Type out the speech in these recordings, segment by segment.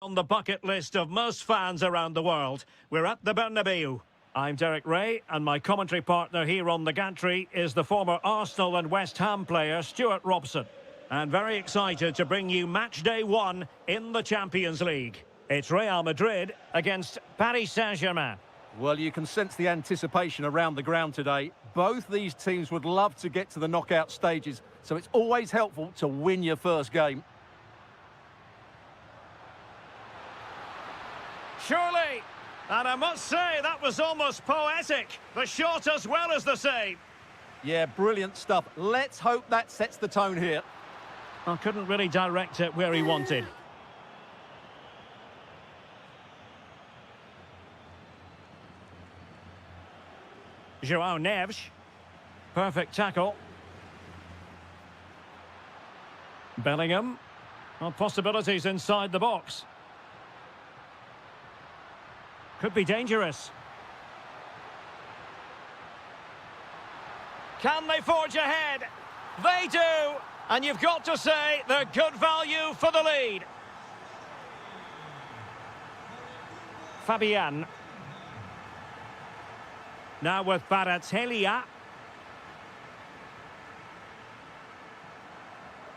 On the bucket list of most fans around the world, we're at the Bernabeu. I'm Derek Ray, and my commentary partner here on the gantry is the former Arsenal and West Ham player Stuart Robson. And very excited to bring you match day one in the Champions League. It's Real Madrid against Paris Saint-Germain. Well, you can sense the anticipation around the ground today. Both these teams would love to get to the knockout stages, so it's always helpful to win your first game. Surely, and I must say that was almost poetic. The shot as well as the save. Yeah, brilliant stuff. Let's hope that sets the tone here. I couldn't really direct it where he wanted. João Neves. Perfect tackle. Bellingham. Well, possibilities inside the box. Could be dangerous. Can they forge ahead? They do! And you've got to say they're good value for the lead. Fabian. Now with Kvaratskhelia.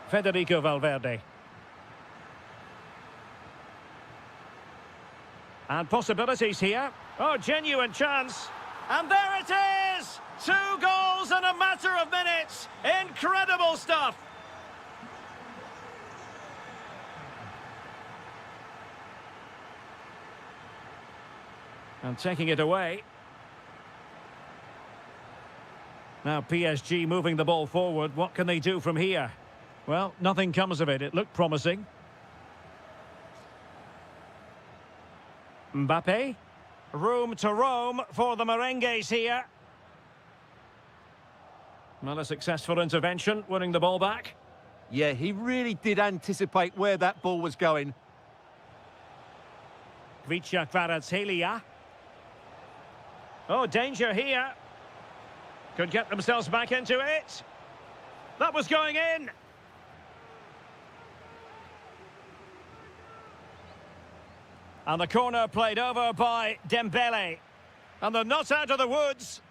Federico Valverde. And possibilities here. Oh, genuine chance. And there it is! 2 goals in a matter of minutes. Incredible stuff. And taking it away. Now PSG moving the ball forward. What can they do from here? Well, nothing comes of it. It looked promising. Mbappe. Room to roam for the merengues here. Well, a successful intervention, winning the ball back. Yeah, he really did anticipate where that ball was going. Kvaratskhelia. Oh, danger here. Could get themselves back into it. That was going in. And the corner played over by Dembele. And they're not out of the woods.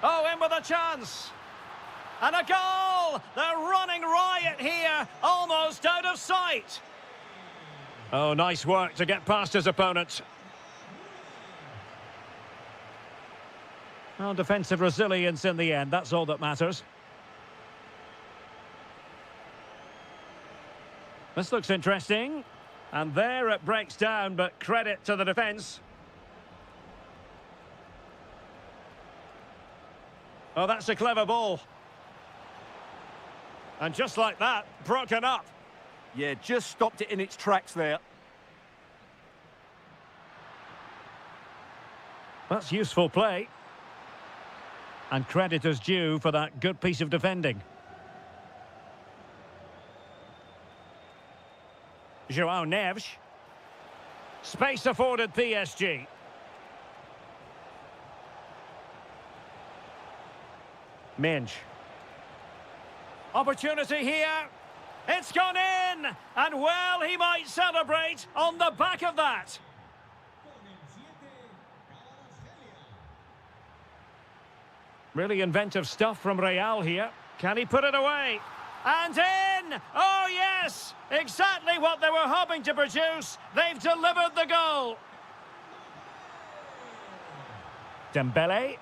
Oh, in with a chance. And a goal! They're running riot here, almost out of sight. Oh, nice work to get past his opponent. Well, defensive resilience in the end, that's all that matters. This looks interesting. And there it breaks down, but credit to the defence. Oh, that's a clever ball. And just like that, broken up. Yeah, just stopped it in its tracks there. That's useful play. And credit is due for that good piece of defending. João Neves. Space afforded PSG. Minge. Opportunity here. It's gone in. And well, he might celebrate on the back of that. Really inventive stuff from Real here. Can he put it away? And in! Oh, yes! Exactly what they were hoping to produce. They've delivered the goal. Dembele.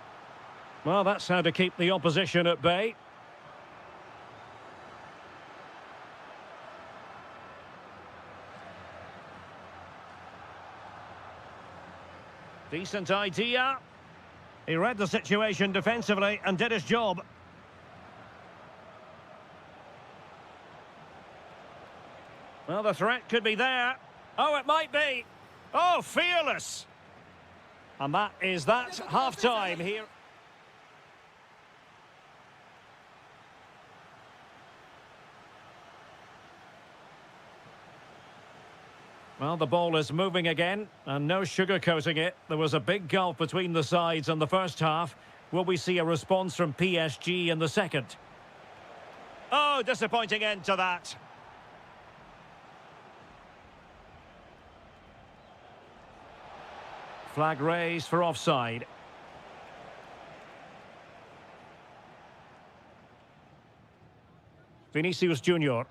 Well, that's how to keep the opposition at bay. Decent idea. He read the situation defensively and did his job. Well, the threat could be there. Oh, it might be. Oh, fearless. And that is that. Half-time here. Well, the ball is moving again, and no sugarcoating it. There was a big gulf between the sides in the first half. Will we see a response from PSG in the second? Oh, disappointing end to that. Flag raised for offside. Vinicius Junior.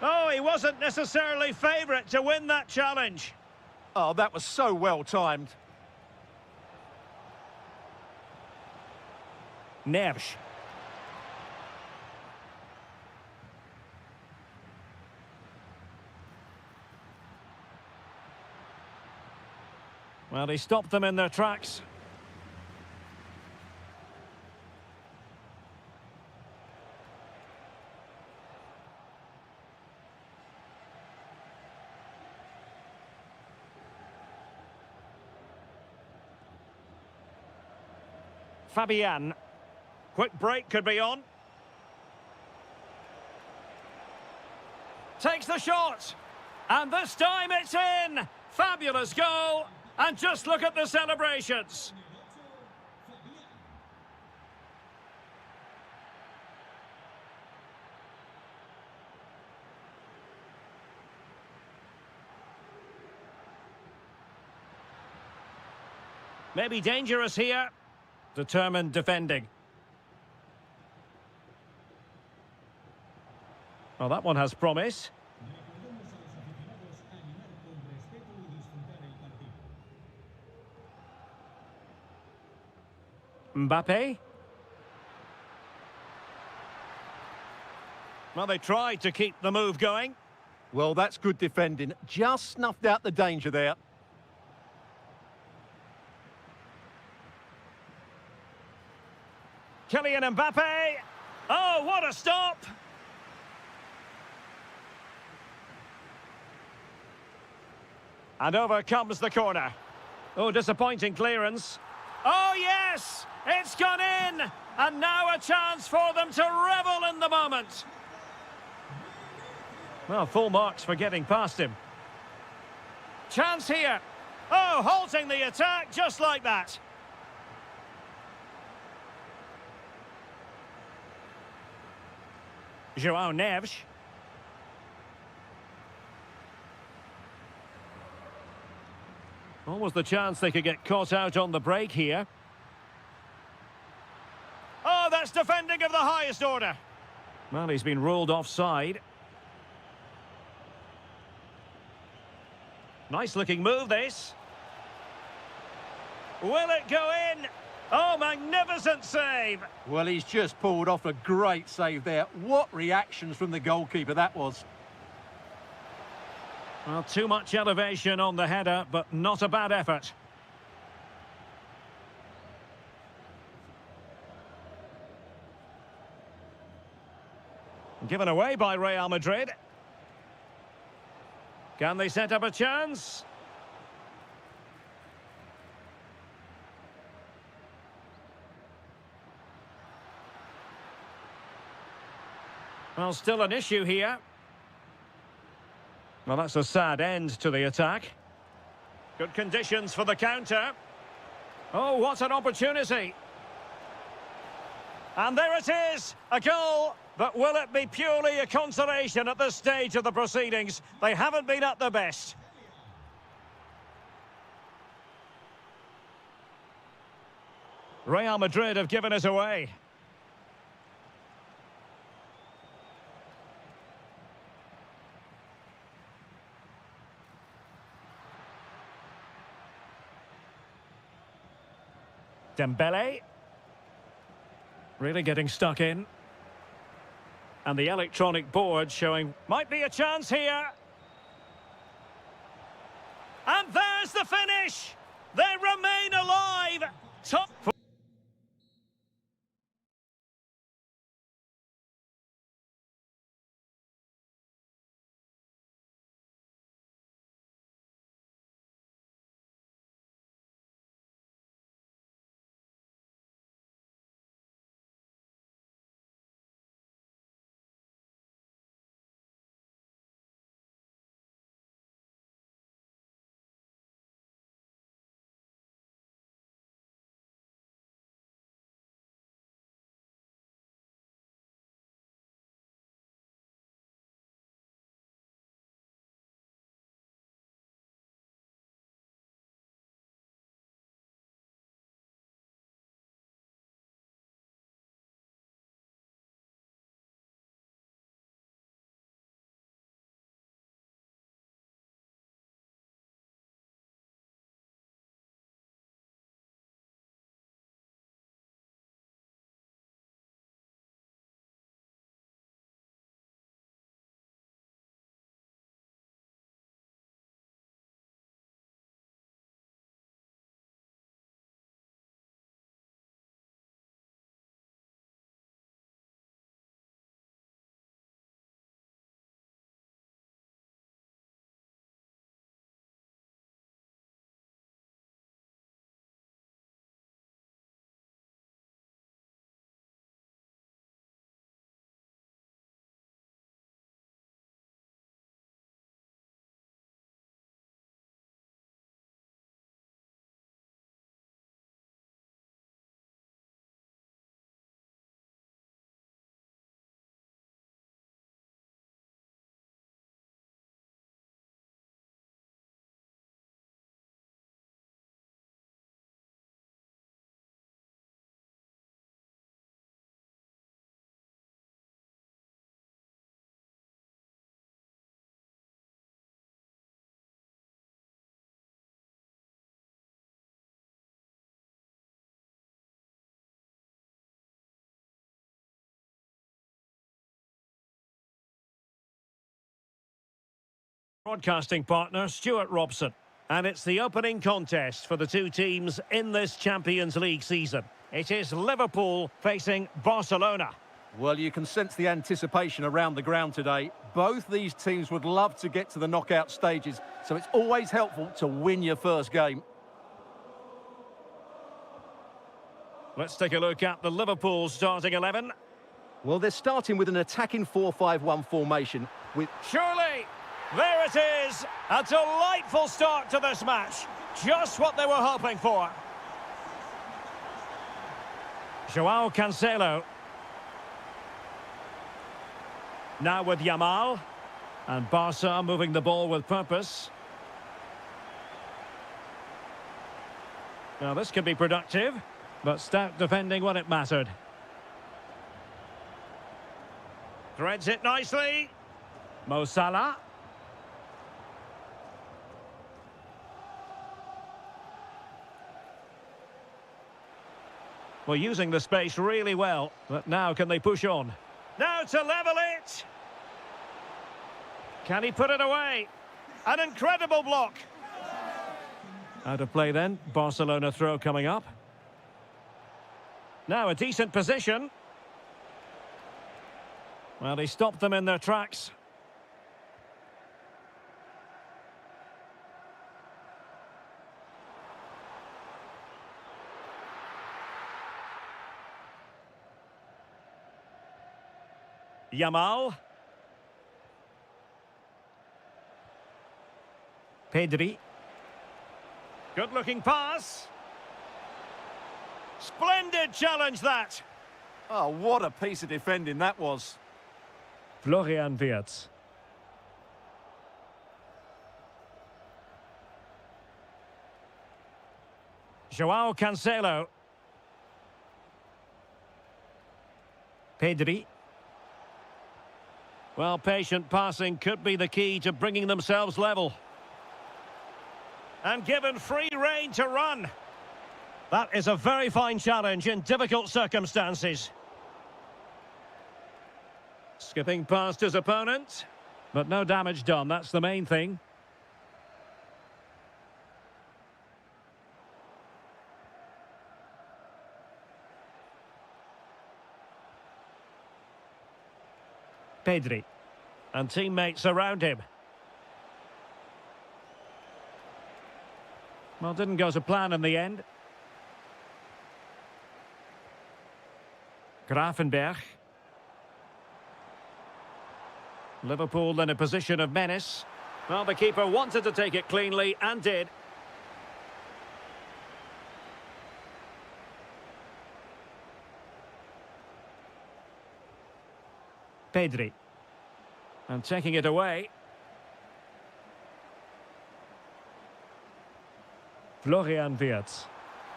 Oh, he wasn't necessarily favourite to win that challenge. Oh, that was so well timed. Neves. Well, he stopped them in their tracks. Fabian. Quick break could be on. Takes the shot. And this time it's in. Fabulous goal. And just look at the celebrations. Maybe dangerous here. Determined defending. Well, that one has promise. Mbappe. Well, they tried to keep the move going. Well, that's good defending. Just snuffed out the danger there. Kylian Mbappe. Oh, what a stop! And over comes the corner. Oh, disappointing clearance. Oh, yes! It's gone in! And now a chance for them to revel in the moment. Well, full marks for getting past him. Chance here. Oh, halting the attack just like that. João Neves. What was the chance they could get caught out on the break here? Oh, that's defending of the highest order. Well, he's been ruled offside. Nice looking move, this. Will it go in? Oh, magnificent save. Well, he's just pulled off a great save there. What reactions from the goalkeeper that was. Well, too much elevation on the header, but not a bad effort. Given away by Real Madrid. Can they set up a chance? Well, still an issue here. Well, that's a sad end to the attack. Good conditions for the counter. Oh, what an opportunity. And there it is, a goal. But will it be purely a consolation at this stage of the proceedings? They haven't been at their best. Real Madrid have given it away. Dembele. Really getting stuck in. And the electronic board showing might be a chance here. And there's the finish! They remain alive! Top... Broadcasting partner Stuart Robson. And it's the opening contest for the two teams in this Champions League season. It is Liverpool facing Barcelona. Well, you can sense the anticipation around the ground today. Both these teams would love to get to the knockout stages, so it's always helpful to win your first game. Let's take a look at the Liverpool starting 11. Well, they're starting with an attacking 4-5-1 formation with... Surely! There it is! A delightful start to this match. Just what they were hoping for. Joao Cancelo. Now with Yamal. And Barca moving the ball with purpose. Now this could be productive, but stout defending when it mattered. Threads it nicely. Mo Salah. Well, using the space really well, but now can they push on? Now to level it! Can he put it away? An incredible block! Out of play then, Barcelona throw coming up. Now a decent position. Well, he stopped them in their tracks. Yamal. Pedri. Good-looking pass. Splendid challenge, that. Oh, what a piece of defending that was. Florian Wirtz. Joao Cancelo. Pedri. Well, patient passing could be the key to bringing themselves level. And given free rein to run. That is a very fine challenge in difficult circumstances. Skipping past his opponent. But no damage done, that's the main thing. Pedri. And teammates around him. Well, didn't go to plan in the end. Gravenberch. Liverpool in a position of menace. Well, the keeper wanted to take it cleanly and did. Pedri. And taking it away. Florian Wirtz.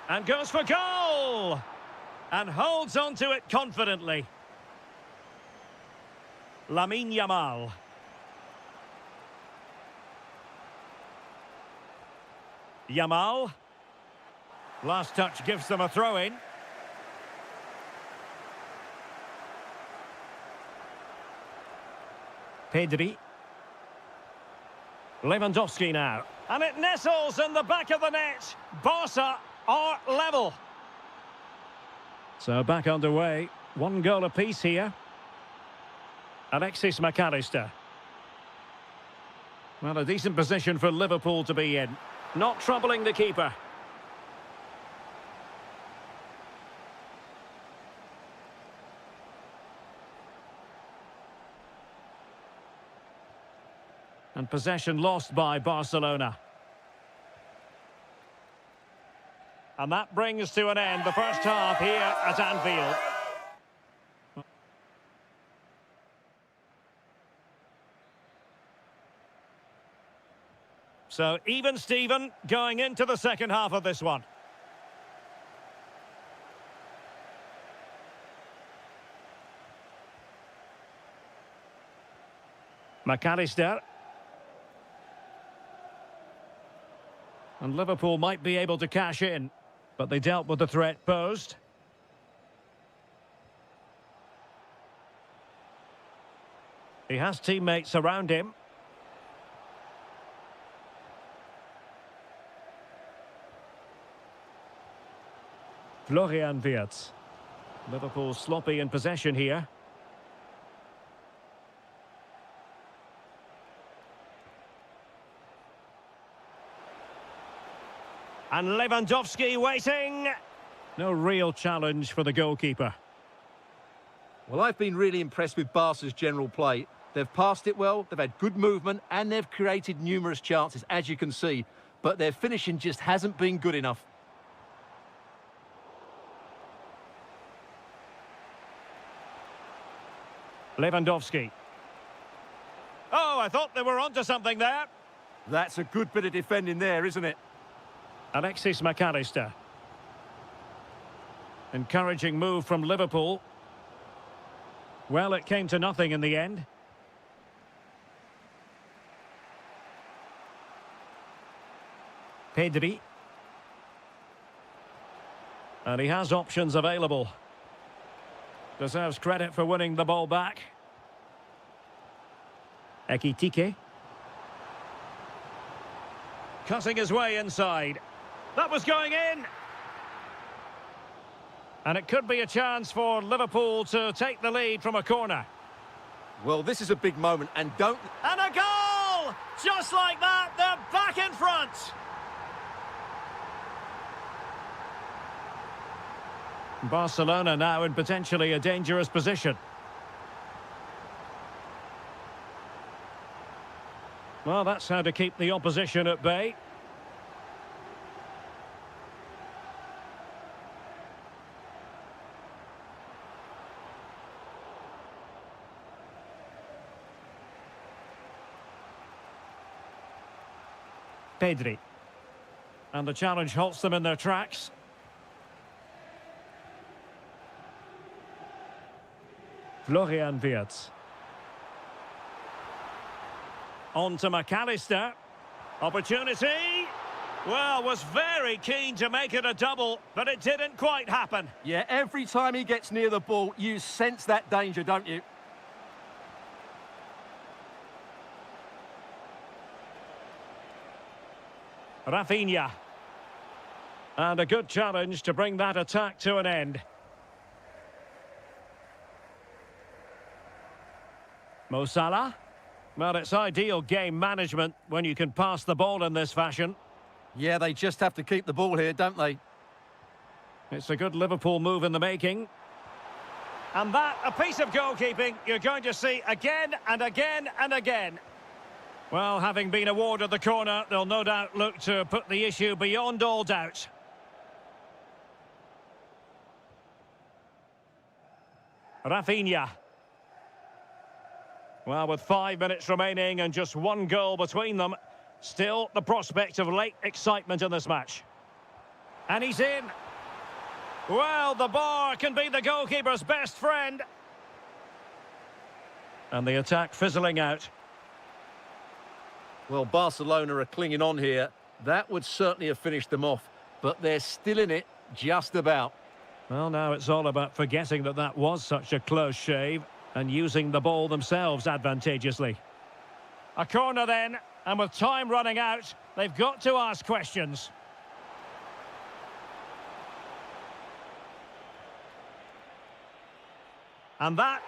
And goes for goal! And holds on to it confidently. Lamine Yamal. Yamal. Last touch gives them a throw-in. Pedri. Lewandowski now. And it nestles in the back of the net. Barca are level. So back underway. One goal apiece here. Alexis McAllister. Well, a decent position for Liverpool to be in. Not troubling the keeper. And possession lost by Barcelona. And that brings to an end the first half here at Anfield. So even Steven going into the second half of this one. McAllister. And Liverpool might be able to cash in, but they dealt with the threat posed. He has teammates around him. Florian Wirtz. Liverpool sloppy in possession here. And Lewandowski waiting. No real challenge for the goalkeeper. Well, I've been really impressed with Barca's general play. They've passed it well, they've had good movement, and they've created numerous chances, as you can see. But their finishing just hasn't been good enough. Lewandowski. Oh, I thought they were onto something there. That's a good bit of defending there, isn't it? Alexis McAllister. Encouraging move from Liverpool. Well, it came to nothing in the end. Pedri. And he has options available. Deserves credit for winning the ball back. Ekitike. Cutting his way inside. That was going in. And it could be a chance for Liverpool to take the lead from a corner. Well, this is a big moment, and don't... And a goal! Just like that, they're back in front. Barcelona now in potentially a dangerous position. Well, that's how to keep the opposition at bay. Pedri. And the challenge halts them in their tracks. Florian Wirtz. On to McAllister. Opportunity. Well, was very keen to make it a double, but it didn't quite happen. Yeah, every time he gets near the ball, you sense that danger, don't you? Rafinha. And a good challenge to bring that attack to an end. Mo Salah. Well, it's ideal game management when you can pass the ball in this fashion. Yeah, they just have to keep the ball here, don't they? It's a good Liverpool move in the making. And that, a piece of goalkeeping you're going to see again and again and again. Well, having been awarded the corner, they'll no doubt look to put the issue beyond all doubt. Rafinha. Well, with 5 minutes remaining and just one goal between them, still the prospect of late excitement in this match. And he's in. Well, the bar can be the goalkeeper's best friend. And the attack fizzling out. Well, Barcelona are clinging on here. That would certainly have finished them off, but they're still in it, just about. Well, now it's all about forgetting that that was such a close shave and using the ball themselves advantageously. A corner then, and with time running out, they've got to ask questions. And that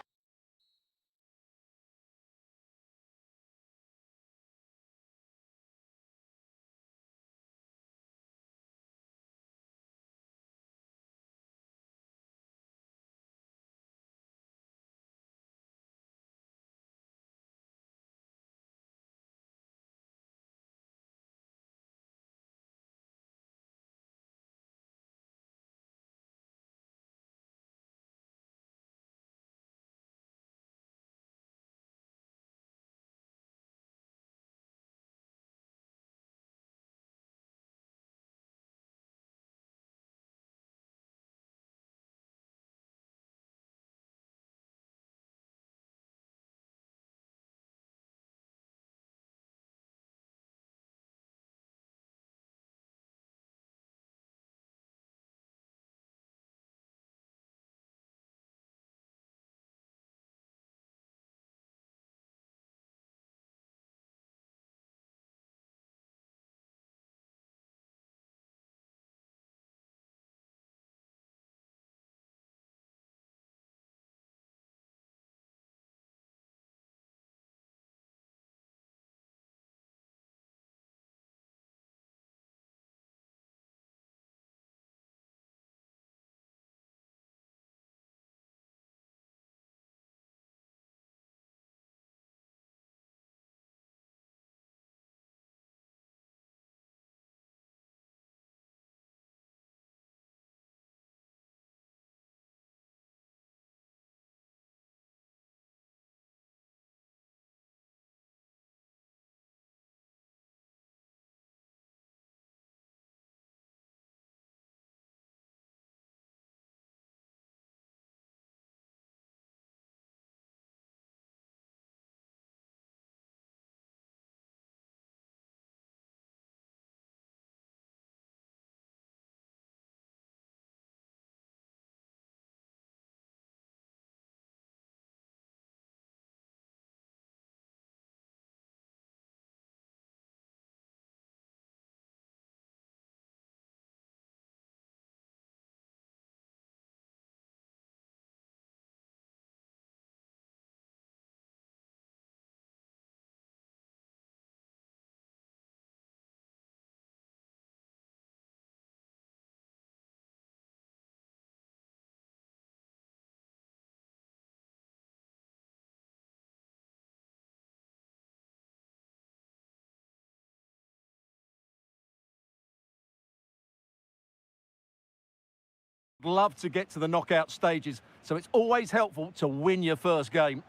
Love to get to the knockout stages, so it's always helpful to win your first game.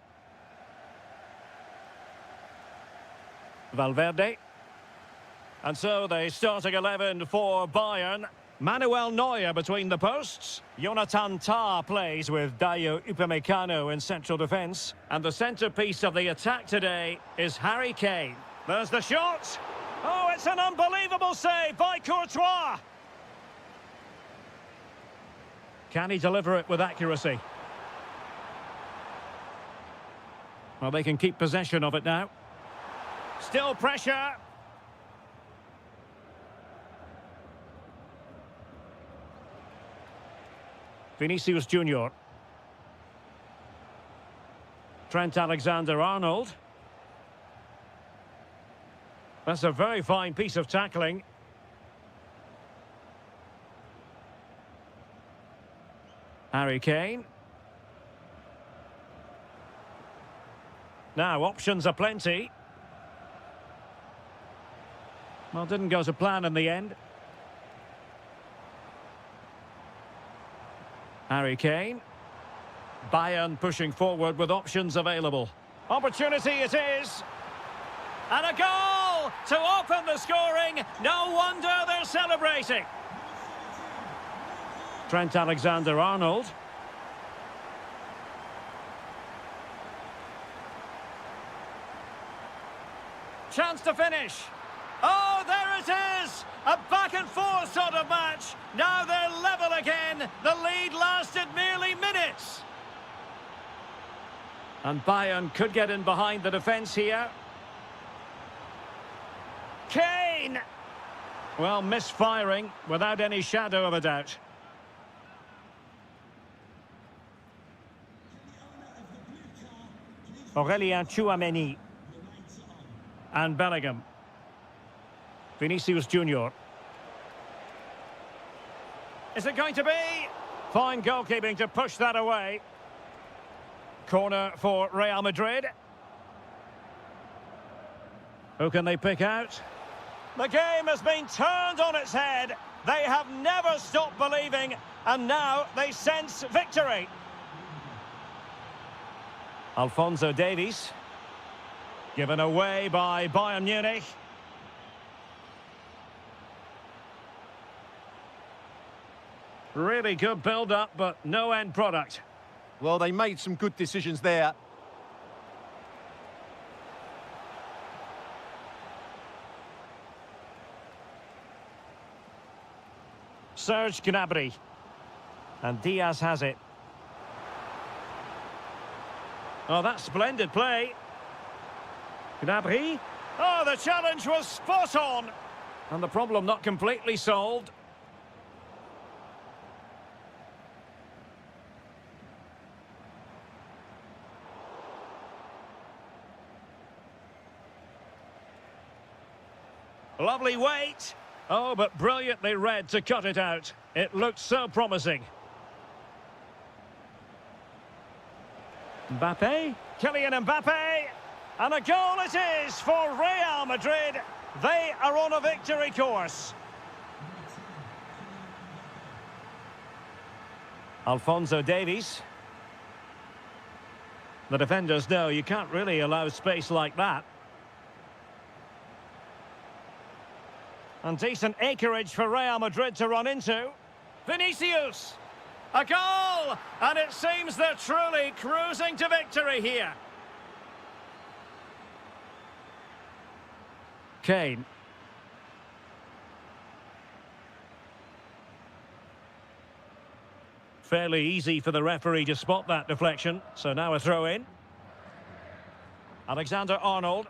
Valverde. And so the starting 11 for Bayern. Manuel Neuer between the posts. Jonathan Tah plays with Dayo Upamecano in central defence. And the centrepiece of the attack today is Harry Kane. There's the shot. Oh, it's an unbelievable save by Courtois. Can he deliver it with accuracy? Well, they can keep possession of it now. Still pressure. Vinicius Junior. Trent Alexander-Arnold. That's a very fine piece of tackling. Harry Kane. Now, options are plenty. Well, didn't go to plan in the end. Harry Kane. Bayern pushing forward with options available. Opportunity it is. And a goal to open the scoring. No wonder they're celebrating. Trent Alexander-Arnold. Chance to finish. Oh, there it is! A back-and-forth sort of match. Now they're level again. The lead lasted merely minutes. And Bayern could get in behind the defence here. Kane! Well, misfiring without any shadow of a doubt. Aurélien Tchouaméni. And Bellingham. Vinicius Junior. Is it going to be? Fine goalkeeping to push that away. Corner for Real Madrid. Who can they pick out? The game has been turned on its head. They have never stopped believing, and now they sense victory. Alphonso Davies. Given away by Bayern Munich. Really good build-up, but no end product. Well, they made some good decisions there. Serge Gnabry. And Diaz has it. Oh, that's splendid play. Gnabry. Oh, the challenge was spot on. And the problem not completely solved. Lovely weight. Oh, but brilliantly read to cut it out. It looked so promising. Mbappe. Kylian Mbappe. And a goal it is for Real Madrid. They are on a victory course. Alphonso Davies. The defenders know you can't really allow space like that. And decent acreage for Real Madrid to run into. Vinicius! A goal! And it seems they're truly cruising to victory here. Kane. Fairly easy for the referee to spot that deflection. So now a throw in. Alexander-Arnold.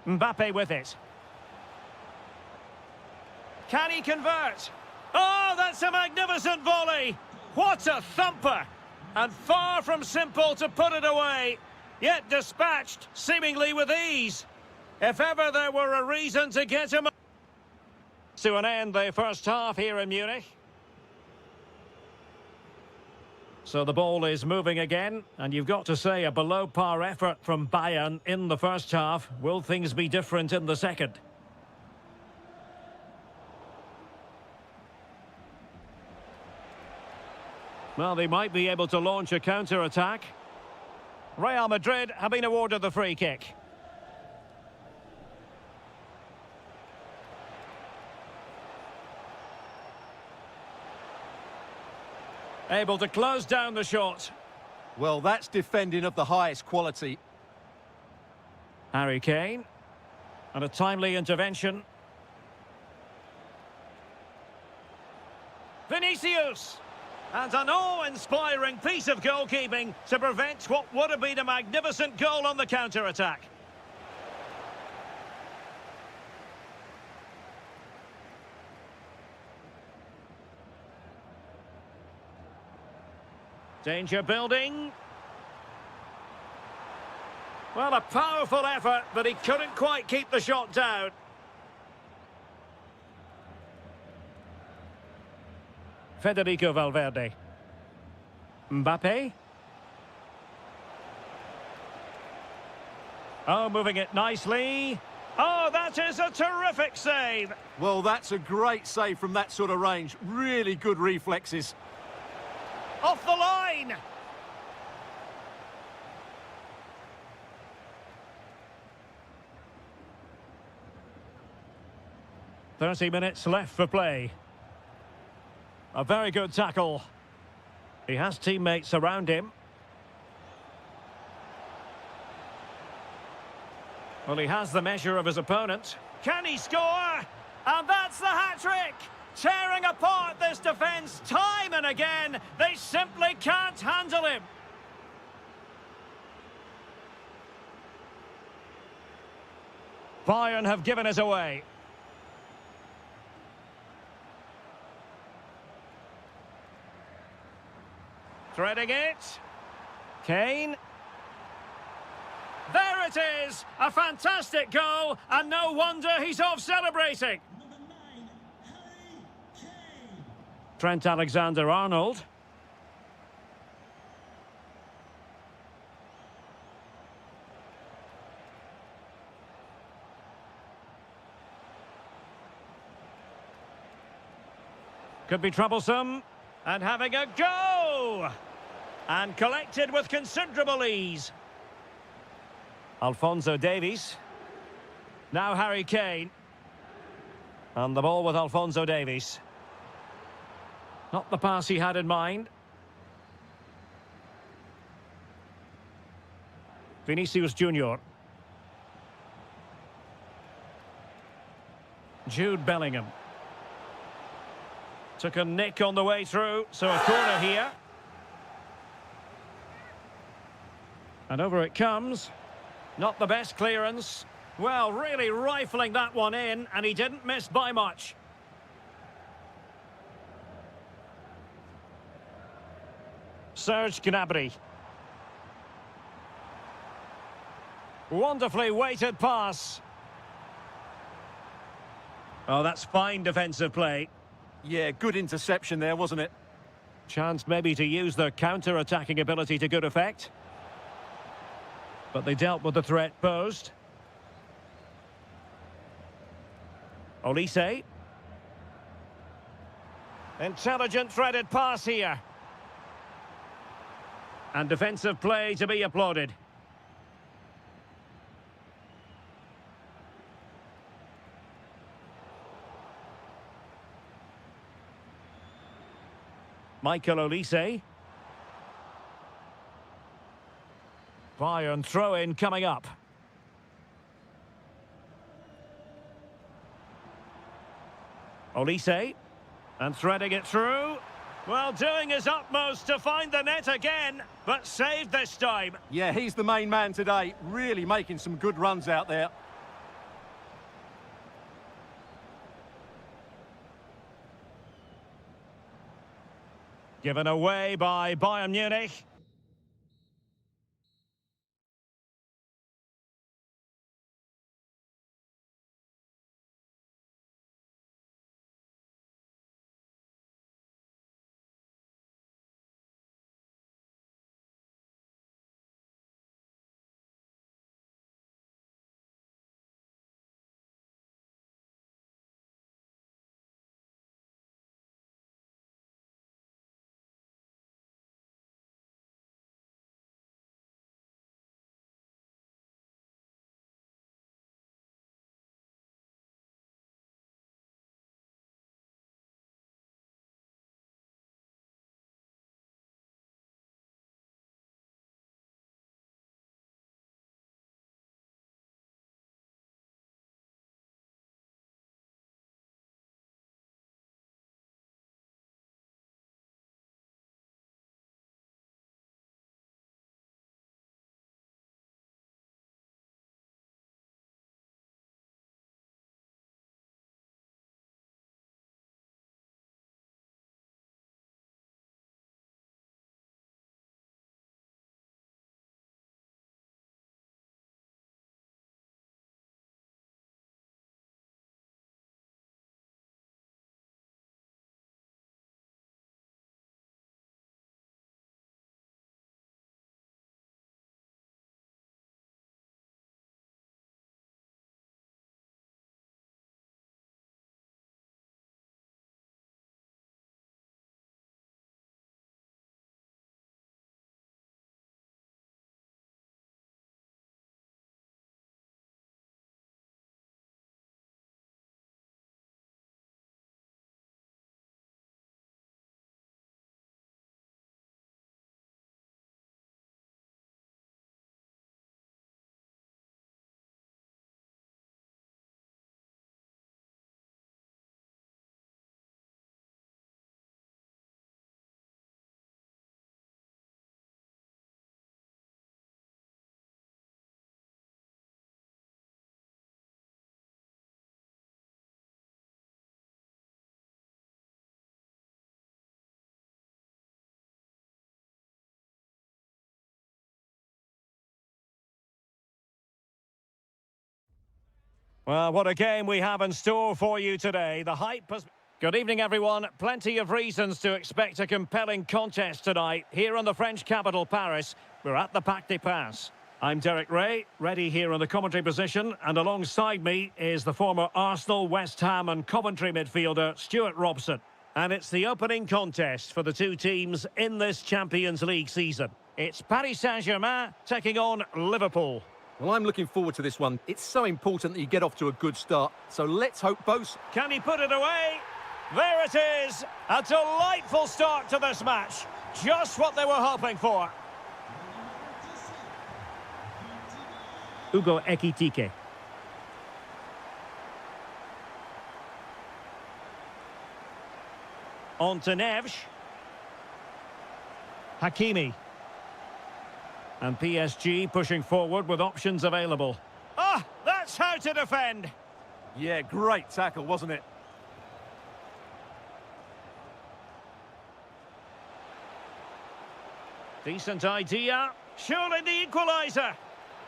Mbappe with it. Can he convert? Oh, that's a magnificent volley! What a thumper! And far from simple to put it away, yet dispatched seemingly with ease. If ever there were a reason to get him to an end the first half here in Munich. So the ball is moving again, and you've got to say a below-par effort from Bayern in the first half. Will things be different in the second? Well, they might be able to launch a counter-attack. Real Madrid have been awarded the free kick. Able to close down the shot. Well, that's defending of the highest quality. Harry Kane. And a timely intervention. Vinicius! And an awe-inspiring piece of goalkeeping to prevent what would have been a magnificent goal on the counter-attack. Danger building. Well, a powerful effort, but he couldn't quite keep the shot down. Federico Valverde. Mbappe. Oh, moving it nicely. Oh, that is a terrific save. Well, that's a great save from that sort of range. Really good reflexes. Off the line. 30 minutes left for play. A very good tackle. He has teammates around him. Well, he has the measure of his opponent. Can he score? And that's the hat-trick! Tearing apart this defence time and again. They simply can't handle him. Bayern have given us away. Threading it. Kane. There it is! A fantastic goal, and no wonder he's off celebrating. Trent Alexander-Arnold. Could be troublesome. And having a go! And collected with considerable ease. Alphonso Davies. Now Harry Kane. And the ball with Alphonso Davies. Not the pass he had in mind. Vinicius Junior. Jude Bellingham. Took a nick on the way through, so a corner here. And over it comes. Not the best clearance. Well, really rifling that one in, and he didn't miss by much. Serge Gnabry. Wonderfully weighted pass. Oh, that's fine defensive play. Yeah, good interception there, wasn't it? Chance maybe to use their counter-attacking ability to good effect. But they dealt with the threat posed. Olise. Intelligent threaded pass here. And defensive play to be applauded. Michael Olise. Bayern throw-in coming up. Olise. And threading it through. Well, doing his utmost to find the net again, but saved this time. Yeah, he's the main man today. Really making some good runs out there. Given away by Bayern Munich. Well, what a game we have in store for you today. The hype has... Good evening, everyone. Plenty of reasons to expect a compelling contest tonight. Here in the French capital, Paris, we're at the Parc des Princes. I'm Derek Ray, ready here in the commentary position, and alongside me is the former Arsenal, West Ham and Coventry midfielder, Stuart Robson. And it's the opening contest for the two teams in this Champions League season. It's Paris Saint-Germain taking on Liverpool. Well, I'm looking forward to this one. It's so important that you get off to a good start. So let's hope both... Can he put it away? There it is. A delightful start to this match. Just what they were hoping for. Ugo Ekitike. On to Neves. Hakimi. And PSG pushing forward with options available. Ah, that's how to defend. Yeah, great tackle, wasn't it? Decent idea. Surely the equaliser.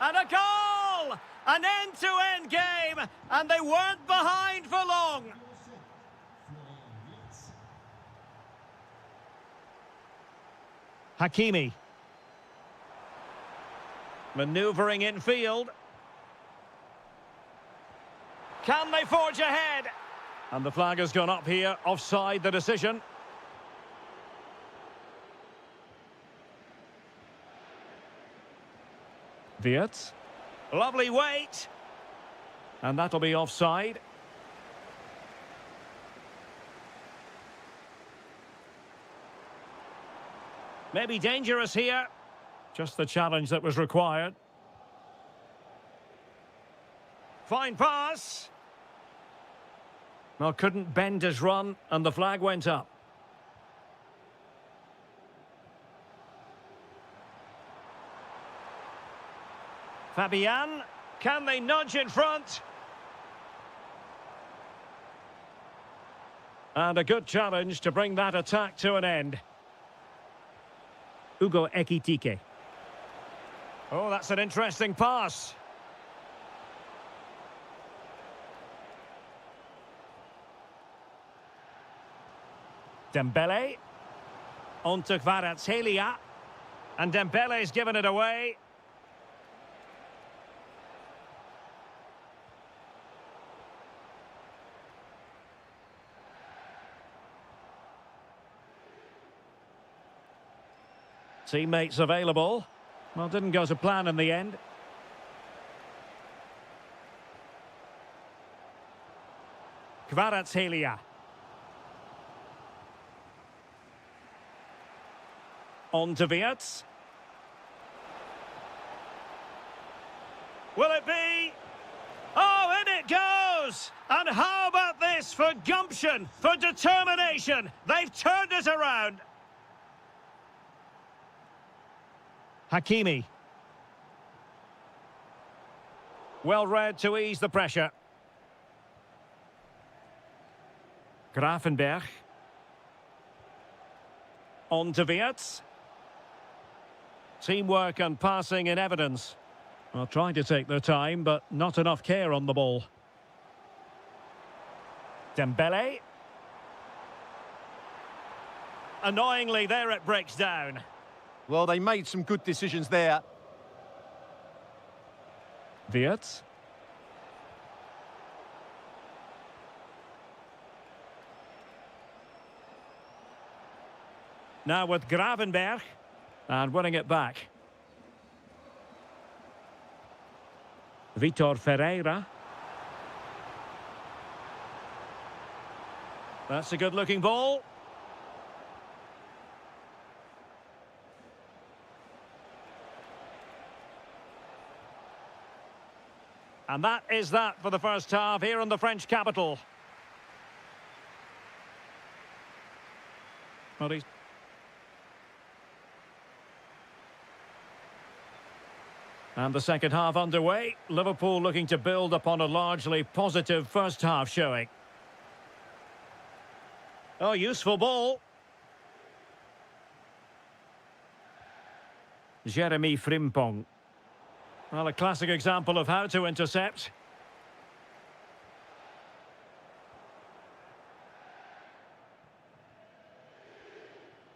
And a goal! An end-to-end game. And they weren't behind for long. Hakimi. Manoeuvring in field. Can they forge ahead? And the flag has gone up here, offside the decision. Wirtz. Lovely weight. And that'll be offside. Maybe dangerous here. Just the challenge that was required. Fine pass. Well, couldn't bend his run, and the flag went up. Fabian, can they nudge in front? And a good challenge to bring that attack to an end. Ugo Ekitike. Oh, that's an interesting pass. Dembele. On to Kvaratskhelia. And Dembele's given it away. Teammates available. Well, didn't go to plan in the end. Kvaratskhelia. On to Wirtz. Will it be? Oh, in it goes! And how about this for gumption, for determination? They've turned it around. Hakimi. Well read to ease the pressure. Gravenberch. On to Wirtz. Teamwork and passing in evidence. Well, trying to take their time, but not enough care on the ball. Dembele. Annoyingly, there it breaks down. Well, they made some good decisions there. Wirtz. Now with Gravenberch. And winning it back. Vitor Ferreira. That's a good-looking ball. And that is that for the first half here in the French capital. Well, and the second half underway. Liverpool looking to build upon a largely positive first half showing. Oh, useful ball. Jeremy Frimpong. Well, a classic example of how to intercept.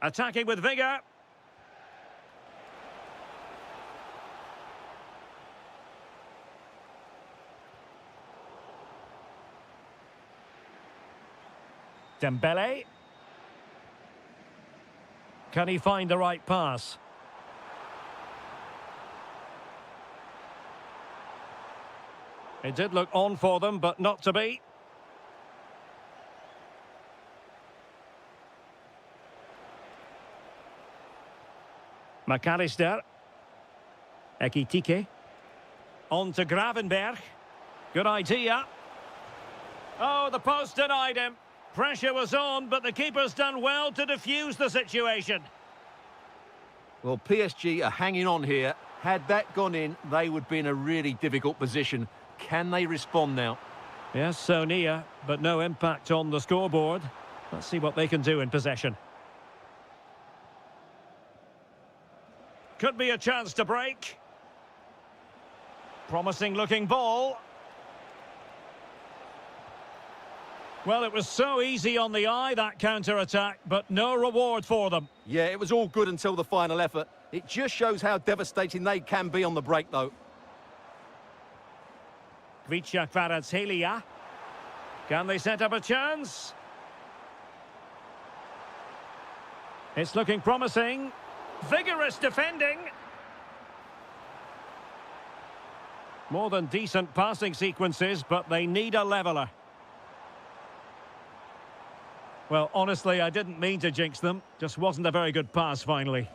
Attacking with vigour. Dembele. Can he find the right pass? It did look on for them, but not to be. McAllister. Ekitike. On to Gravenberg. Good idea. Oh, the post denied him. Pressure was on, but the keeper's done well to defuse the situation. Well, PSG are hanging on here. Had that gone in, they would be in a really difficult position. Can they respond now? Yes, so near, but no impact on the scoreboard. Let's see what they can do in possession. Could be a chance to break. Promising looking ball. Well, it was so easy on the eye, that counter-attack, but no reward for them. Yeah, it was all good until the final effort. It just shows how devastating they can be on the break, though. Kvaratskhelia. Can they set up a chance? It's looking promising. Vigorous defending. More than decent passing sequences, but they need a leveller. Well, honestly, I didn't mean to jinx them. Just wasn't a very good pass, finally.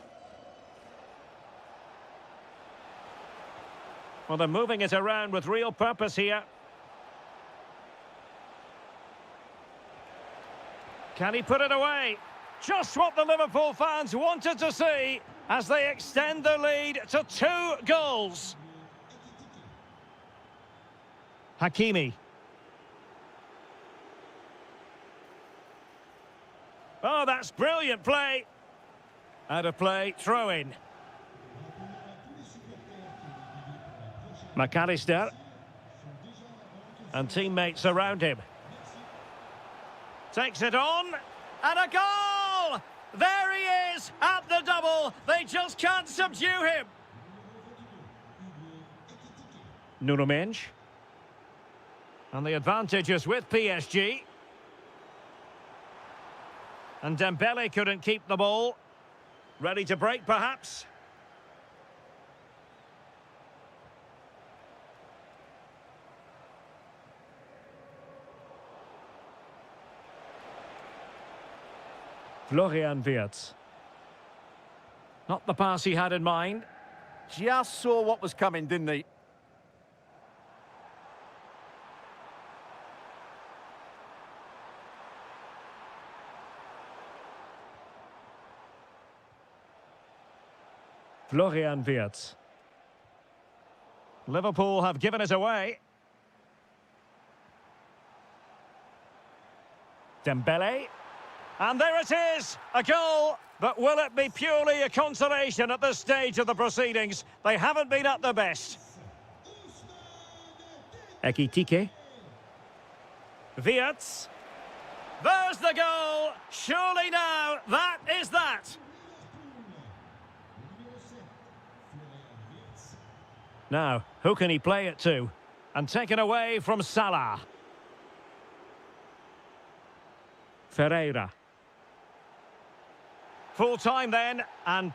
Well, they're moving it around with real purpose here. Can he put it away? Just what the Liverpool fans wanted to see as they extend the lead to 2 goals. Hakimi. Oh, that's brilliant play. Out of play, throw in. McAllister. And teammates around him. Takes it on. And a goal! There he is at the double. They just can't subdue him. Nuno Mendes. And the advantage is with PSG. And Dembele couldn't keep the ball. Ready to break, perhaps? Florian Wirtz. Not the pass he had in mind. Just saw what was coming, didn't he? Florian Wirtz. Liverpool have given it away. Dembele. And there it is, a goal. But will it be purely a consolation at this stage of the proceedings? They haven't been at their best. Ekitike. Wirtz. There's the goal. Surely now, that is that. Now, who can he play it to? And taken away from Salah. Ferreira. Full time then, and...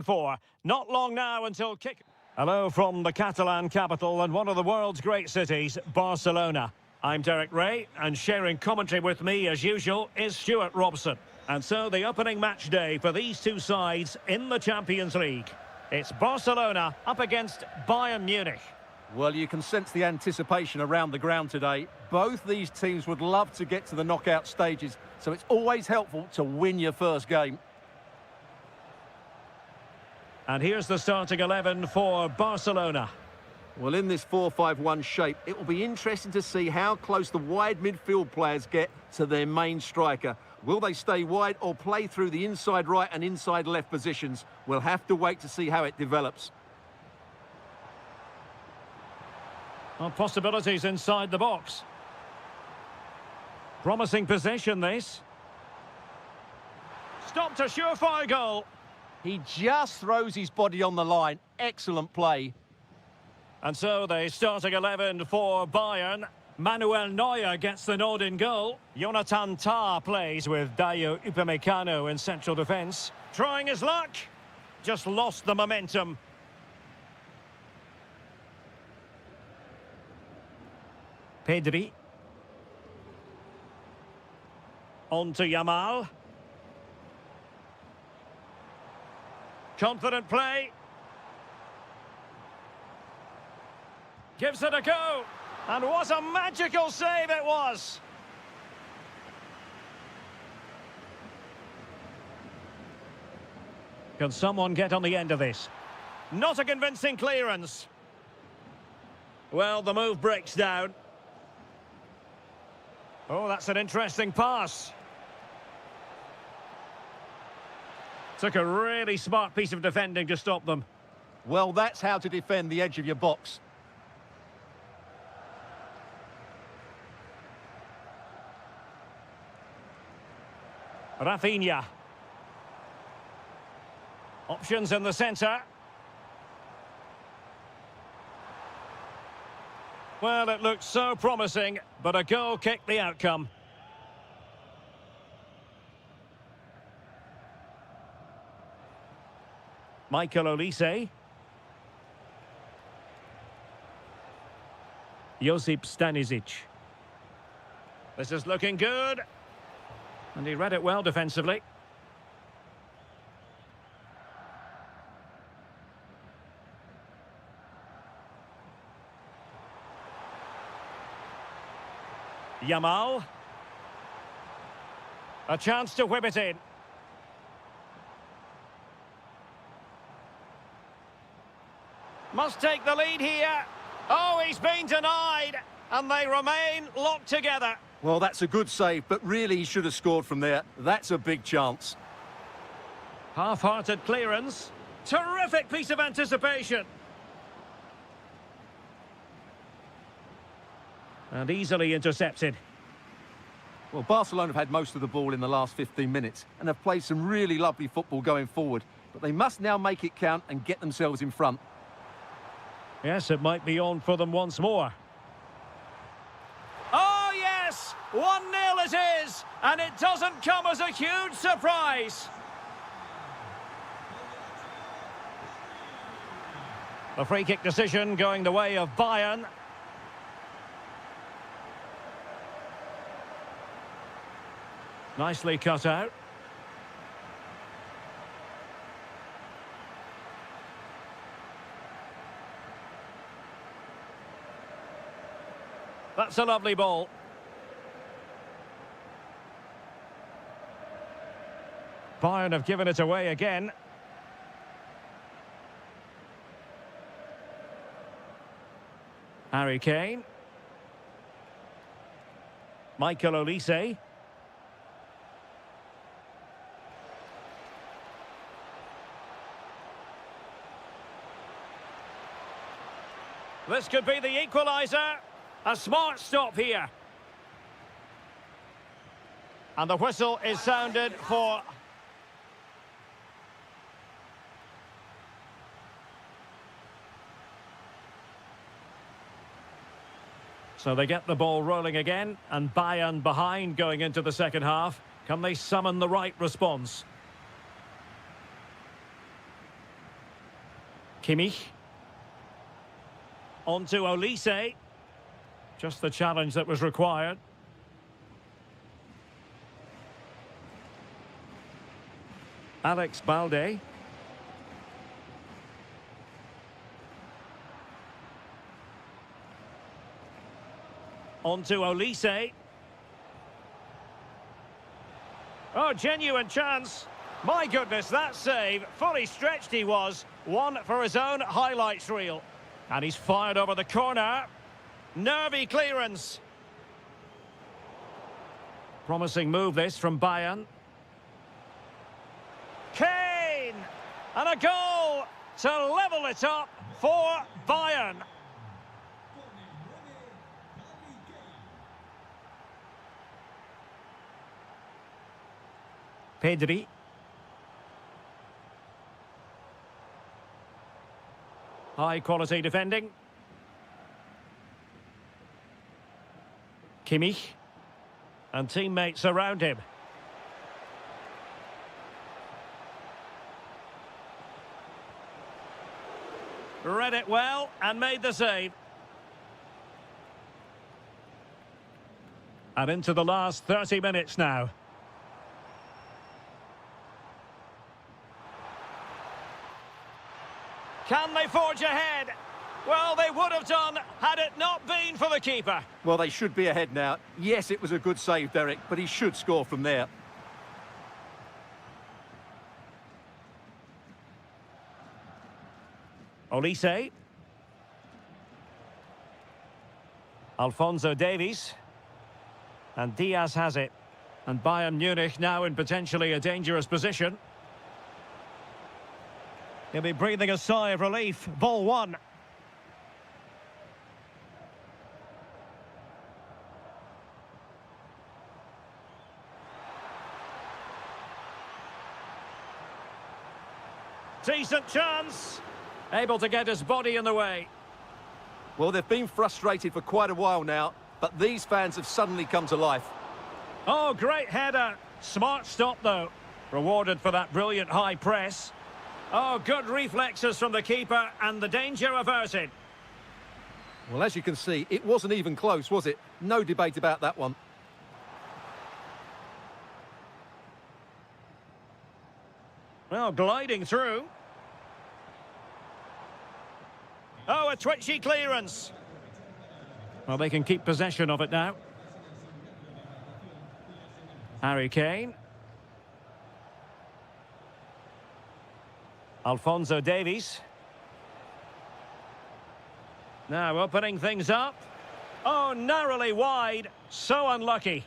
For not long now until kick. Hello from the Catalan capital and one of the world's great cities, Barcelona. I'm Derek Ray, and sharing commentary with me as usual is Stuart Robson. And so the opening match day for these two sides in the Champions League. It's Barcelona up against Bayern Munich. Well, you can sense the anticipation around the ground today. Both these teams would love to get to the knockout stages, so it's always helpful to win your first game. And here's the starting 11 for Barcelona. Well, in this 4-5-1 shape, it will be interesting to see how close the wide midfield players get to their main striker. Will they stay wide or play through the inside right and inside left positions? We'll have to wait to see how it develops. Well, possibilities inside the box. Promising possession, this. Stopped a surefire goal. He just throws his body on the line. Excellent play. And so the starting 11 for Bayern. Manuel Neuer gets the nod in goal. Jonathan Tah plays with Dayo Upamecano in central defence. Trying his luck. Just lost the momentum. Pedri. On to Yamal. Confident play. Gives it a go. And what a magical save it was. Can someone get on the end of this? Not a convincing clearance. Well, the move breaks down. Oh, that's an interesting pass. Took a really smart piece of defending to stop them. Well, that's how to defend the edge of your box. Rafinha. Options in the centre. Well, it looked so promising, but a goal kicked the outcome. Michael Olise. Josip Stanisic. This is looking good. And he read it well defensively. Yamal. A chance to whip it in. Must take the lead here. Oh, he's been denied. And they remain locked together. Well, that's a good save, but really he should have scored from there. That's a big chance. Half-hearted clearance. Terrific piece of anticipation. And easily intercepted. Well, Barcelona have had most of the ball in the last 15 minutes and have played some really lovely football going forward. But they must now make it count and get themselves in front. Yes, it might be on for them once more. Oh, yes! 1-0 it is! And it doesn't come as a huge surprise. The free kick decision going the way of Bayern. Nicely cut out. That's a lovely ball. Bayern have given it away again. Harry Kane. Michael Olise. This could be the equaliser. A smart stop here. And the whistle is sounded for... So they get the ball rolling again, and Bayern behind going into the second half. Can they summon the right response? Kimmich. On to Olise. Just the challenge that was required. Alex Balde. On to Olise. Oh, genuine chance. My goodness, that save. Fully stretched he was. One for his own highlights reel. And he's fired over the corner. Nervy clearance. Promising move this from Bayern. Kane! And a goal to level it up for Bayern. Pedri. High quality defending. Kimmich. And teammates around him. Read it well and made the save. And into the last 30 minutes now. Can they forge ahead? Well, they would have done had it not been for the keeper. Well, they should be ahead now. Yes, it was a good save, Derek, but he should score from there. Olise. Alphonso Davies. And Diaz has it. And Bayern Munich now in potentially a dangerous position. He'll be breathing a sigh of relief. Ball one. Decent chance. Able to get his body in the way. Well, they've been frustrated for quite a while now, but these fans have suddenly come to life. Oh, great header. Smart stop, though. Rewarded for that brilliant high press. Oh, good reflexes from the keeper and the danger averted. Well, as you can see, it wasn't even close, was it? No debate about that one. Well, gliding through. Oh, a twitchy clearance. Well, they can keep possession of it now. Harry Kane. Alphonso Davies. Now opening things up. Oh, narrowly wide. So unlucky.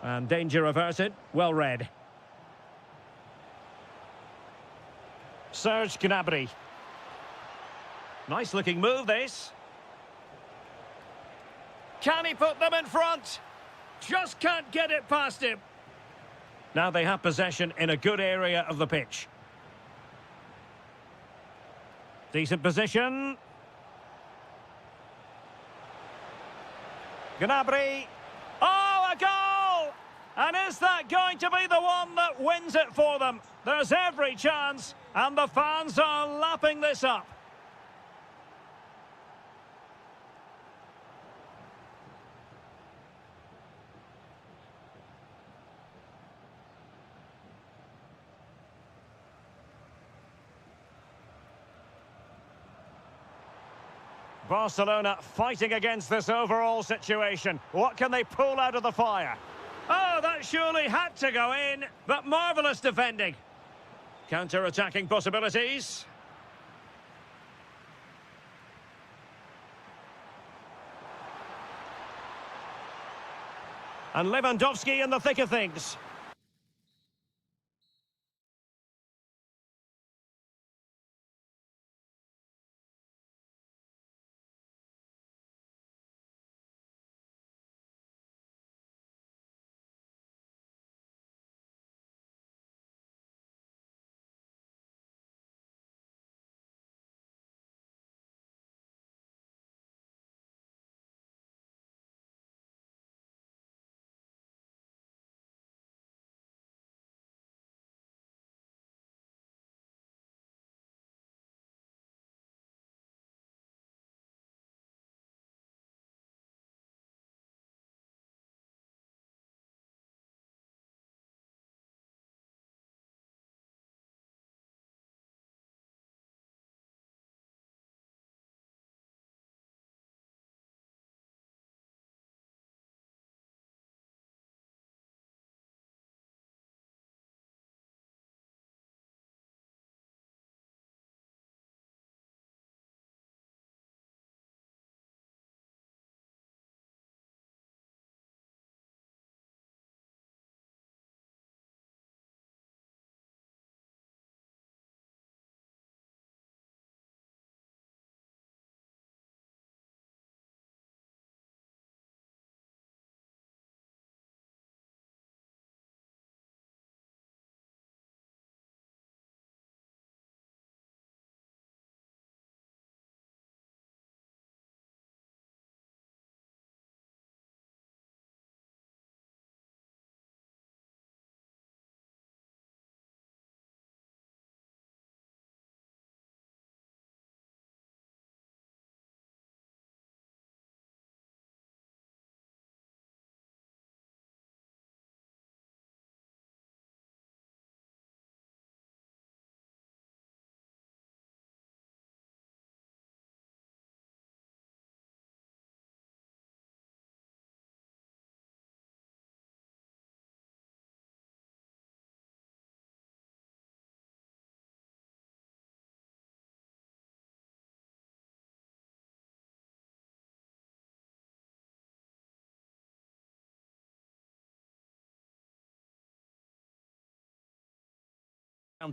And danger averted. Well read. Serge Gnabry. Nice looking move, this. Can he put them in front? Just can't get it past him. Now they have possession in a good area of the pitch. Decent position. Gnabry. Oh, a goal! And is that going to be the one that wins it for them? There's every chance, and the fans are lapping this up. Barcelona fighting against this overall situation. What can they pull out of the fire? Oh, that surely had to go in, but marvellous defending. Counter-attacking possibilities. And Lewandowski in the thick of things.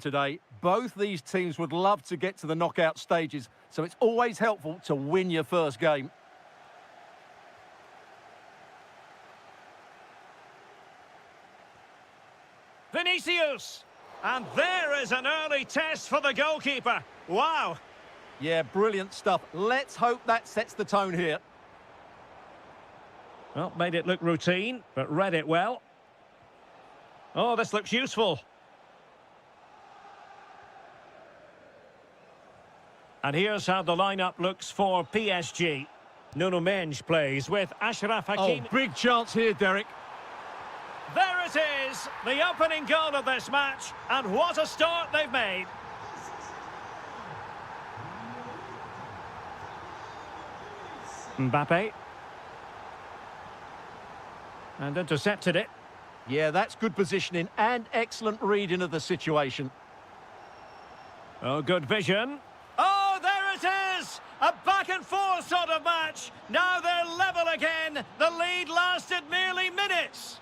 Today, both these teams would love to get to the knockout stages, so it's always helpful to win your first game. Vinicius! And there is an early test for the goalkeeper. Wow! Yeah, brilliant stuff. Let's hope that sets the tone here. Well, made it look routine, but read it well. Oh, this looks useful. And here's how the lineup looks for PSG. Nuno Mendes plays with Ashraf Hakimi. Oh, big chance here, Derek. There it is, the opening goal of this match, and what a start they've made. Mbappe. And intercepted it. Yeah, that's good positioning and excellent reading of the situation. Oh, good vision. Oh, there it is! A back-and-forth sort of match. Now they're level again. The lead lasted merely minutes.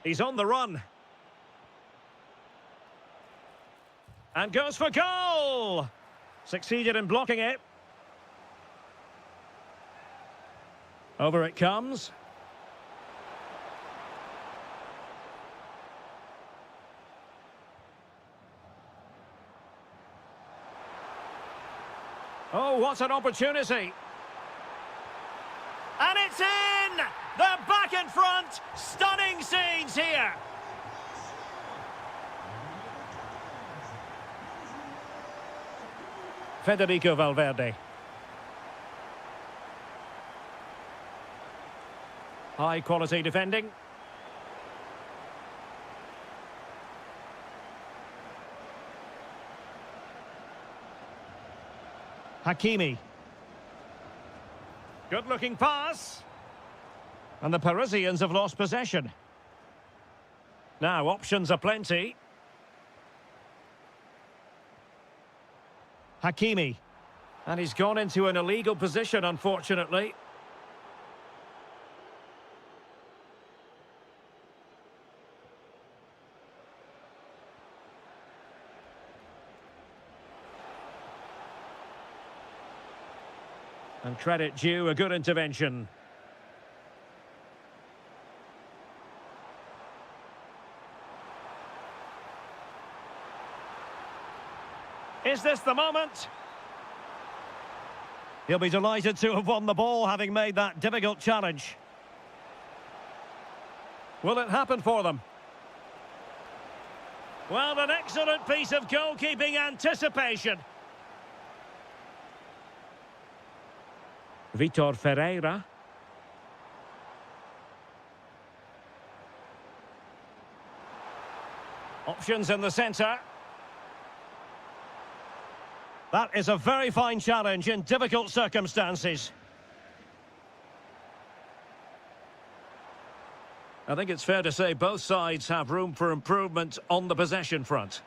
He's on the run. And goes for goal! Succeeded in blocking it. Over it comes. Oh, what an opportunity. And it's in! They're back in front! Stunning scenes here! Federico Valverde. High quality defending. Hakimi. Good looking pass. And the Parisians have lost possession. Now options are plenty. Hakimi. And he's gone into an illegal position, unfortunately. And credit due, a good intervention. Is this the moment? He'll be delighted to have won the ball, having made that difficult challenge. Will it happen for them? Well, an excellent piece of goalkeeping anticipation. Vitor Ferreira. Options in the centre. That is a very fine challenge in difficult circumstances. I think it's fair to say both sides have room for improvement on the possession front.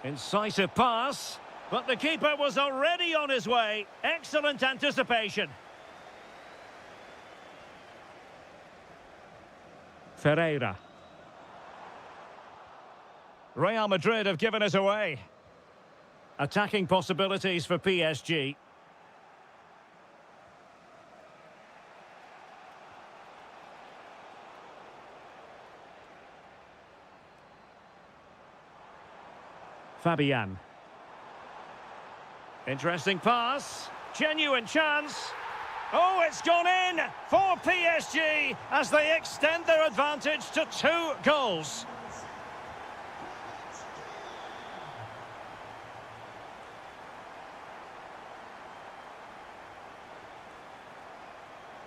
Incisive pass, but the keeper was already on his way. Excellent anticipation. Ferreira. Real Madrid have given us away. Attacking possibilities for PSG. Fabian. Interesting pass. Genuine chance. Oh, it's gone in for PSG as they extend their advantage to 2 goals.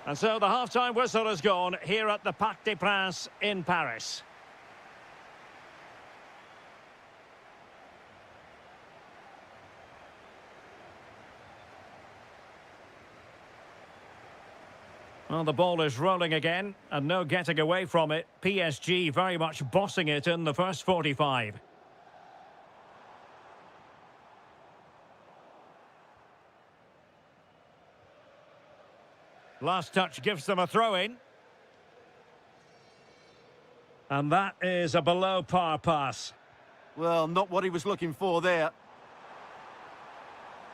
And so the half-time whistle has gone here at the Parc des Princes in Paris. Well, the ball is rolling again, and no getting away from it. PSG very much bossing it in the first 45. Last touch gives them a throw-in. And that is a below-par pass. Well, not what he was looking for there.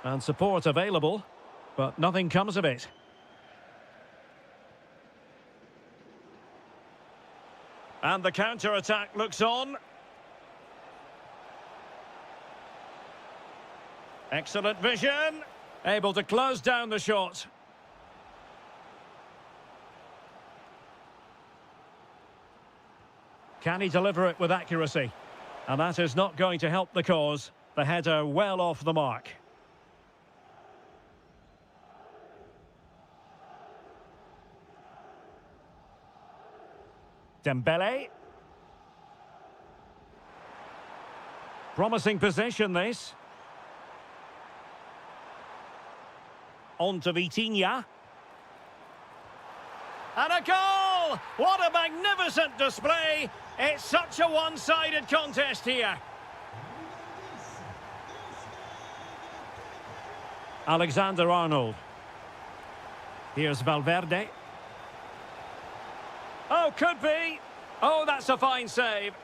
And support available, but nothing comes of it. And the counter-attack looks on. Excellent vision. Able to close down the shot. Can he deliver it with accuracy? And that is not going to help the cause. The header well off the mark. Dembele. Promising position, this. On to Vitinha. And a goal! What a magnificent display! It's such a one-sided contest here. Alexander-Arnold. Here's Valverde. Oh, could be. Oh, that's a fine save.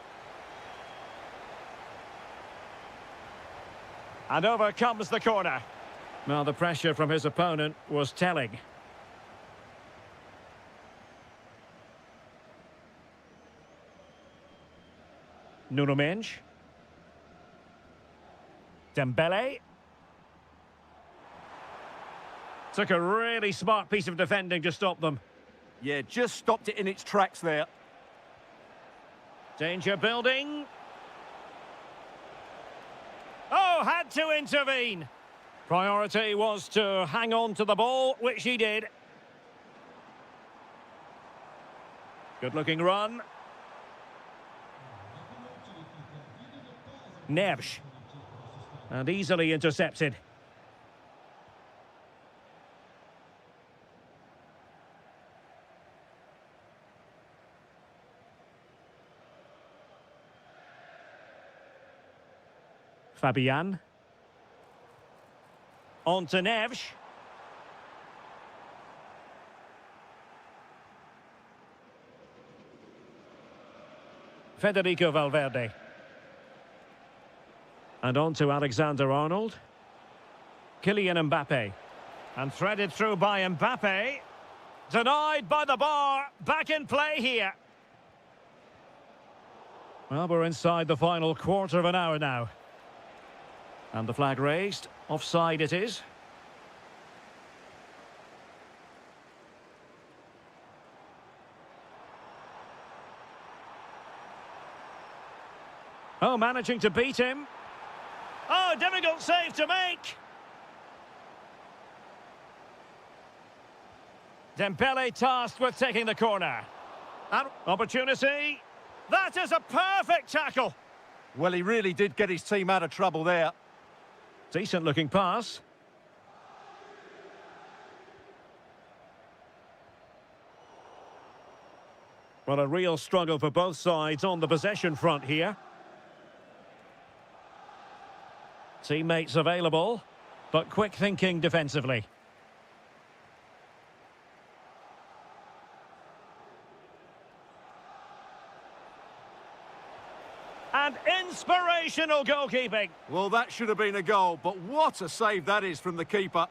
And over comes the corner. Now, the pressure from his opponent was telling. Nuno Mendes. Dembele. Took a really smart piece of defending to stop them. Yeah, just stopped it in its tracks there. Danger building. Oh, had to intervene. Priority was to hang on to the ball, which he did. Good-looking run. Neves. And easily intercepted. Fabian. On to Neves. Federico Valverde. And on to Alexander-Arnold. Kylian Mbappe. And threaded through by Mbappe. Denied by the bar. Back in play here. Well, we're inside the final quarter of an hour now. And the flag raised. Offside it is. Oh, managing to beat him. Oh, difficult save to make. Dembele tasked with taking the corner. And opportunity. That is a perfect tackle. Well, he really did get his team out of trouble there. Decent looking pass. Well, a real struggle for both sides on the possession front here. Teammates available, but quick thinking defensively. And inspirational goalkeeping. Well, that should have been a goal, but what a save that is from the keeper.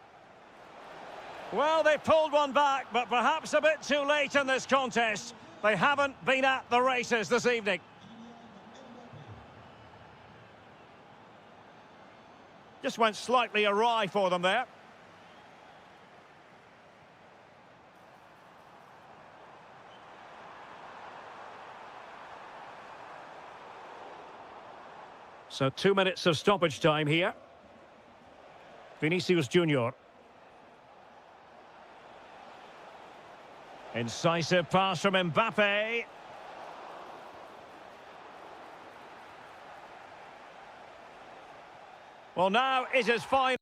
Well, they pulled one back, but perhaps a bit too late in this contest. They haven't been at the races this evening. Just went slightly awry for them there. So 2 minutes of stoppage time here. Vinicius Junior. Incisive pass from Mbappe. Well, now it is final.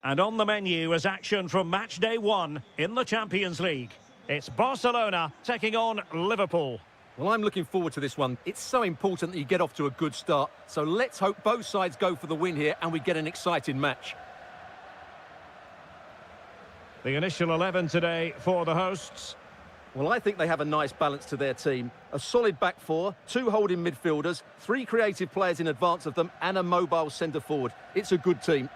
And on the menu is action from match day 1 in the Champions League. It's Barcelona taking on Liverpool. Well, I'm looking forward to this one. It's so important that you get off to a good start. So let's hope both sides go for the win here and we get an exciting match. The initial 11 today for the hosts. Well, I think they have a nice balance to their team. A solid back four, 2 holding midfielders, 3 creative players in advance of them, and a mobile centre-forward. It's a good team.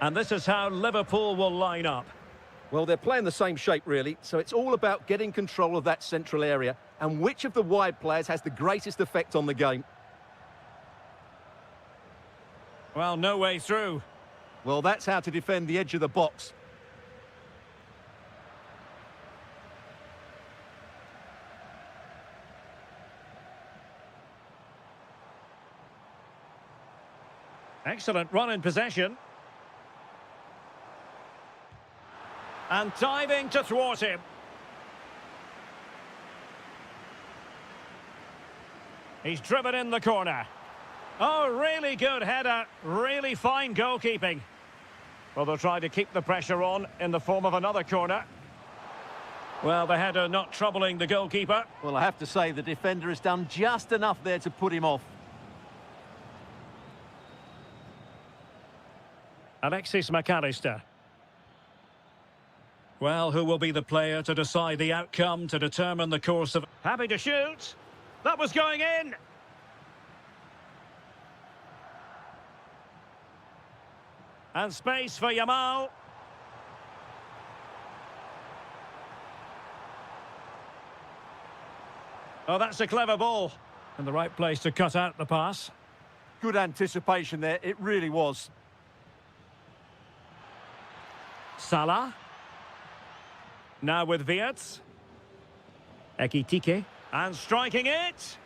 And this is how Liverpool will line up. Well, they're playing the same shape, really, so it's all about getting control of that central area and which of the wide players has the greatest effect on the game. Well, no way through. Well, that's how to defend the edge of the box. Excellent run in possession. And diving to thwart him. He's driven in the corner. Oh, really good header. Really fine goalkeeping. Well, they'll try to keep the pressure on in the form of another corner. Well, the header not troubling the goalkeeper. Well, I have to say the defender has done just enough there to put him off. Alexis McAllister. Well, who will be the player to decide the outcome, to determine the course of... Happy to shoot. That was going in. And space for Yamal. Oh, that's a clever ball. In the right place to cut out the pass. Good anticipation there, it really was. Salah. Now with Wirtz. Ekitike. And striking it.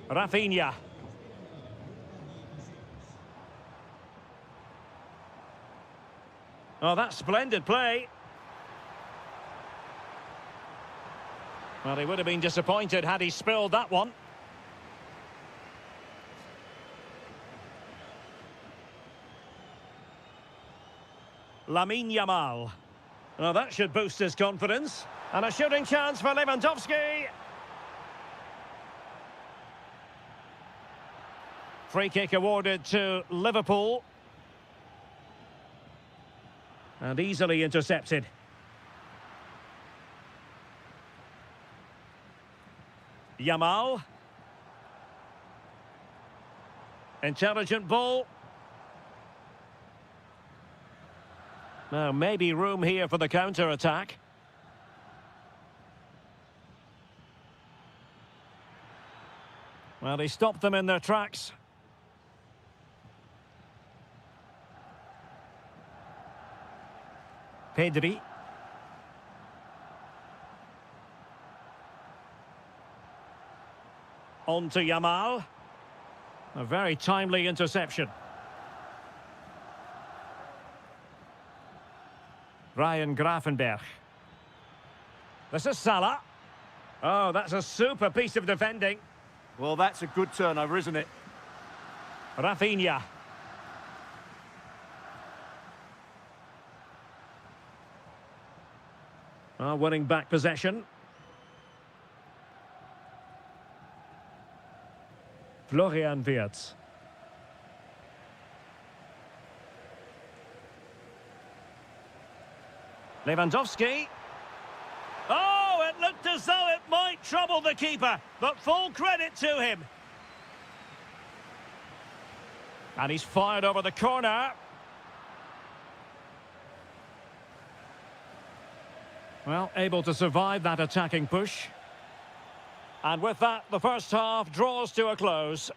Rafinha. Oh, that's splendid play. Well, he would have been disappointed had he spilled that one. Lamine Yamal. Well, that should boost his confidence. And a shooting chance for Lewandowski. Free kick awarded to Liverpool. And easily intercepted. Yamal. Intelligent ball. Now, maybe room here for the counter-attack. Well, he stopped them in their tracks. Pedri. On to Yamal. A very timely interception. Ryan Gravenberch. This is Salah. Oh, that's a super piece of defending. Well, that's a good turnover, isn't it? Rafinha. Winning back possession. Florian Wirtz. Lewandowski. Oh, it looked as though it might trouble the keeper, but full credit to him. And he's fired over the corner. Well, able to survive that attacking push. And with that, the first half draws to a close.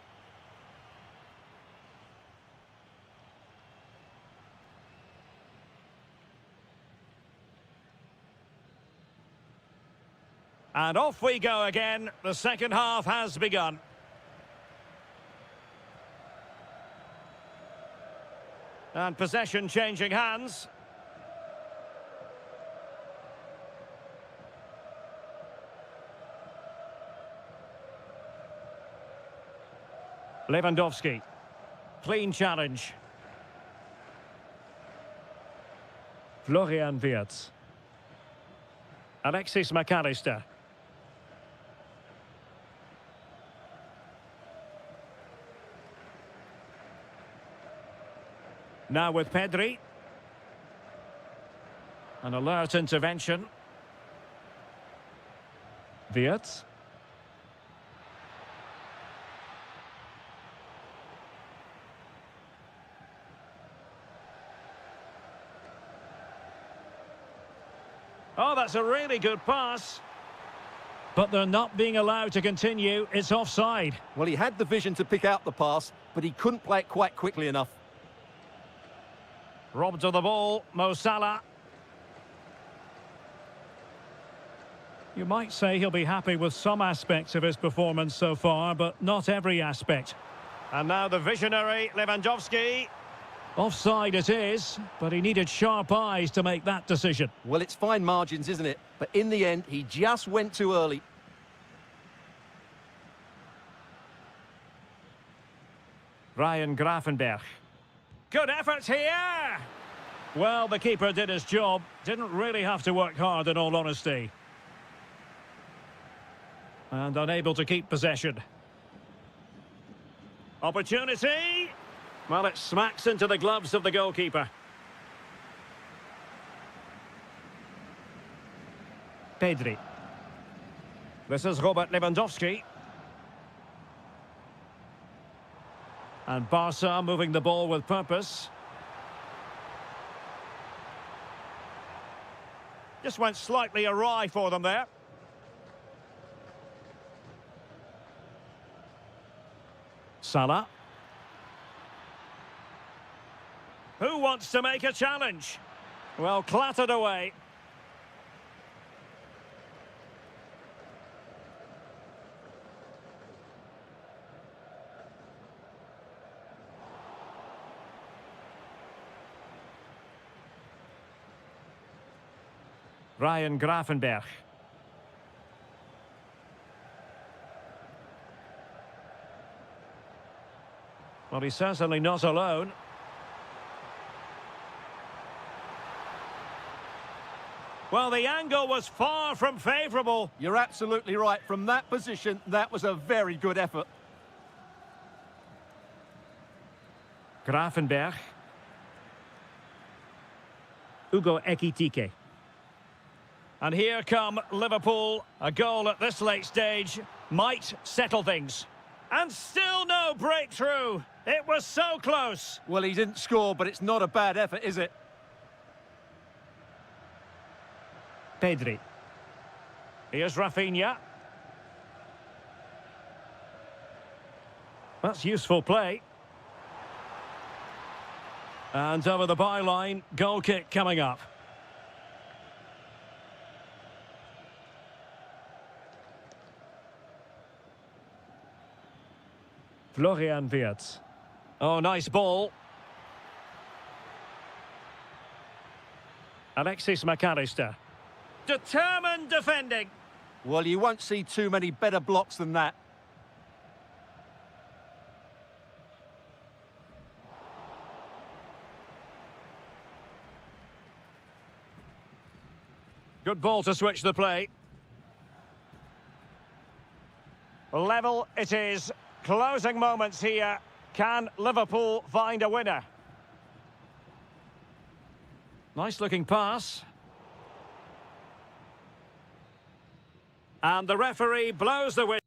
And off we go again. The second half has begun. And possession changing hands. Lewandowski. Clean challenge. Florian Wirtz. Alexis McAllister. Now with Pedri. An alert intervention. Wirtz. Oh, that's a really good pass. But they're not being allowed to continue. It's offside. Well, he had the vision to pick out the pass, but he couldn't play it quite quickly enough. Robbed of the ball, Mo Salah. You might say he'll be happy with some aspects of his performance so far, but not every aspect. And now the visionary Lewandowski. Offside it is, but he needed sharp eyes to make that decision. Well, it's fine margins, isn't it? But in the end, he just went too early. Ryan Gravenberch. Good effort here! Well, the keeper did his job. Didn't really have to work hard, in all honesty. And unable to keep possession. Opportunity! Well, it smacks into the gloves of the goalkeeper. Pedri. This is Robert Lewandowski. And Barca moving the ball with purpose. Just went slightly awry for them there. Salah. Who wants to make a challenge? Well, clattered away. Ryan Gravenberch. Well, he's certainly not alone. Well, the angle was far from favourable. You're absolutely right. From that position, that was a very good effort. Gravenberch. Hugo Ekitike. And here come Liverpool. A goal at this late stage might settle things. And still no breakthrough. It was so close. Well, he didn't score, but it's not a bad effort, is it? Pedri. Here's Rafinha. That's useful play. And over the byline, goal kick coming up. Florian Wirtz. Oh, nice ball. Alexis McAllister. Determined defending. Well, you won't see too many better blocks than that. Good ball to switch the play. Level it is. Closing moments here. Can Liverpool find a winner? Nice looking pass. And the referee blows the whistle.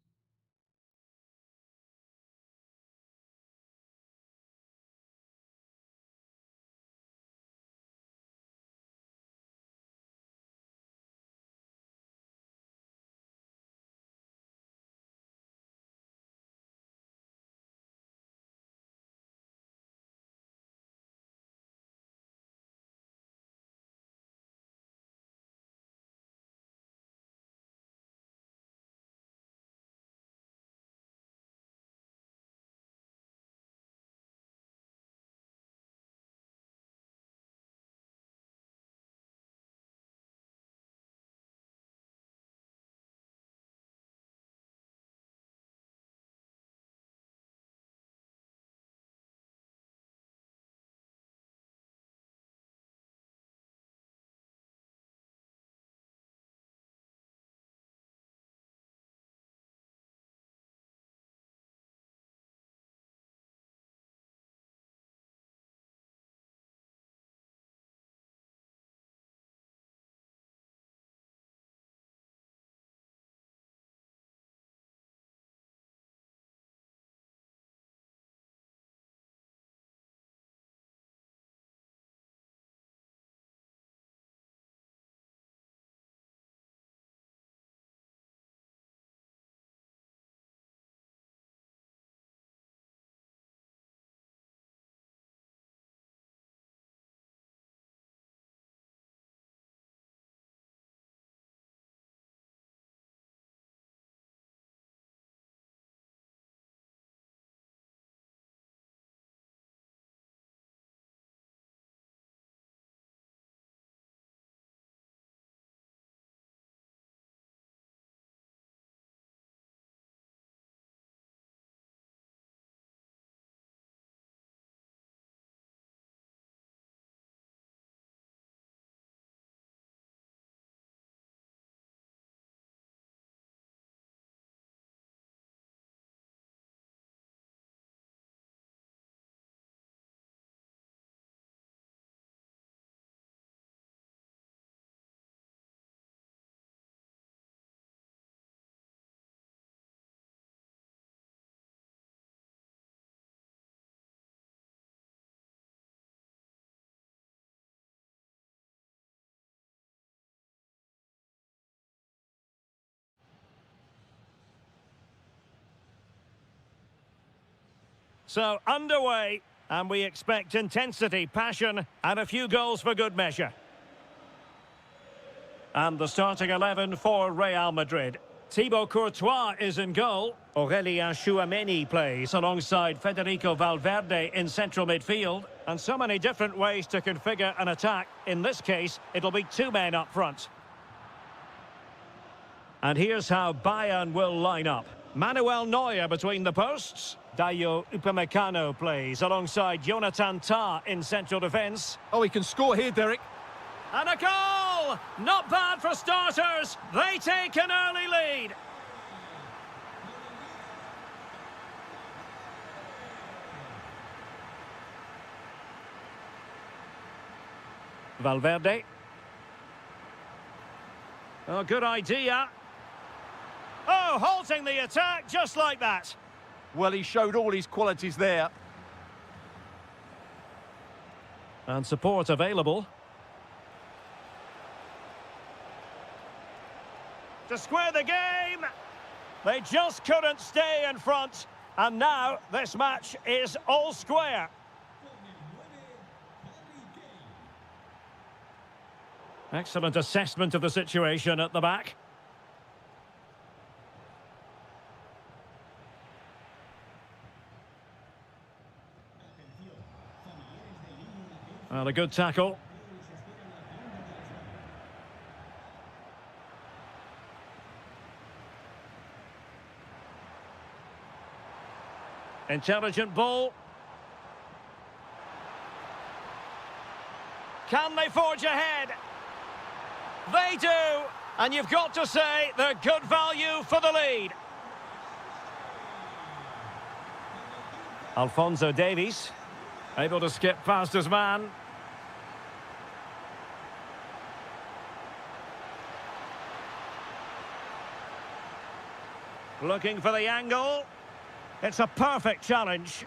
So, underway, and we expect intensity, passion, and a few goals for good measure. And the starting 11 for Real Madrid. Thibaut Courtois is in goal. Aurélien Tchouameni plays alongside Federico Valverde in central midfield. And so many different ways to configure an attack. In this case, it'll be two men up front. And here's how Bayern will line up. Manuel Neuer between the posts. Dayo Upamecano plays alongside Jonathan Tah in central defence. Oh, he can score here, Derek. And a goal! Not bad for starters. They take an early lead. Valverde. Oh, good idea. Oh, halting the attack just like that. Well, he showed all his qualities there. And support available. To square the game. They just couldn't stay in front. And now this match is all square. Excellent assessment of the situation at the back. Well, a good tackle. Intelligent ball. Can they forge ahead? They do. And you've got to say they're good value for the lead. Alphonso Davies. Able to skip past his man. Looking for the angle. It's a perfect challenge.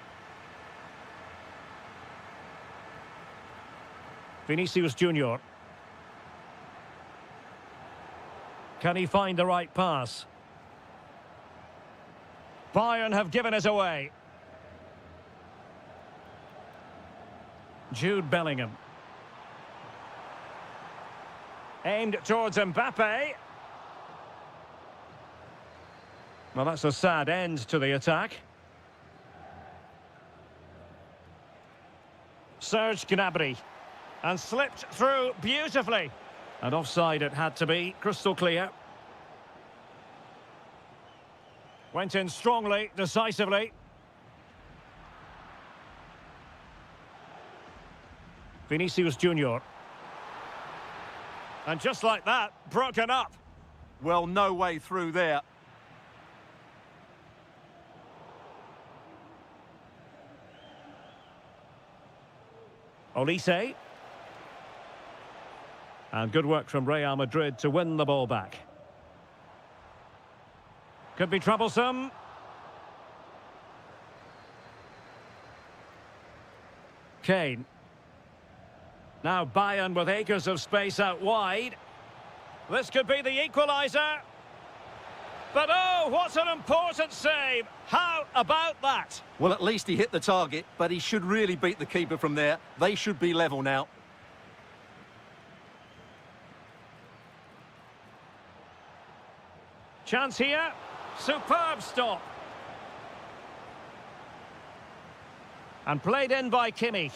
Vinicius Junior. Can he find the right pass? Bayern have given it away. Jude Bellingham. Aimed towards Mbappe. Well, that's a sad end to the attack. Serge Gnabry. And slipped through beautifully. And offside it had to be, crystal clear. Went in strongly, decisively. Vinicius Junior. And just like that, broken up. Well, no way through there. Olise. And good work from Real Madrid to win the ball back. Could be troublesome. Kane. Now Bayern with acres of space out wide. This could be the equaliser. But oh, what an important save. How about that? Well, at least he hit the target, but he should really beat the keeper from there. They should be level now. Chance here. Superb stop. And played in by Kimmich.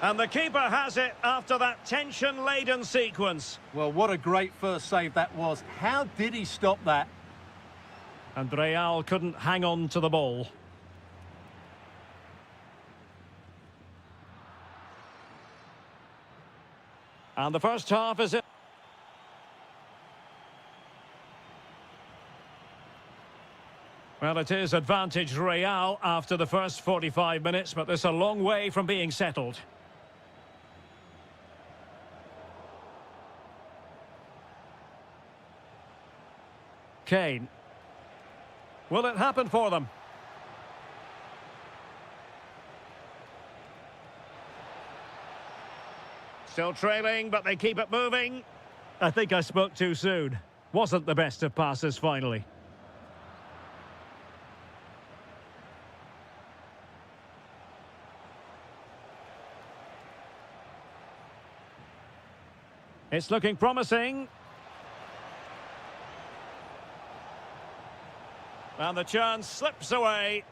And the keeper has it after that tension-laden sequence. Well, what a great first save that was. How did he stop that? And Real couldn't hang on to the ball. And the first half is it. Well, it is advantage Real after the first 45 minutes, but there's a long way from being settled. Kane. Will it happen for them? Still trailing, but they keep it moving. I think I spoke too soon. Wasn't the best of passes finally. It's looking promising. And the chance slips away.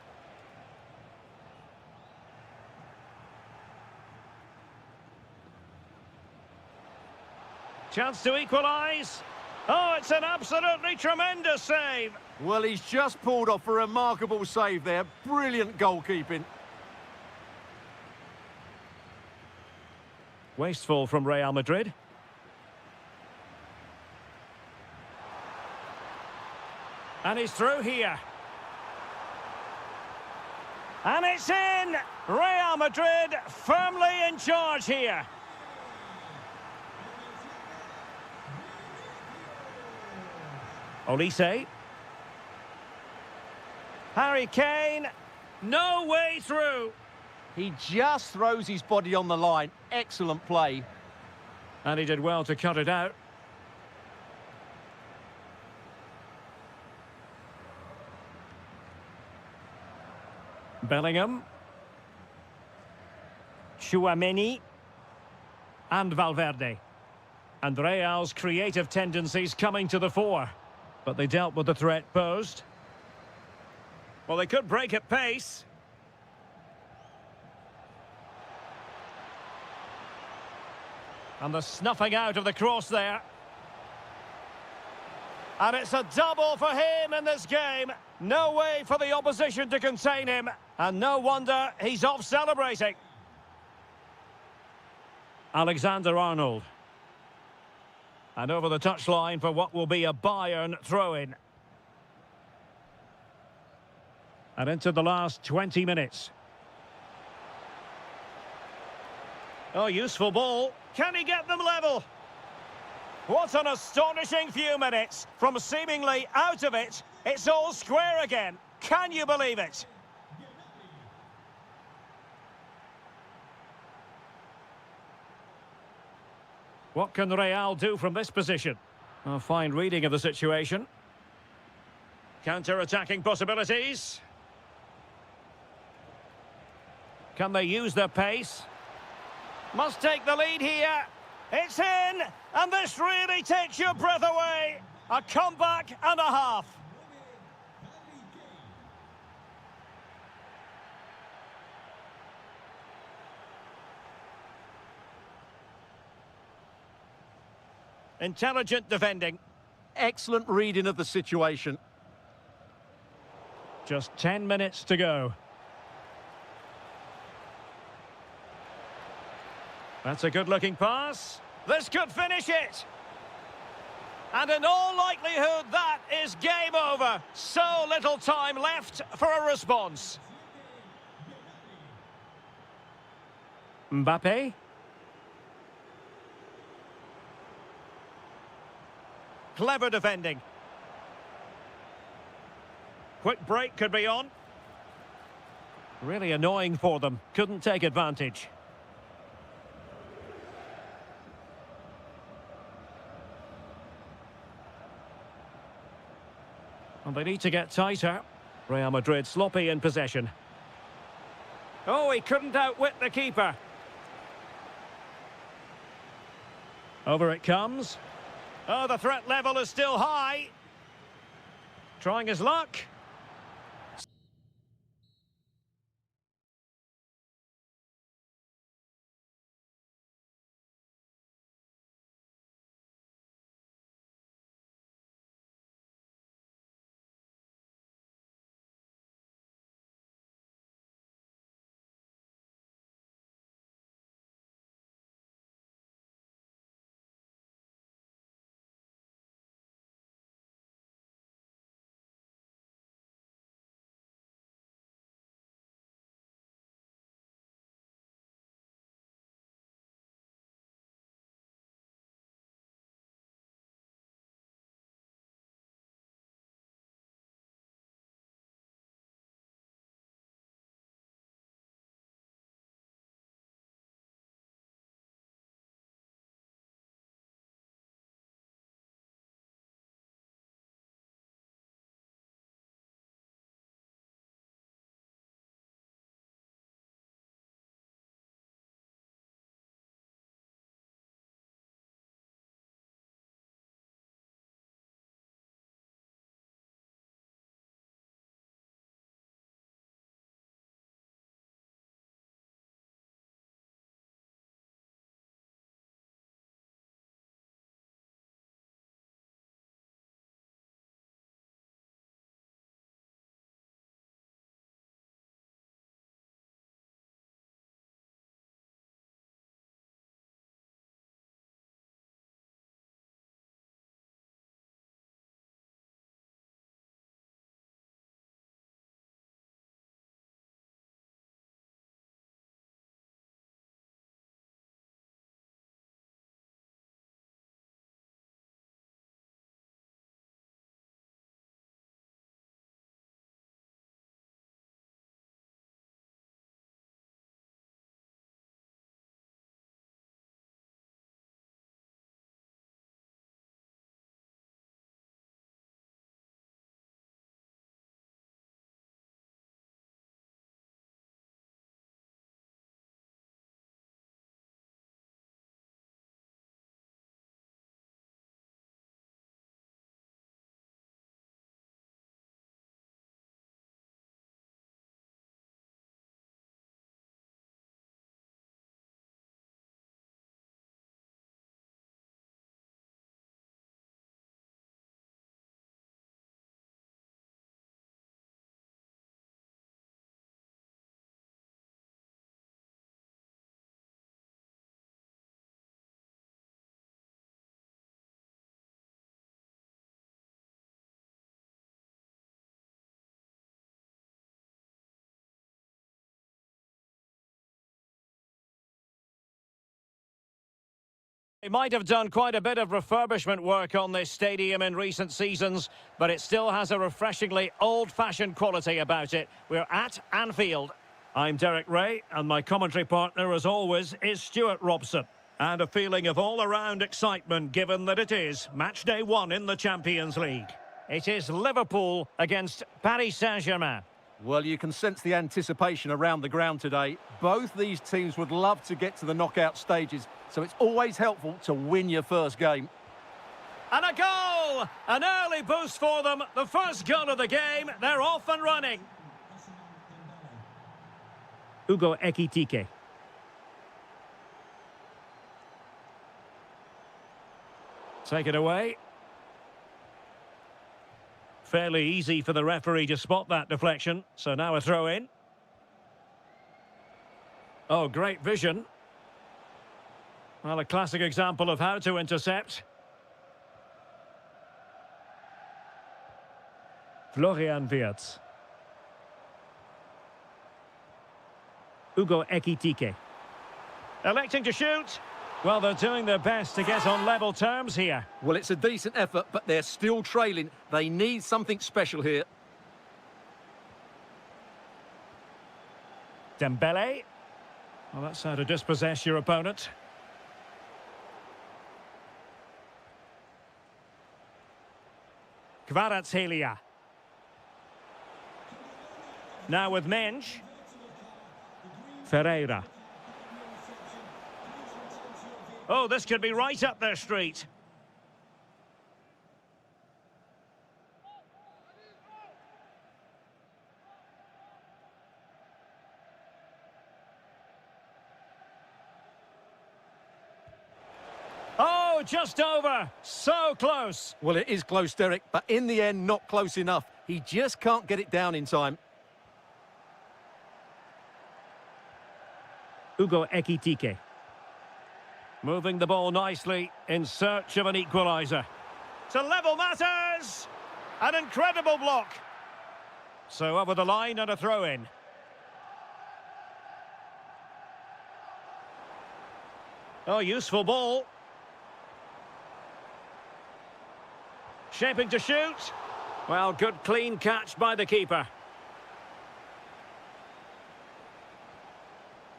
Chance to equalise. Oh, it's an absolutely tremendous save. Well, he's just pulled off a remarkable save there. Brilliant goalkeeping. Wasteful from Real Madrid. And he's through here. And it's in! Real Madrid firmly in charge here. Olise. Harry Kane. No way through. He just throws his body on the line. Excellent play. And he did well to cut it out. Bellingham. Tchouaméni. And Valverde. And Real's creative tendencies coming to the fore. But they dealt with the threat posed. Well, they could break at pace. And the snuffing out of the cross there. And it's a double for him in this game. No way for the opposition to contain him. And no wonder he's off celebrating. Alexander-Arnold. And over the touchline for what will be a Bayern throw-in. And into the last 20 minutes. Oh, useful ball. Can he get them level? What an astonishing few minutes. From seemingly out of it, it's all square again. Can you believe it? What can Real do from this position? A fine reading of the situation. Counter-attacking possibilities. Can they use their pace? Must take the lead here. It's in! And this really takes your breath away. A comeback and a half. Intelligent defending. Excellent reading of the situation. Just 10 minutes to go. That's a good-looking pass. This could finish it. And in all likelihood, that is game over. So little time left for a response. Mbappe. Clever defending. Quick break could be on. Really annoying for them. Couldn't take advantage. And they need to get tighter. Real Madrid sloppy in possession. Oh, he couldn't outwit the keeper. Over it comes. Oh, the threat level is still high. Trying his luck. They might have done quite a bit of refurbishment work on this stadium in recent seasons, but it still has a refreshingly old-fashioned quality about it. We're at Anfield. I'm Derek Ray, and my commentary partner, as always, is Stuart Robson. And a feeling of all-around excitement, given that it is match day 1 in the Champions League. It is Liverpool against Paris Saint-Germain. Well, you can sense the anticipation around the ground today. Both these teams would love to get to the knockout stages, so it's always helpful to win your first game. And a goal! An early boost for them. The first goal of the game. They're off and running. Ugo Ekitike. Take it away. Fairly easy for the referee to spot that deflection. So now a throw in. Oh, great vision. Well, a classic example of how to intercept. Florian Wirtz. Ugo Ekitike. Electing to shoot. Well, they're doing their best to get on level terms here. Well, it's a decent effort, but they're still trailing. They need something special here. Dembele. Well, that's how to dispossess your opponent. Kvaratskhelia. Now with Mensch. Ferreira. Oh, this could be right up their street. Oh, just over. So close. Well, it is close, Derek, but in the end, not close enough. He just can't get it down in time. Ugo Ekitike. Moving the ball nicely in search of an equaliser. To level matters! An incredible block. So over the line and a throw-in. Oh, useful ball. Shaping to shoot. Well, good clean catch by the keeper.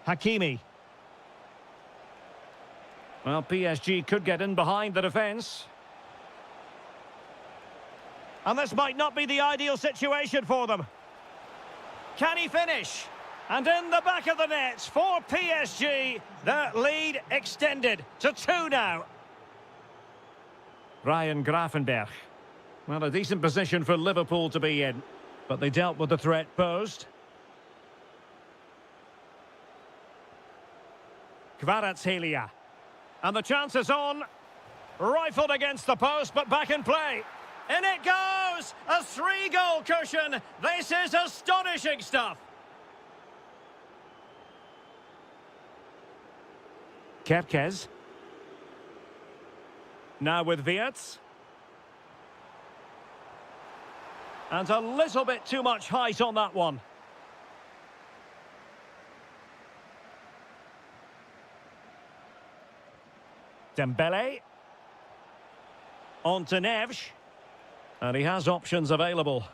Hakimi. Well, PSG could get in behind the defence. And this might not be the ideal situation for them. Can he finish? And in the back of the net for PSG, their lead extended to 2 now. Ryan Gravenberch. Well, a decent position for Liverpool to be in, but they dealt with the threat posed. Kvaratskhelia. And the chance is on. Rifled against the post, but back in play. In it goes! A 3-goal cushion. This is astonishing stuff. Kerkez. Now with Wirtz. And a little bit too much height on that one. Dembele. On to Neves. And he has options available.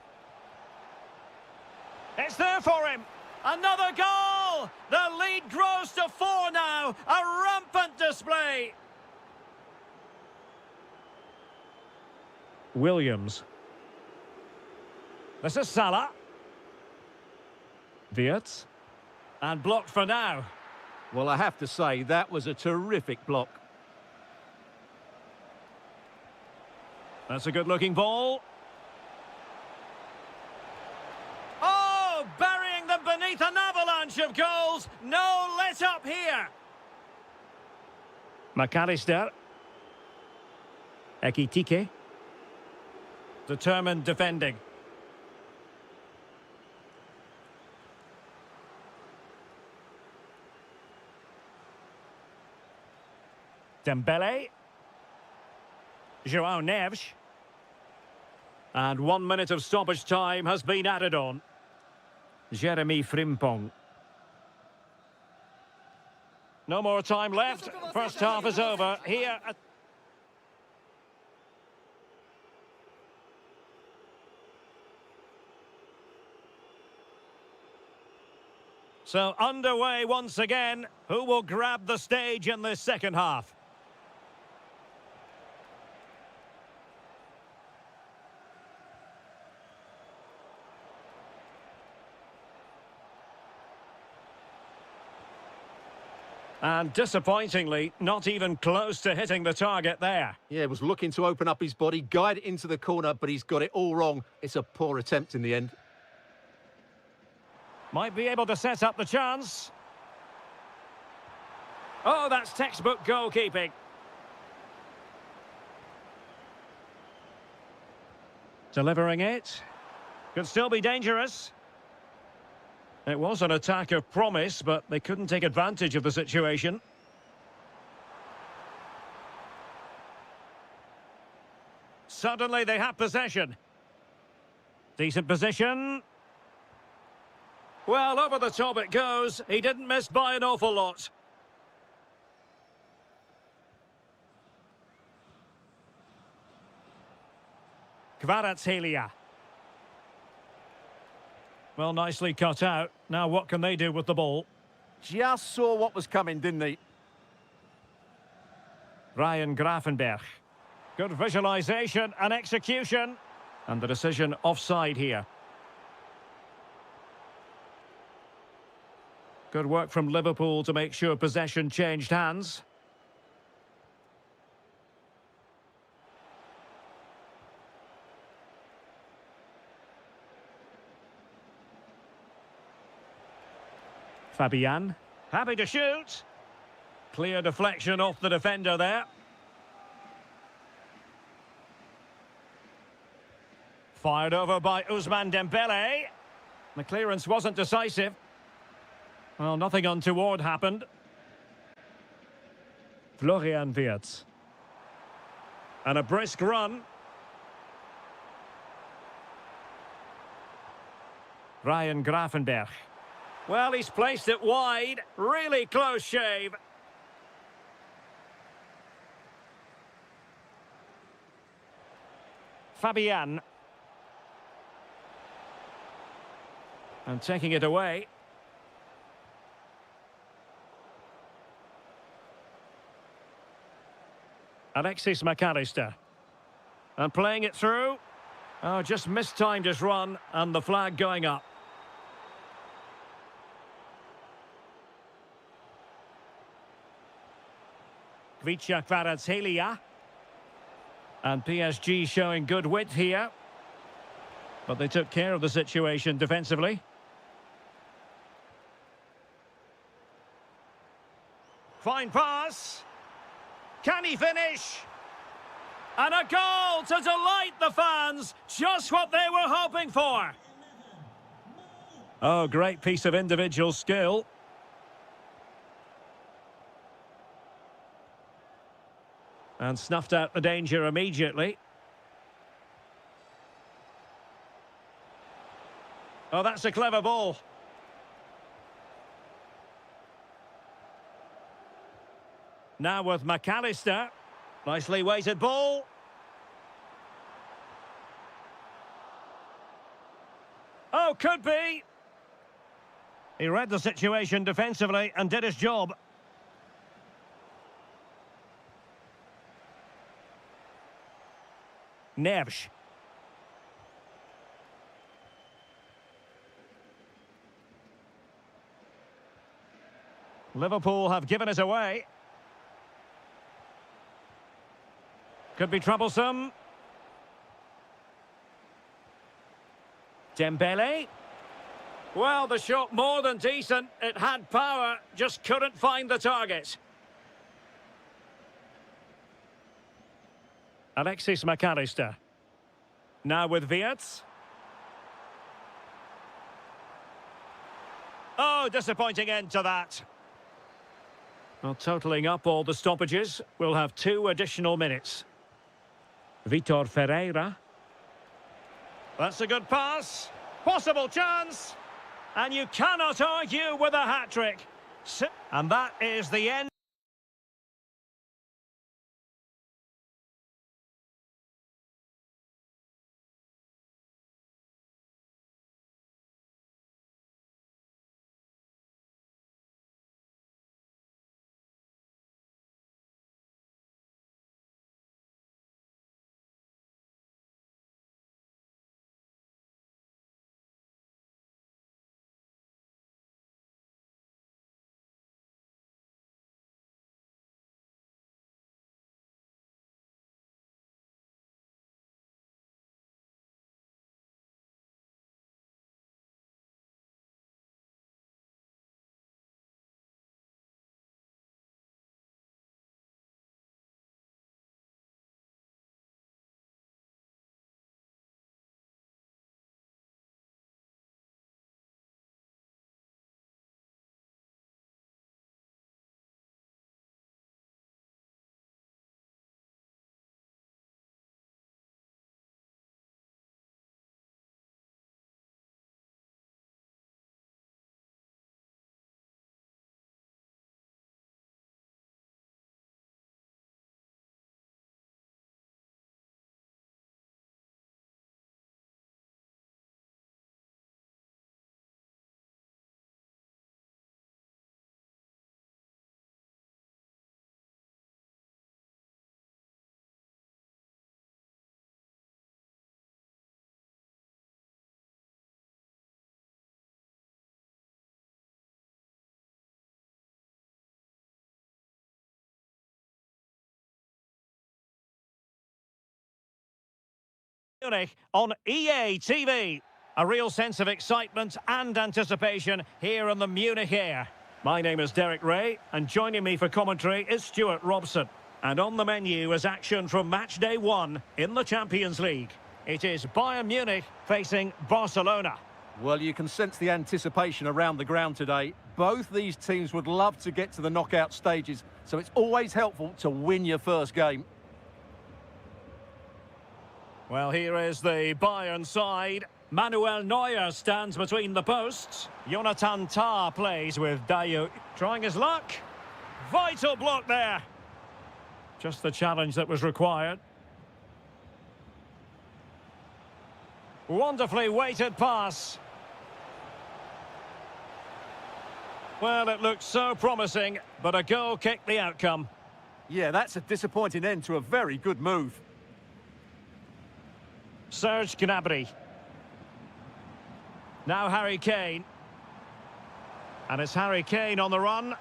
It's there for him. Another goal! The lead grows to 4 now. A rampant display. Williams. This is Salah. Wirtz. And blocked for now. Well, I have to say, that was a terrific block. That's a good-looking ball. Oh, burying them beneath an avalanche of goals. No let-up here. McAllister. Ekitike. Determined defending. Dembele. João Neves. And 1 minute of stoppage time has been added on. Jeremy Frimpong. No more time left. First half is over. Here. So underway once again. Who will grab the stage in this second half? And disappointingly, not even close to hitting the target there. Yeah, was looking to open up his body, guide it into the corner, but he's got it all wrong. It's a poor attempt in the end. Might be able to set up the chance. Oh, that's textbook goalkeeping. Delivering it. Could still be dangerous. It was an attack of promise, but they couldn't take advantage of the situation. Suddenly they have possession. Decent position. Well, over the top it goes. He didn't miss by an awful lot. Kvaratskhelia. Well, nicely cut out. Now what can they do with the ball? Just saw what was coming, didn't he? Ryan Grafenberg. Good visualisation and execution. And the decision offside here. Good work from Liverpool to make sure possession changed hands. Fabian, happy to shoot. Clear deflection off the defender there. Fired over by Ousmane Dembele. The clearance wasn't decisive. Well, nothing untoward happened. Florian Wirtz. And a brisk run. Ryan Grafenberg. Well, he's placed it wide. Really close shave. Fabian. And taking it away. Alexis McAllister. And playing it through. Oh, just mistimed his run and the flag going up. Kvaratskhelia. And PSG showing good width here. But they took care of the situation defensively. Fine pass. Can he finish? And a goal to delight the fans. Just what they were hoping for. Oh, great piece of individual skill. And snuffed out the danger immediately. Oh, that's a clever ball. Now with McAllister. Nicely weighted ball. Oh, could be. He read the situation defensively and did his job. Neves. Liverpool have given it away. Could be troublesome. Dembele. Well, the shot more than decent. It had power, just couldn't find the target. Alexis McAllister. Now with Wirtz. Oh, disappointing end to that. Well, totalling up all the stoppages, we'll have 2 additional minutes. Vitor Ferreira. That's a good pass. Possible chance. And you cannot argue with a hat-trick. And that is the end. Munich on EA TV. A real sense of excitement and anticipation here in the Munich air. My name is Derek Ray, and joining me for commentary is Stuart Robson. And on the menu is action from match day 1 in the Champions League. It is Bayern Munich facing Barcelona. Well, you can sense the anticipation around the ground today. Both these teams would love to get to the knockout stages, so it's always helpful to win your first game. Well, here is the Bayern side. Manuel Neuer stands between the posts. Jonathan Tah plays with Dayo, trying his luck. Vital block there. Just the challenge that was required. Wonderfully weighted pass. Well, it looked so promising, but a goal kicked the outcome. Yeah, that's a disappointing end to a very good move. Serge Gnabry. Now Harry Kane. And it's Harry Kane on the run.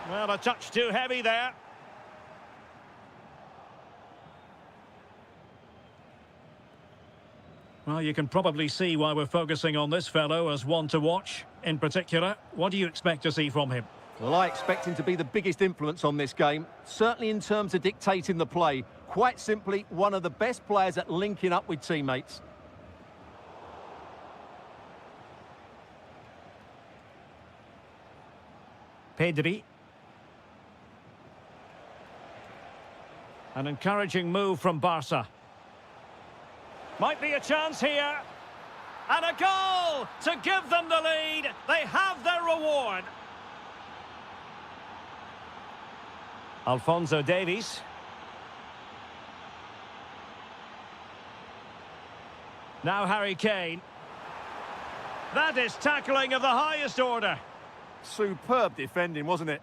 Well, a touch too heavy there. Well, you can probably see why we're focusing on this fellow as one to watch. In particular, what do you expect to see from him? Well, I expect him to be the biggest influence on this game, certainly in terms of dictating the play. Quite simply, one of the best players at linking up with teammates. Pedri. An encouraging move from Barca. Might be a chance here. And a goal to give them the lead. They have their reward. Alphonso Davies. Now Harry Kane. That is tackling of the highest order. Superb defending, wasn't it?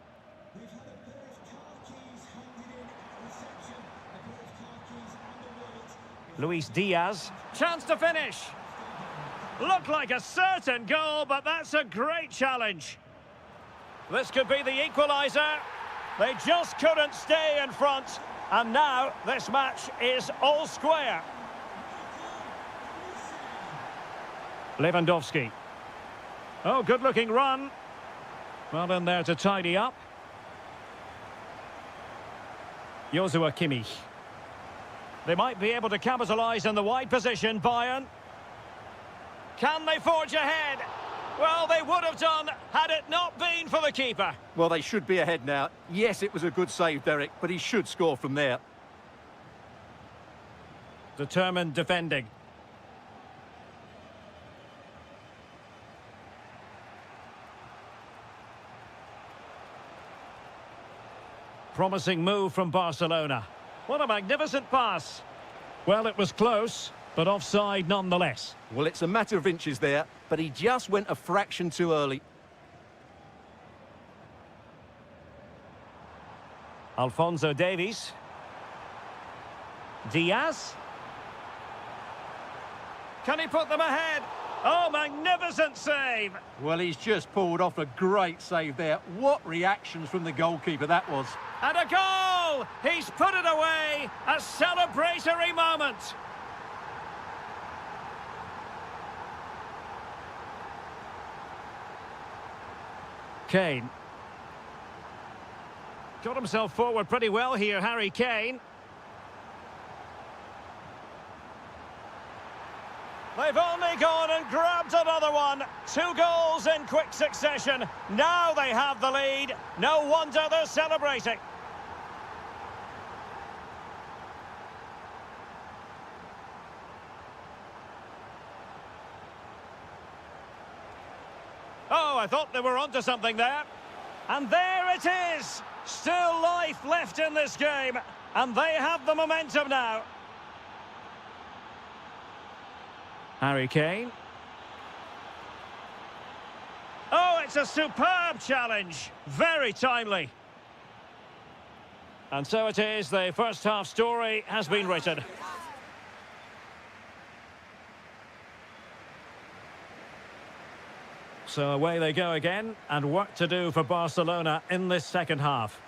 Luis Diaz. Chance to finish. Looked like a certain goal, but that's a great challenge. This could be the equaliser. They just couldn't stay in front. And now this match is all square. Lewandowski. Oh, good-looking run. Well in there to tidy up. Joshua Kimmich. They might be able to capitalise in the wide position, Bayern. Can they forge ahead? Well, they would have done had it not been for the keeper. Well, they should be ahead now. Yes, it was a good save, Derek, but he should score from there. Determined defending. Promising move from Barcelona. What a magnificent pass. Well, it was close, but offside nonetheless. Well, it's a matter of inches there, but he just went a fraction too early. Alphonso Davies. Diaz. Can he put them ahead? Oh, magnificent save! Well, he's just pulled off a great save there. What reactions from the goalkeeper that was. And a goal! He's put it away! A celebratory moment! Kane. Got himself forward pretty well here, Harry Kane. They've only gone and grabbed another one. 2 goals in quick succession. Now they have the lead. No wonder they're celebrating. Oh, I thought they were onto something there. And there it is. Still life left in this game. And they have the momentum now. Harry Kane. Oh, it's a superb challenge. Very timely. And so it is, the first half story has been written. So away they go again, and work to do for Barcelona in this second half.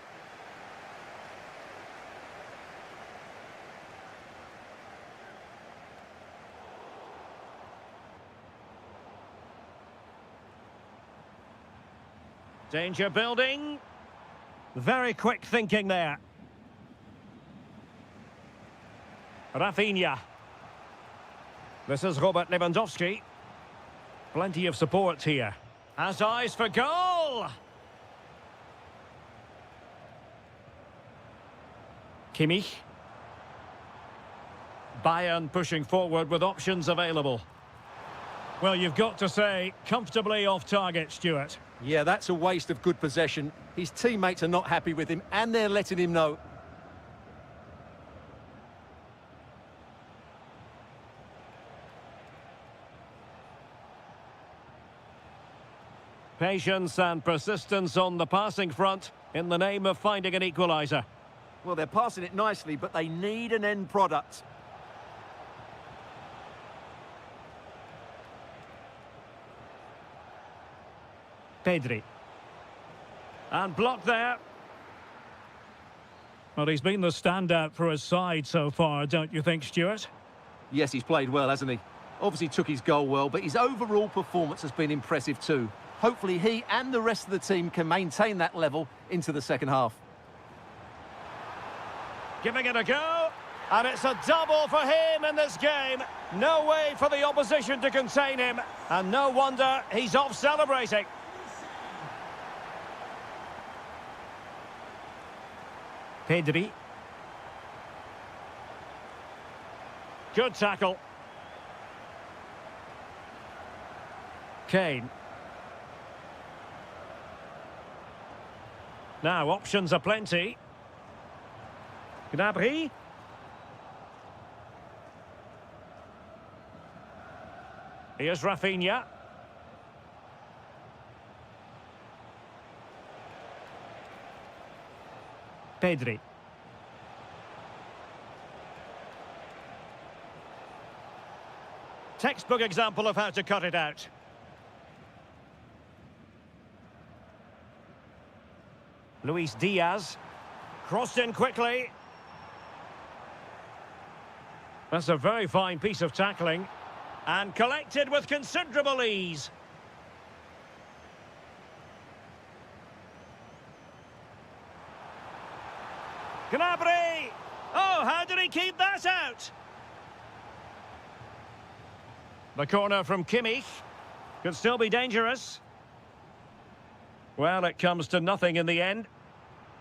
Danger building. Very quick thinking there. Rafinha. This is Robert Lewandowski. Plenty of support here. Has eyes for goal! Kimmich. Bayern pushing forward with options available. Well, you've got to say, comfortably off target, Stuart. Yeah, that's a waste of good possession. His teammates are not happy with him, and they're letting him know. Patience and persistence on the passing front in the name of finding an equaliser. Well, they're passing it nicely, but they need an end product. Pedri. And blocked there. Well, he's been the standout for his side so far, don't you think, Stuart? Yes, he's played well, hasn't he? Obviously took his goal well, but his overall performance has been impressive too. Hopefully he and the rest of the team can maintain that level into the second half. Giving it a go. And it's a double for him in this game. No way for the opposition to contain him. And no wonder he's off celebrating. Pedri. Good tackle. Kane. Now, options are plenty. Gnabry. Here's Rafinha. Pedri. Textbook example of how to cut it out. Luis Diaz. Crossed in quickly. That's a very fine piece of tackling. And collected with considerable ease. Gnabry! Oh, how did he keep that out? The corner from Kimmich. Could still be dangerous. Well, it comes to nothing in the end.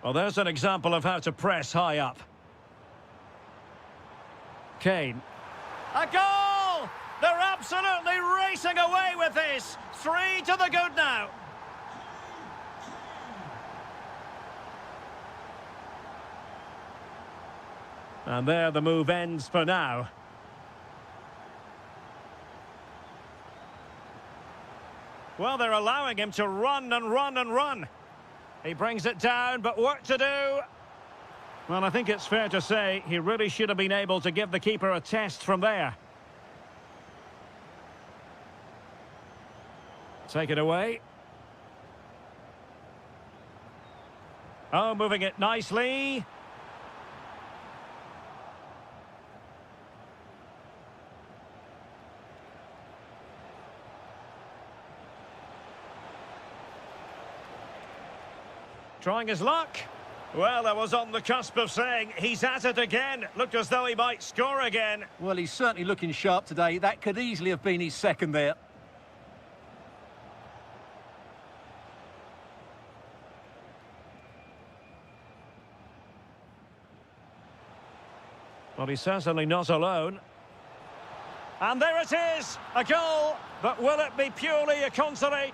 Well, there's an example of how to press high up. Kane. A goal! They're absolutely racing away with this. 3 to the good now. And there the move ends for now. Well, they're allowing him to run and run and run. He brings it down, but work to do. Well, I think it's fair to say he really should have been able to give the keeper a test from there. Take it away. Oh, moving it nicely. Trying his luck. Well, that was on the cusp of saying he's at it again. Looked as though he might score again. Well, he's certainly looking sharp today. That could easily have been his second there. Well, he's certainly not alone. And there it is, a goal. But will it be purely a consolation?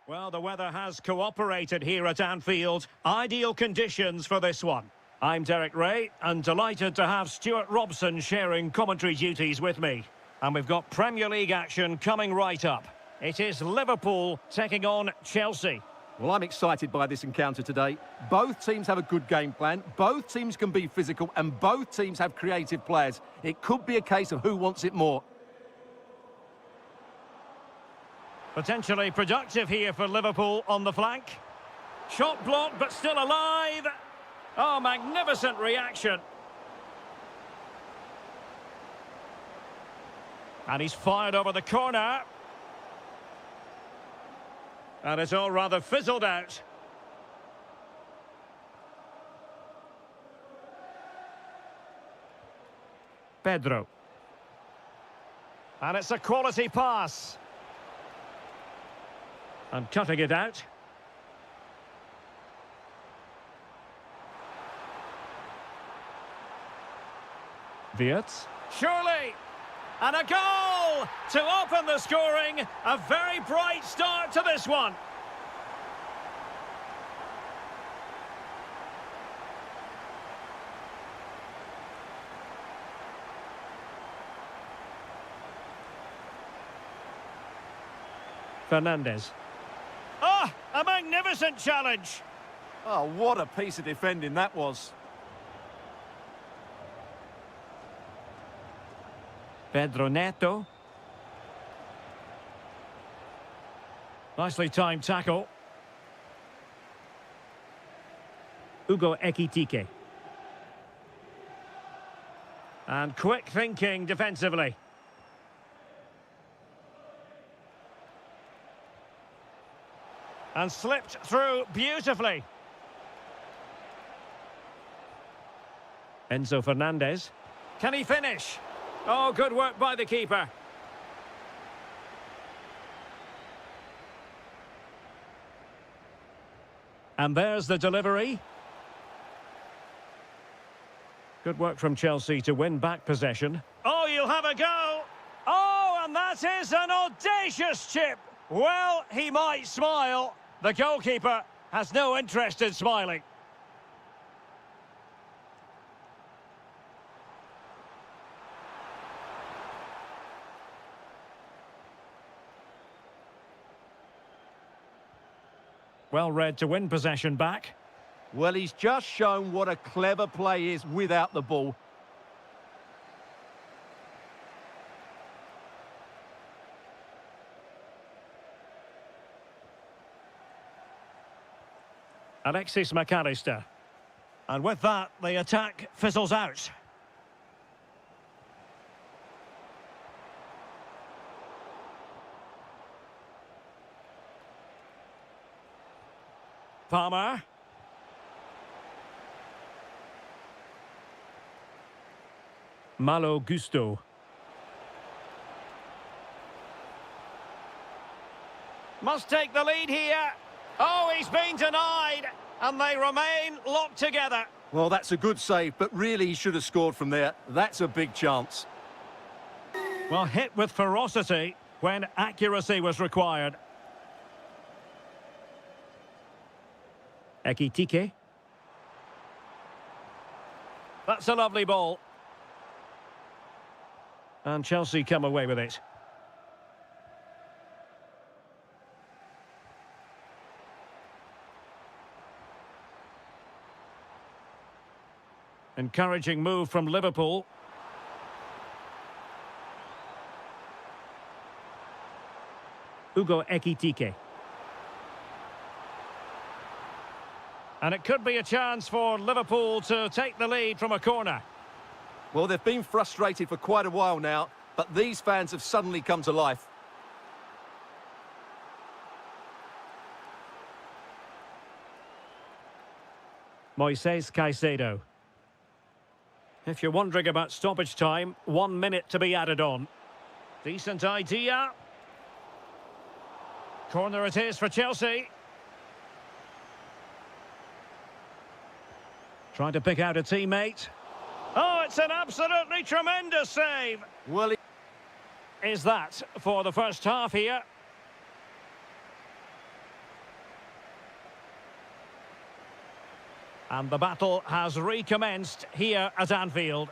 Well, the weather has cooperated here at Anfield. Ideal conditions for this one. I'm Derek Ray, and delighted to have Stuart Robson sharing commentary duties with me. And we've got Premier League action coming right up. It is Liverpool taking on Chelsea. Well, I'm excited by this encounter today. Both teams have a good game plan, both teams can be physical, and both teams have creative players. It could be a case of who wants it more. Potentially productive here for Liverpool on the flank. Shot blocked, but still alive. Oh, magnificent reaction. And he's fired over the corner. And it's all rather fizzled out. Pedro. And it's a quality pass. And cutting it out. Wirtz. Surely! And a goal to open the scoring. A very bright start to this one. Fernandes. Oh, a magnificent challenge. Oh, what a piece of defending that was. Pedro Neto. Nicely timed tackle. Hugo Ekitike. And quick thinking defensively. And slipped through beautifully. Enzo Fernandez. Can he finish? Oh, good work by the keeper. And there's the delivery. Good work from Chelsea to win back possession. Oh, you'll have a go. Oh, and that is an audacious chip. Well, he might smile. The goalkeeper has no interest in smiling. Well read to win possession back. Well, he's just shown what a clever play is without the ball. Alexis McAllister. And with that, the attack fizzles out. Palmer. Malo Gusto. Must take the lead here. Oh, he's been denied, and they remain locked together. Well, that's a good save, but really he should have scored from there. That's a big chance. Well, hit with ferocity when accuracy was required. Ekitike. That's a lovely ball. And Chelsea come away with it. Encouraging move from Liverpool. Hugo Ekitike. And it could be a chance for Liverpool to take the lead from a corner. Well, they've been frustrated for quite a while now, but these fans have suddenly come to life. Moises Caicedo. If you're wondering about stoppage time, 1 minute to be added on. Decent idea. Corner it is for Chelsea. Trying to pick out a teammate. Oh, it's an absolutely tremendous save. Well, Is that for the first half here? And the battle has recommenced here at Anfield.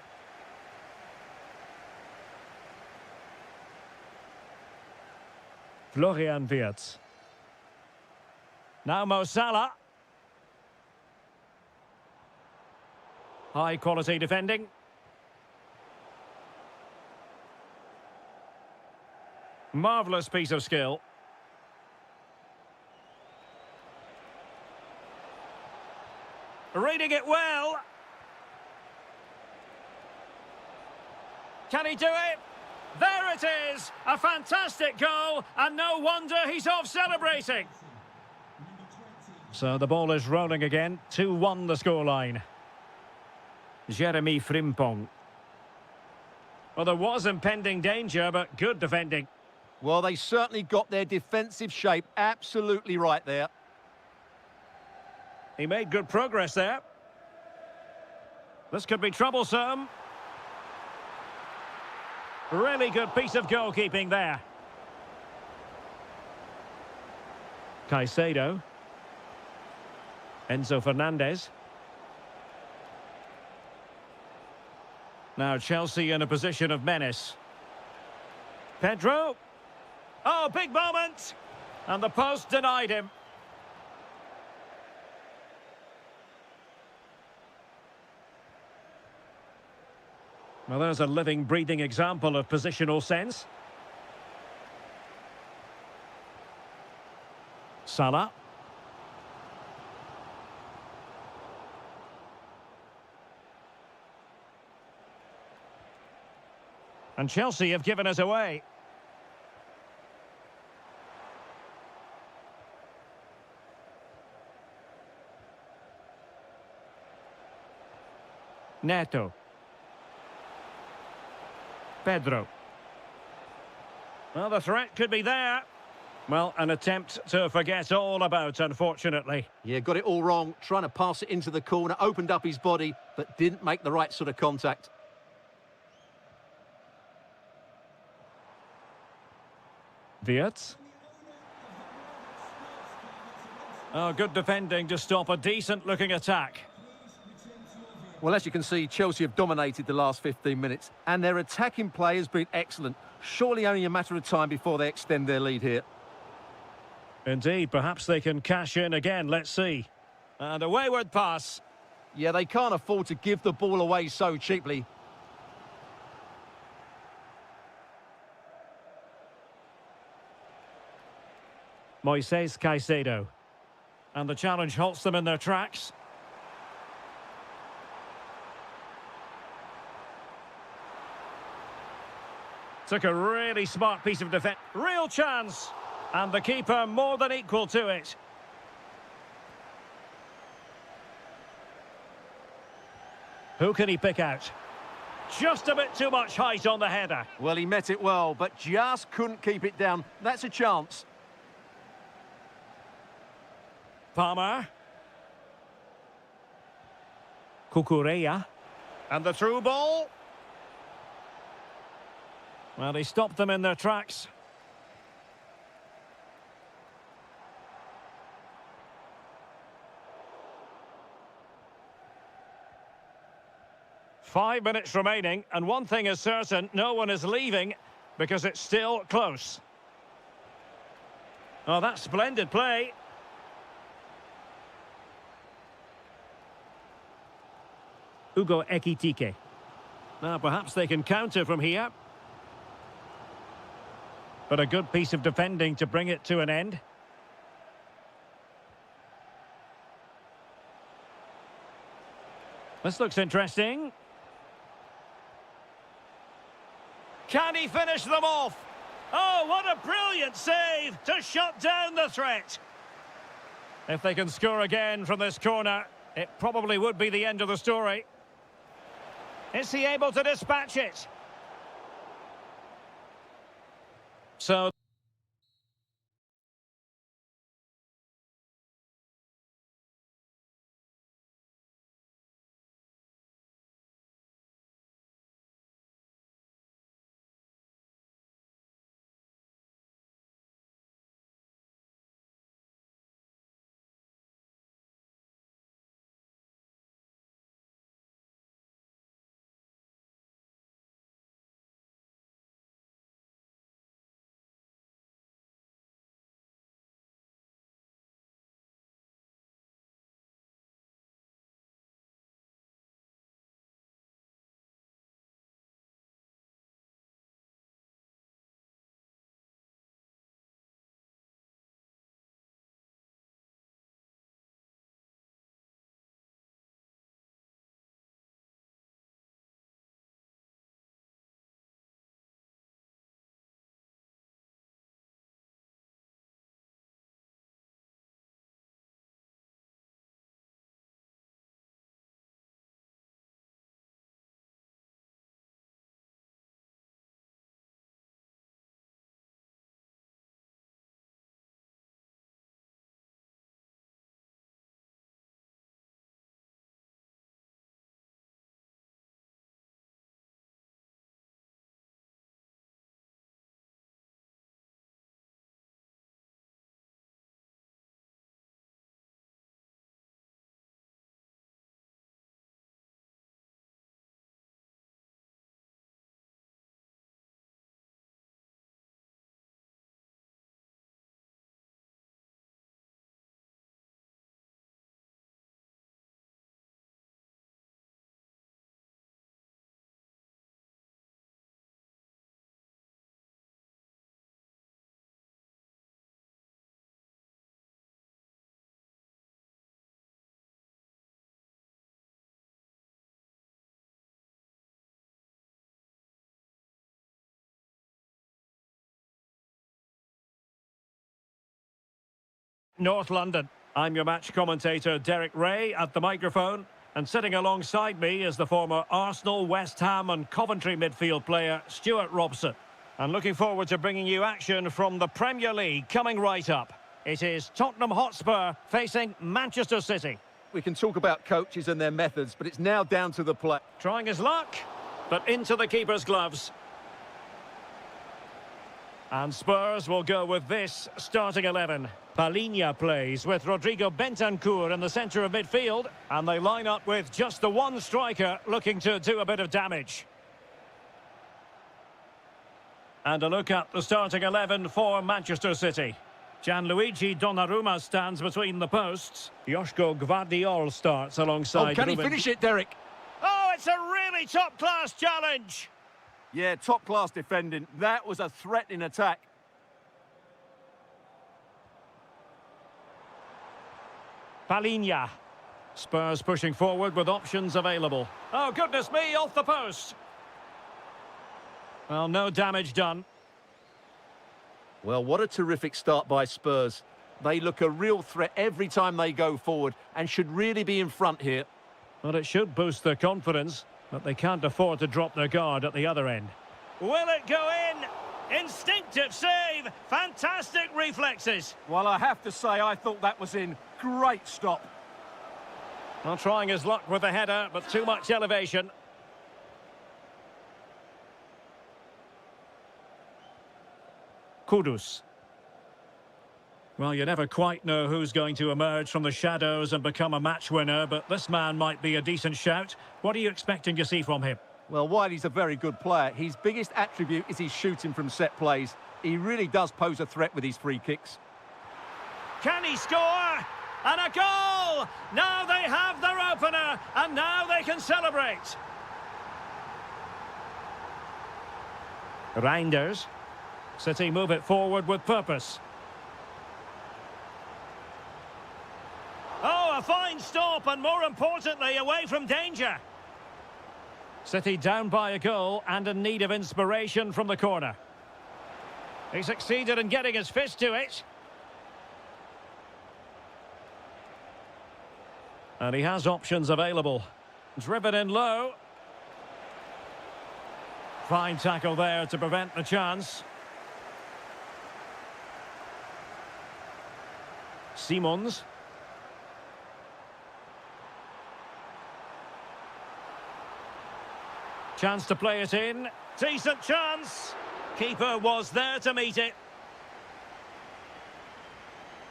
Florian Wirtz. Now Mo Salah. High quality defending. Marvellous piece of skill. Reading it well. Can he do it? There it is! A fantastic goal, and no wonder he's off celebrating. So the ball is rolling again. 2-1 the scoreline. Jeremy Frimpong. Well, there was impending danger, but good defending. Well, they certainly got their defensive shape absolutely right there. He made good progress there. This could be troublesome. Really good piece of goalkeeping there. Caicedo. Enzo Fernandez. Now Chelsea in a position of menace. Pedro. Oh, big moment! And the post denied him. Well, there's a living, breathing example of positional sense. Salah. And Chelsea have given us away. Neto. Pedro. Well, the threat could be there. Well, an attempt to forget all about, unfortunately. Yeah, got it all wrong. Trying to pass it into the corner, opened up his body, but didn't make the right sort of contact. Wirtz. Oh, good defending to stop a decent-looking attack. Well, as you can see, Chelsea have dominated the last 15 minutes, and their attacking play has been excellent. Surely only a matter of time before they extend their lead here. Indeed, perhaps they can cash in again, let's see. And a wayward pass. Yeah, they can't afford to give the ball away so cheaply. Moises Caicedo. And the challenge halts them in their tracks. Took a really smart piece of defense. Real chance. And the keeper more than equal to it. Who can he pick out? Just a bit too much height on the header. Well, he met it well, but just couldn't keep it down. That's a chance. Palmer. Cucurella. And the through ball. Well, he stopped them in their tracks. Five minutes remaining, and one thing is certain, no one is leaving because it's still close. Oh, that's splendid play. Hugo Ekitike. Now, perhaps they can counter from here. But a good piece of defending to bring it to an end. This looks interesting. Can he finish them off? Oh, what a brilliant save to shut down the threat. If they can score again from this corner, it probably would be the end of the story. Is he able to dispatch it? So North London. I'm your match commentator, Derek Ray, at the microphone. And sitting alongside me is the former Arsenal, West Ham and Coventry midfield player, Stuart Robson. And looking forward to bringing you action from the Premier League coming right up. It is Tottenham Hotspur facing Manchester City. We can talk about coaches and their methods, but it's now down to the play. Trying his luck, but into the keeper's gloves. And Spurs will go with this starting 11. Palhinha plays with Rodrigo Bentancur in the centre of midfield. And they line up with just the one striker looking to do a bit of damage. And a look at the starting 11 for Manchester City. Gianluigi Donnarumma stands between the posts. Joško Gvardiol starts alongside... Oh, can he finish it, Derek? Oh, it's a really top-class challenge! Yeah, top-class defending. That was a threatening attack. Palhinha. Spurs pushing forward with options available. Oh, goodness me, off the post! Well, no damage done. Well, what a terrific start by Spurs. They look a real threat every time they go forward and should really be in front here. Well, it should boost their confidence, but they can't afford to drop their guard at the other end. Will it go in? Instinctive save! Fantastic reflexes! Well, I have to say, I thought that was in. Great stop. Well, trying his luck with the header, but too much elevation. Kudus. Well, you never quite know who's going to emerge from the shadows and become a match winner, but this man might be a decent shout. What are you expecting to see from him? Well, while he's a very good player, his biggest attribute is his shooting from set plays. He really does pose a threat with his free kicks. Can he score? And a goal! Now they have their opener, and now they can celebrate. Reinders. City move it forward with purpose. Oh, a fine stop, and more importantly, away from danger. City down by a goal and in need of inspiration from the corner. He succeeded in getting his fist to it. And he has options available. Driven in low. Fine tackle there to prevent the chance. Simons. Chance to play it in. Decent chance. Keeper was there to meet it.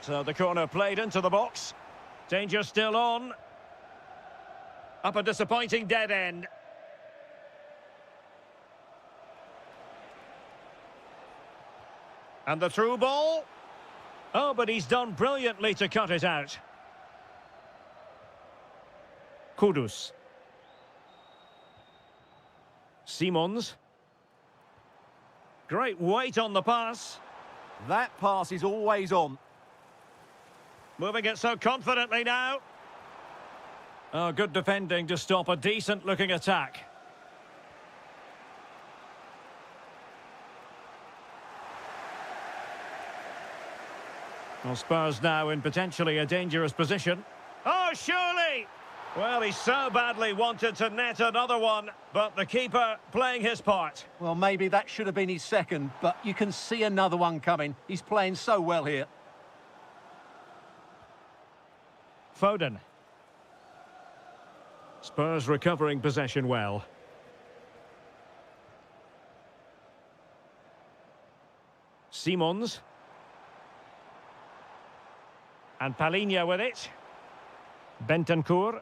So the corner played into the box. Danger still on. Up a disappointing dead end. And the through ball. Oh, but he's done brilliantly to cut it out. Kudus. Simons. Great weight on the pass. That pass is always on. Moving it so confidently now. Oh, good defending to stop a decent-looking attack. Well, Spurs now in potentially a dangerous position. Oh, surely! Well, he so badly wanted to net another one, but the keeper playing his part. Well, maybe that should have been his second, but you can see another one coming. He's playing so well here. Foden. Spurs recovering possession well. Simons. And Palhinha with it. Bentancur.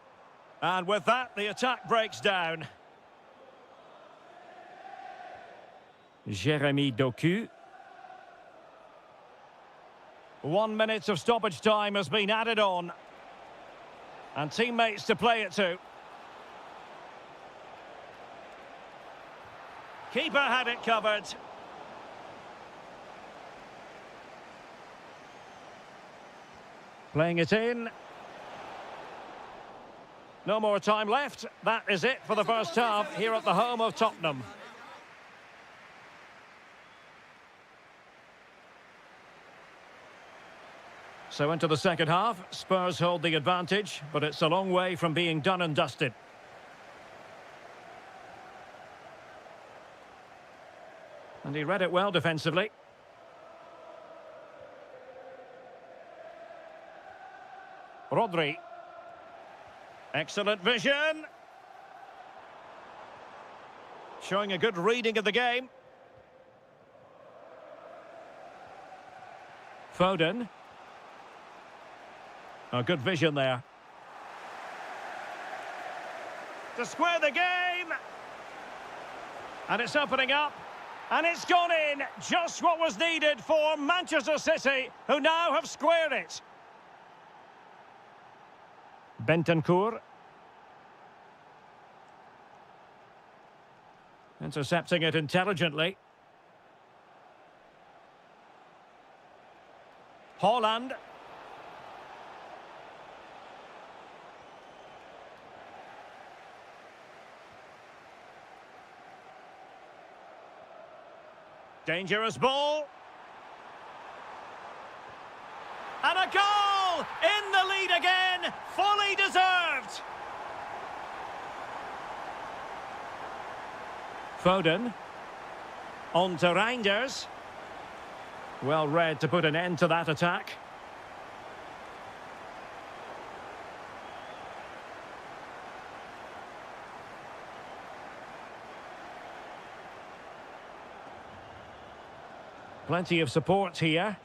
And with that, the attack breaks down. Jérémy Doku. 1 minute of stoppage time has been added on. And teammates to play it to. Keeper had it covered. Playing it in. No more time left. That is it for the first half here at the home of Tottenham. So into the second half, Spurs hold the advantage, but it's a long way from being done and dusted. And he read it well defensively. Rodri. Excellent vision. Showing a good reading of the game. Foden. A good vision there. To square the game. And it's opening up. And it's gone in. Just what was needed for Manchester City, who now have squared it. Bentancur. Intercepting it intelligently. Haaland. Dangerous ball. And a goal! In the lead again! Fully deserved! Foden. On to Reinders. Well read to put an end to that attack. Plenty of support here.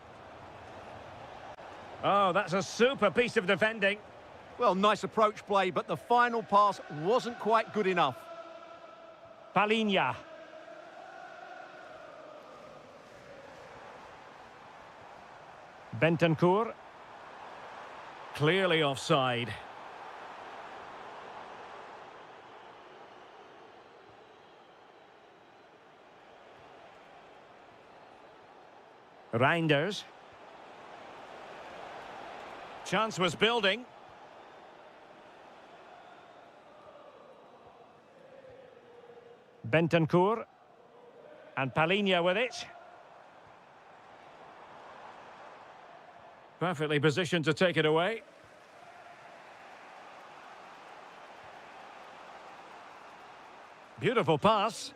Oh, that's a super piece of defending. Well, nice approach play, but the final pass wasn't quite good enough. Palinha. Bentancur. Clearly offside. Reinders. Chance was building. Bentancur. And Palinha with it. Perfectly positioned to take it away. Beautiful pass.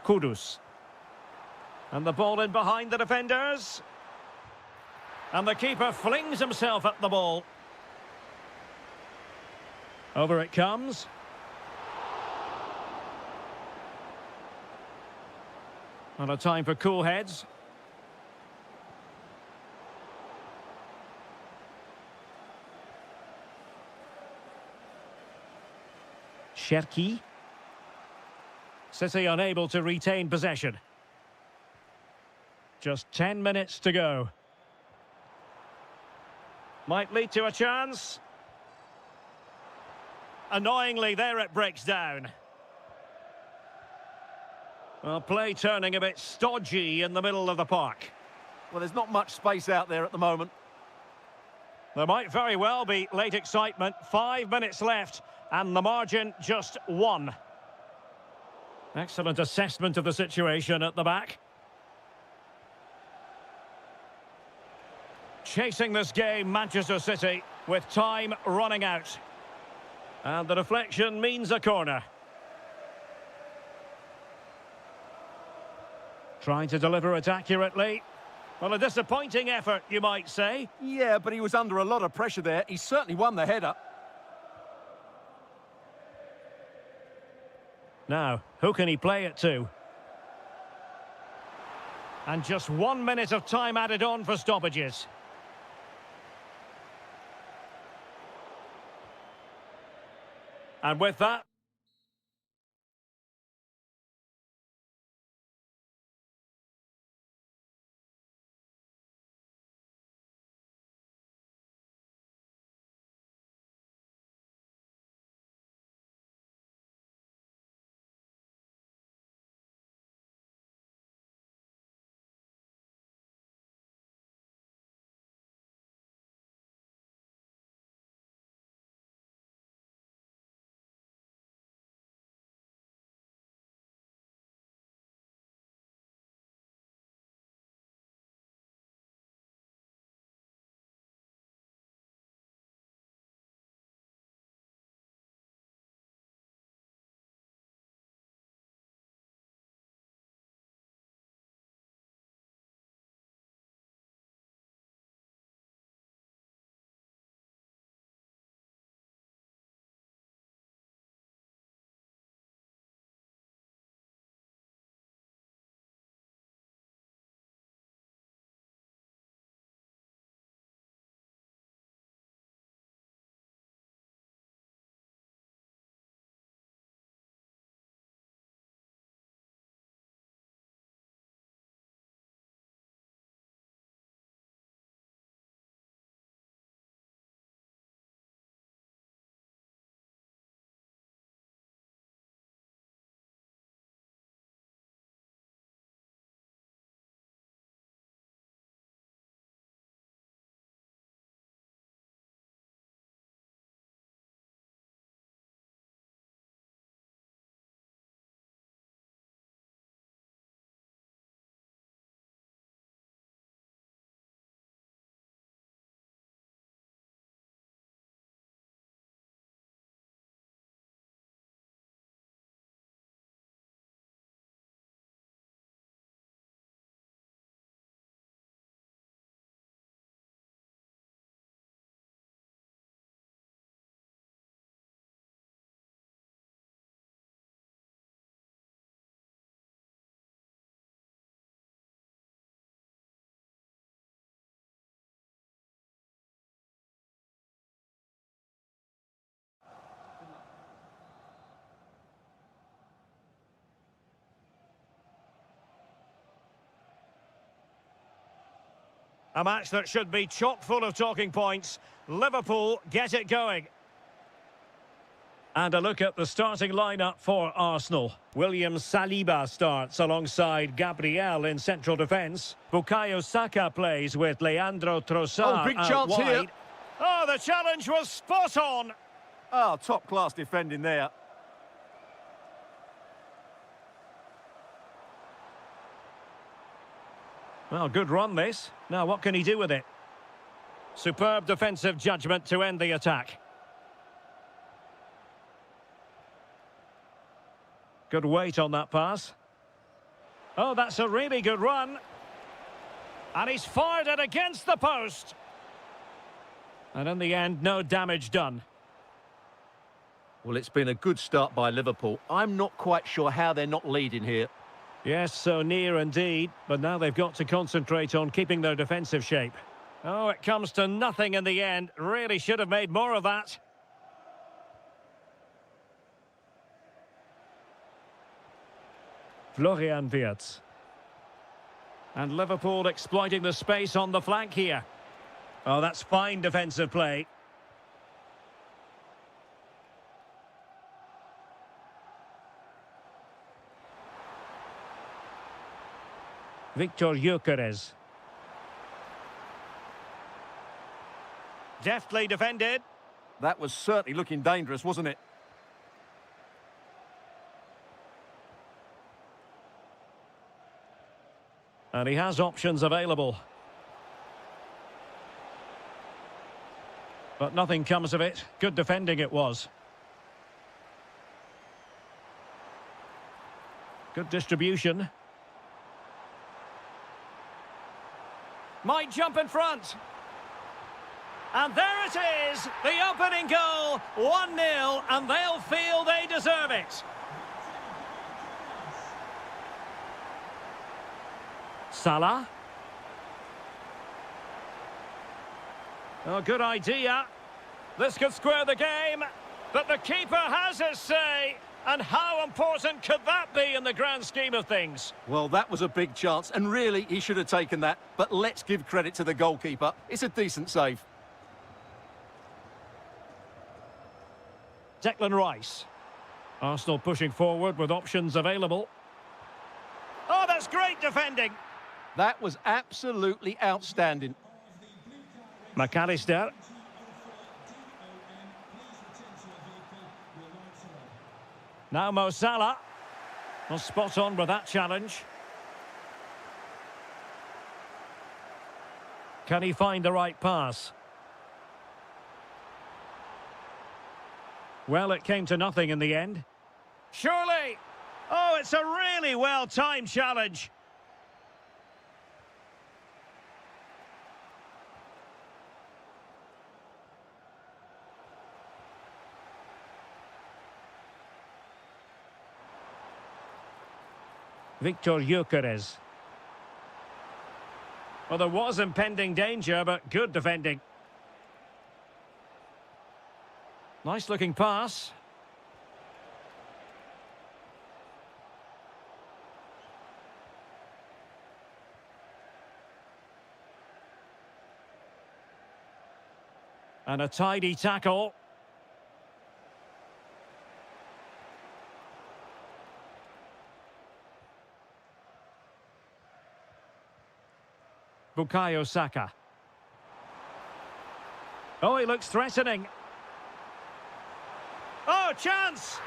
Kudus. And the ball in behind the defenders. And the keeper flings himself at the ball. Over it comes. And a time for cool heads. Cherki. City unable to retain possession. Just 10 minutes to go. Might lead to a chance. Annoyingly, there it breaks down. Well, play turning a bit stodgy in the middle of the park. Well, there's not much space out there at the moment. There might very well be late excitement. 5 minutes left, and the margin just 1. Excellent assessment of the situation at the back. Chasing this game, Manchester City, with time running out. And the deflection means a corner. Trying to deliver it accurately. Well, a disappointing effort, you might say. Yeah, but he was under a lot of pressure there. He certainly won the header. Now, who can he play it to? And just 1 minute of time added on for stoppages. And with that, A match that should be chock full of talking points. Liverpool get it going. And a look at the starting lineup for Arsenal. William Saliba starts alongside Gabriel in central defence. Bukayo Saka plays with Leandro Trossard big out chance wide. here. Oh, the challenge was spot on. Oh, top-class defending there. Well, good run this. Now, what can he do with it? Superb defensive judgment to end the attack. Good weight on that pass. Oh, that's a really good run. And he's fired it against the post. And in the end, no damage done. Well, it's been a good start by Liverpool. I'm not quite sure how they're not leading here. Yes, so near indeed. But now they've got to concentrate on keeping their defensive shape. Oh, it comes to nothing in the end. Really should have made more of that. Florian Wirtz. And Liverpool exploiting the space on the flank here. Oh, that's fine defensive play. Victor Gyökeres. Deftly defended. That was certainly looking dangerous, wasn't it? And he has options available. But nothing comes of it. Good defending it was. Good distribution. Might jump in front. And there it is, the opening goal, 1-0, and they'll feel they deserve it. Salah. Oh, good idea. This could square the game, but the keeper has his say. And how important could that be in the grand scheme of things? Well, that was a big chance, and really, he should have taken that. But let's give credit to the goalkeeper. It's a decent save. Declan Rice. Arsenal pushing forward with options available. Oh, that's great defending. That was absolutely outstanding. McAllister. Now Mo Salah. Well, spot on with that challenge. Can he find the right pass? Well, it came to nothing in the end. Surely! Oh, it's a really well-timed challenge. Victor Gyökeres. Well, there was impending danger, but good defending. Nice-looking pass. And a tidy tackle. Bukayo Saka. Oh, he looks threatening. Oh, chance!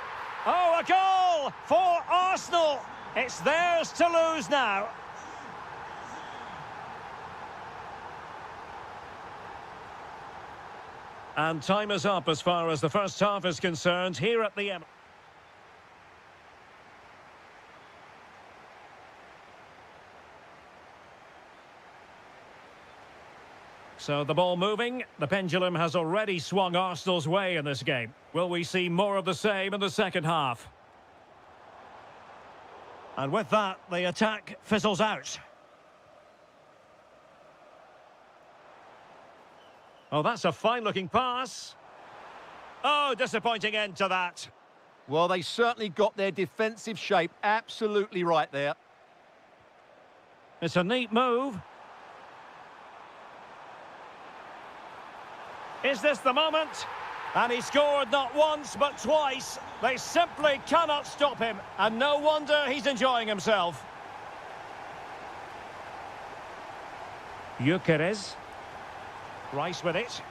Oh, a goal for Arsenal. It's theirs to lose now. And time is up as far as the first half is concerned here at the Emirates. So the ball moving, the pendulum has already swung Arsenal's way in this game. Will we see more of the same in the second half? And with that, the attack fizzles out. Oh, that's a fine-looking pass. Oh, disappointing end to that. Well, they certainly got their defensive shape absolutely right there. It's a neat move. Is this the moment? And he scored not once, but twice. They simply cannot stop him. And no wonder he's enjoying himself. Gyökeres. Rice with it.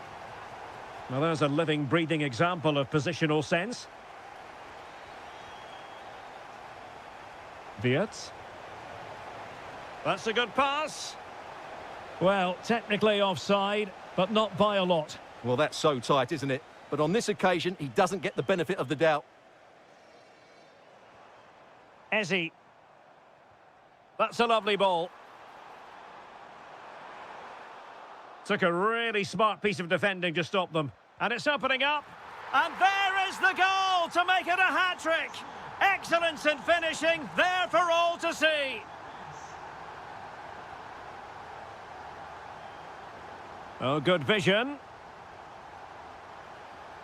Well, there's a living, breathing example of positional sense. Wirtz. That's a good pass. Well, technically offside, but not by a lot. Well, that's so tight, isn't it? But on this occasion, he doesn't get the benefit of the doubt. Ezzy. That's a lovely ball. Took a really smart piece of defending to stop them. And it's opening up. And there is the goal to make it a hat-trick. Excellence in finishing, there for all to see. Oh, good vision.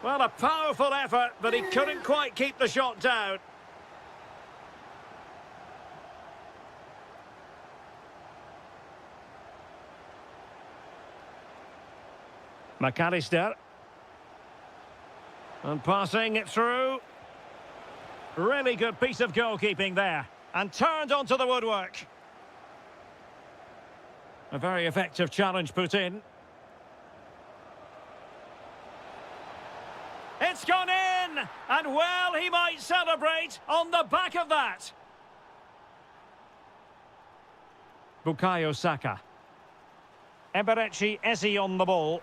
Well, a powerful effort, but he couldn't quite keep the shot down. McAllister. And passing it through. Really good piece of goalkeeping there. And turned onto the woodwork. A very effective challenge put in. It's gone in! And well, he might celebrate on the back of that. Bukayo Saka. Eberechi Eze on the ball.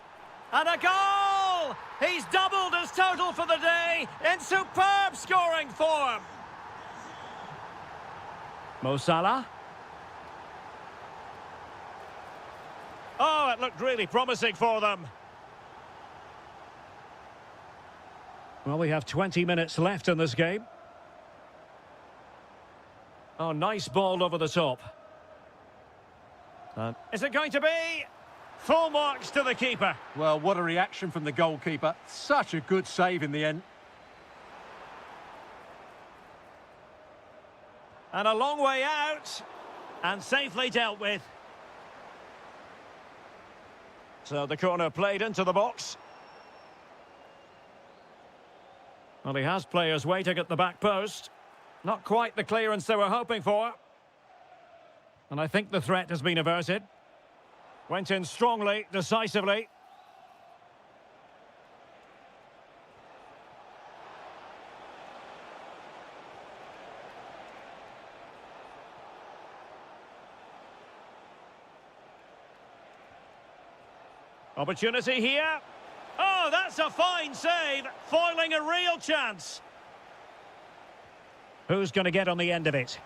And a goal! He's doubled his total for the day in superb scoring form. Mo Salah. Oh, it looked really promising for them. Well, we have 20 minutes left in this game. Oh, nice ball over the top. Is it going to be? Full marks to the keeper. Well, what a reaction from the goalkeeper. Such a good save in the end. And a long way out. And safely dealt with. So the corner played into the box. Well, he has players waiting at the back post. Not quite the clearance they were hoping for. And I think the threat has been averted. Went in strongly, decisively. Opportunity here. Oh, that's a fine save, foiling a real chance. Who's going to get on the end of it?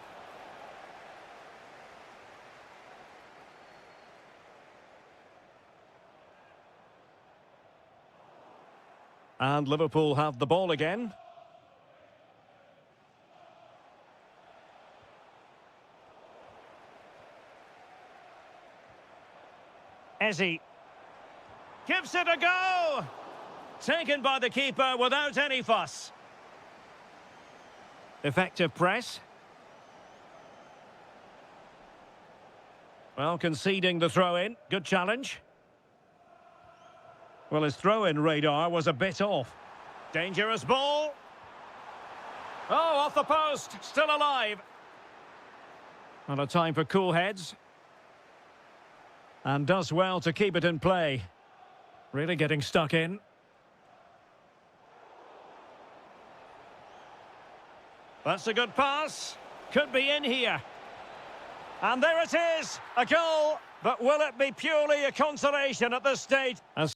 And Liverpool have the ball again. Eze. Gives it a go! Taken by the keeper without any fuss. Effective press. Well, conceding the throw-in. Good challenge. Well, his throw-in radar was a bit off. Dangerous ball. Oh, off the post. Still alive. And a time for cool heads. And does well to keep it in play. Really getting stuck in. That's a good pass. Could be in here. And there it is. A goal. But will it be purely a consolation at this stage? As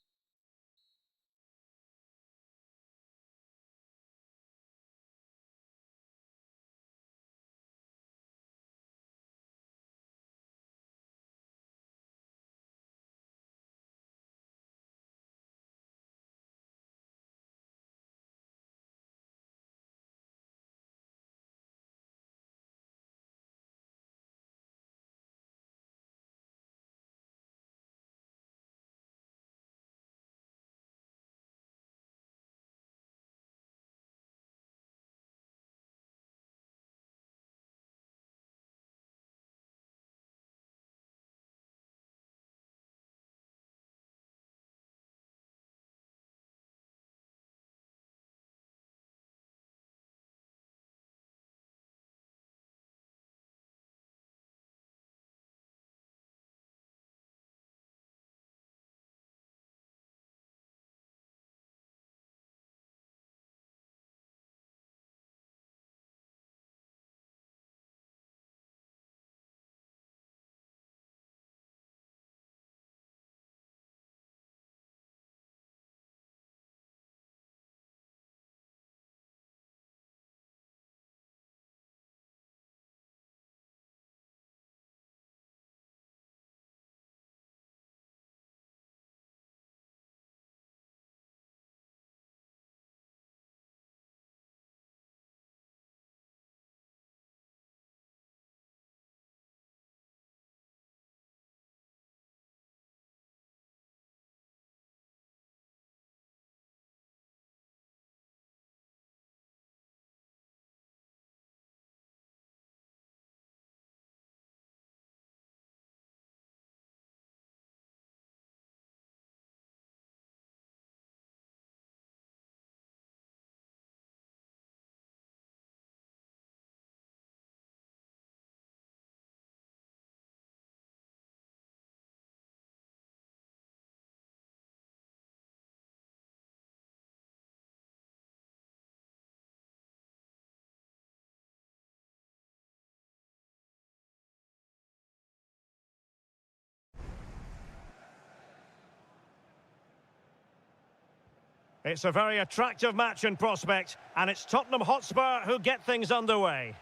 It's a very attractive match in prospect, and it's Tottenham Hotspur who get things underway.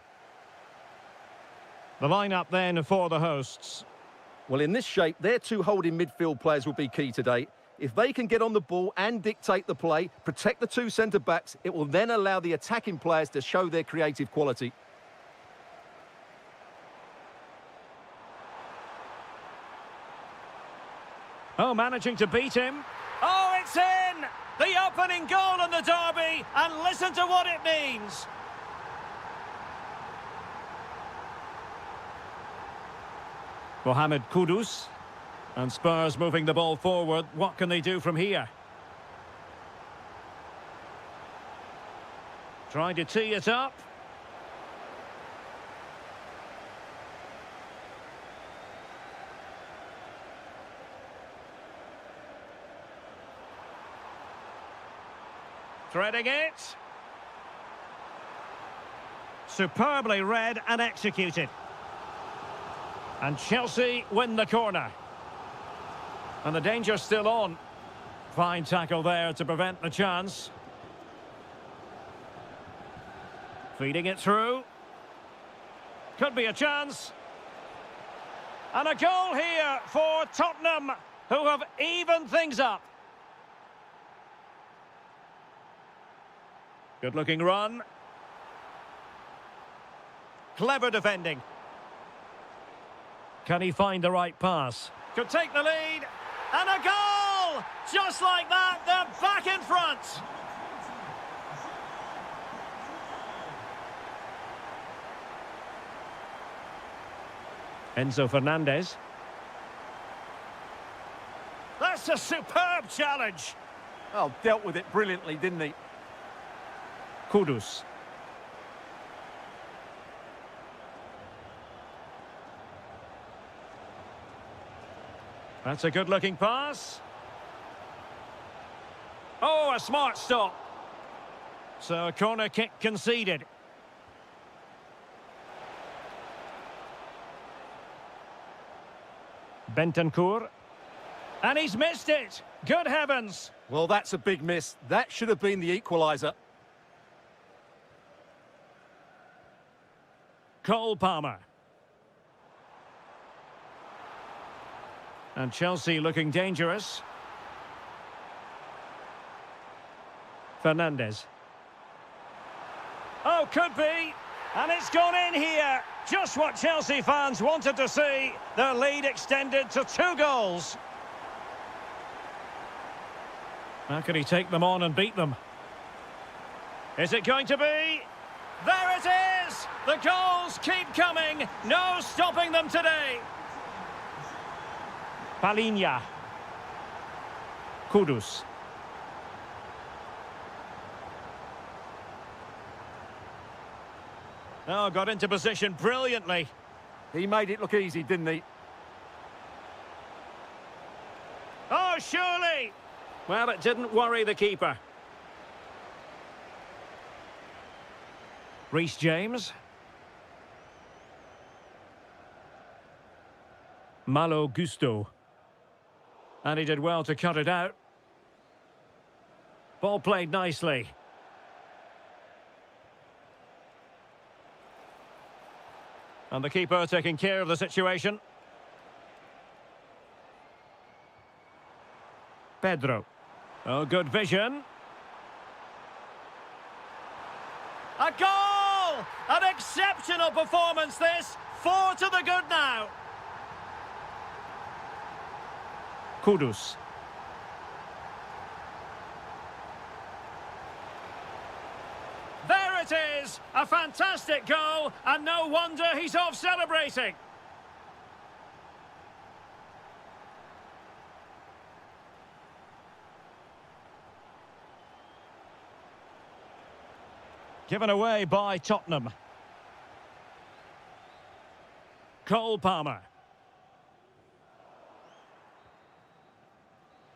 The lineup then for the hosts. Well, in this shape, their two holding midfield players will be key today. If they can get on the ball and dictate the play, protect the two centre-backs, it will then allow the attacking players to show their creative quality. Oh, managing to beat him. Oh, it's in! The opening goal in the derby, and listen to what it means. Mohamed Kudus. And Spurs moving the ball forward. What can they do from here? Trying to tee it up. Threading it. Superbly read and executed. And Chelsea win the corner. And the danger's still on. Fine tackle there to prevent the chance. Feeding it through. Could be a chance. And a goal here for Tottenham, who have evened things up. Good-looking run. Clever defending. Can he find the right pass? Could take the lead. And a goal! Just like that, they're back in front. Enzo Fernandez. That's a superb challenge. Oh, dealt with it brilliantly, didn't he? Kudus. That's a good-looking pass. Oh, a smart stop. So a corner kick conceded. Bentancur. And he's missed it. Good heavens. Well, that's a big miss. That should have been the equaliser. Cole Palmer. And Chelsea looking dangerous. Fernandez. Oh, could be. And it's gone in here. Just what Chelsea fans wanted to see. Their lead extended to 2 goals. How can he take them on and beat them? Is it going to be? There it is! The goals keep coming. No stopping them today. Palinha. Kudus. Oh, got into position brilliantly. He made it look easy, didn't he? Oh, surely! Well, it didn't worry the keeper. Reece James. Malo Gusto. And he did well to cut it out. Ball played nicely. And the keeper taking care of the situation. Pedro. Oh, good vision. A goal! An exceptional performance this. 4 to the good now. Kudus. There it is! A fantastic goal, and no wonder he's off celebrating. Given away by Tottenham. Cole Palmer.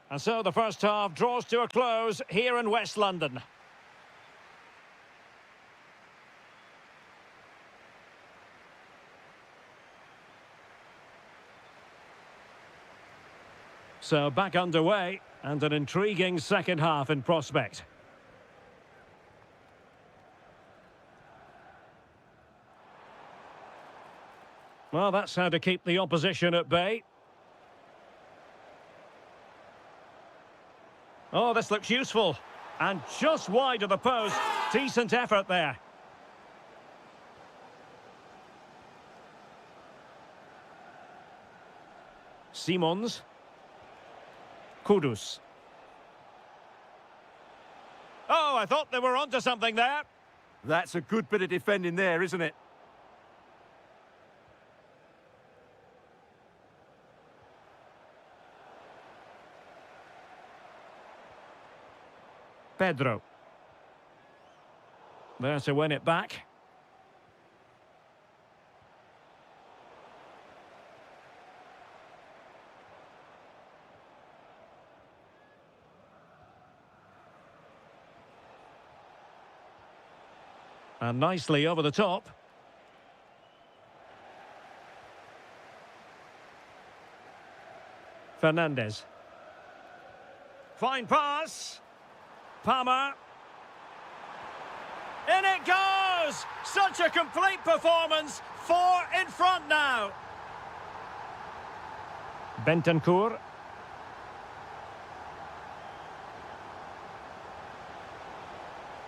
And so the first half draws to a close here in West London. So back underway and an intriguing second half in prospect. Well, that's how to keep the opposition at bay. Oh, this looks useful. And just wide of the post. Decent effort there. Simons. Kudus. Oh, I thought they were onto something there. That's a good bit of defending there, isn't it? Pedro. There to win it back. And nicely over the top. Fernandez. Fine pass. Palmer. In it goes! Such a complete performance. 4 in front now. Bentancur.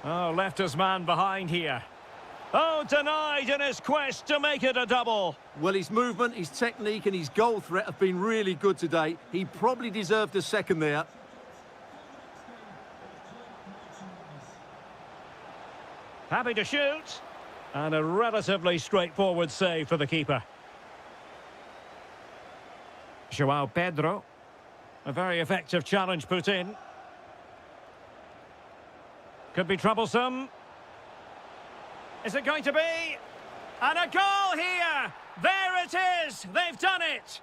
Oh, left his man behind here. Oh, denied in his quest to make it a double. Well, his movement, his technique and his goal threat have been really good today. He probably deserved a second there. Happy to shoot. And a relatively straightforward save for the keeper. Joao Pedro. A very effective challenge put in. Could be troublesome. Is it going to be? And a goal here! There it is! They've done it!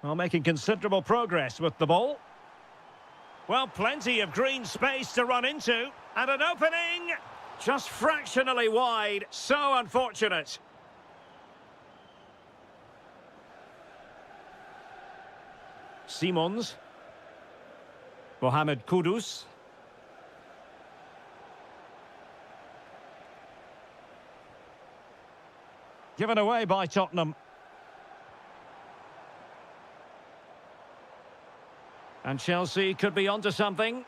Well, making considerable progress with the ball. Well, plenty of green space to run into. And an opening! Just fractionally wide. So unfortunate. Simons. Mohamed Kudus. Given away by Tottenham. And Chelsea could be onto something.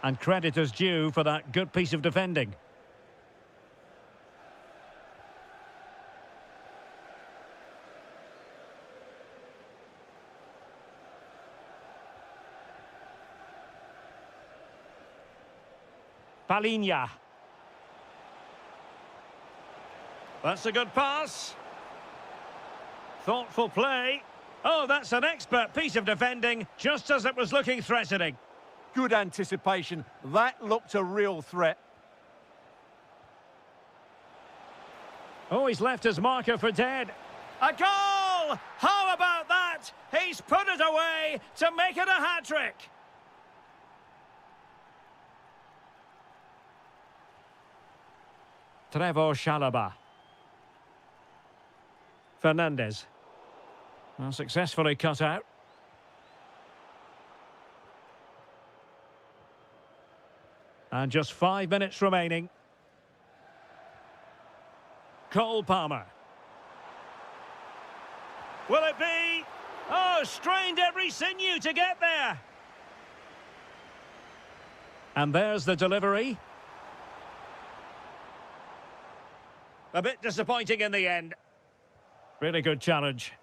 And credit is due for that good piece of defending. Palinha. That's a good pass. Thoughtful play. Oh, that's an expert piece of defending, just as it was looking threatening. Good anticipation. That looked a real threat. Oh, he's left his marker for dead. A goal! How about that? He's put it away to make it a hat-trick. Trevor Chalobah. Fernandez. Well, successfully cut out. And just 5 minutes remaining. Cole Palmer. Will it be? Oh, strained every sinew to get there. And there's the delivery. A bit disappointing in the end. Really good challenge.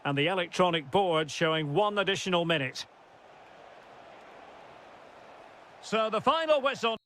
And the electronic board showing 1 additional minute. So the final whistle.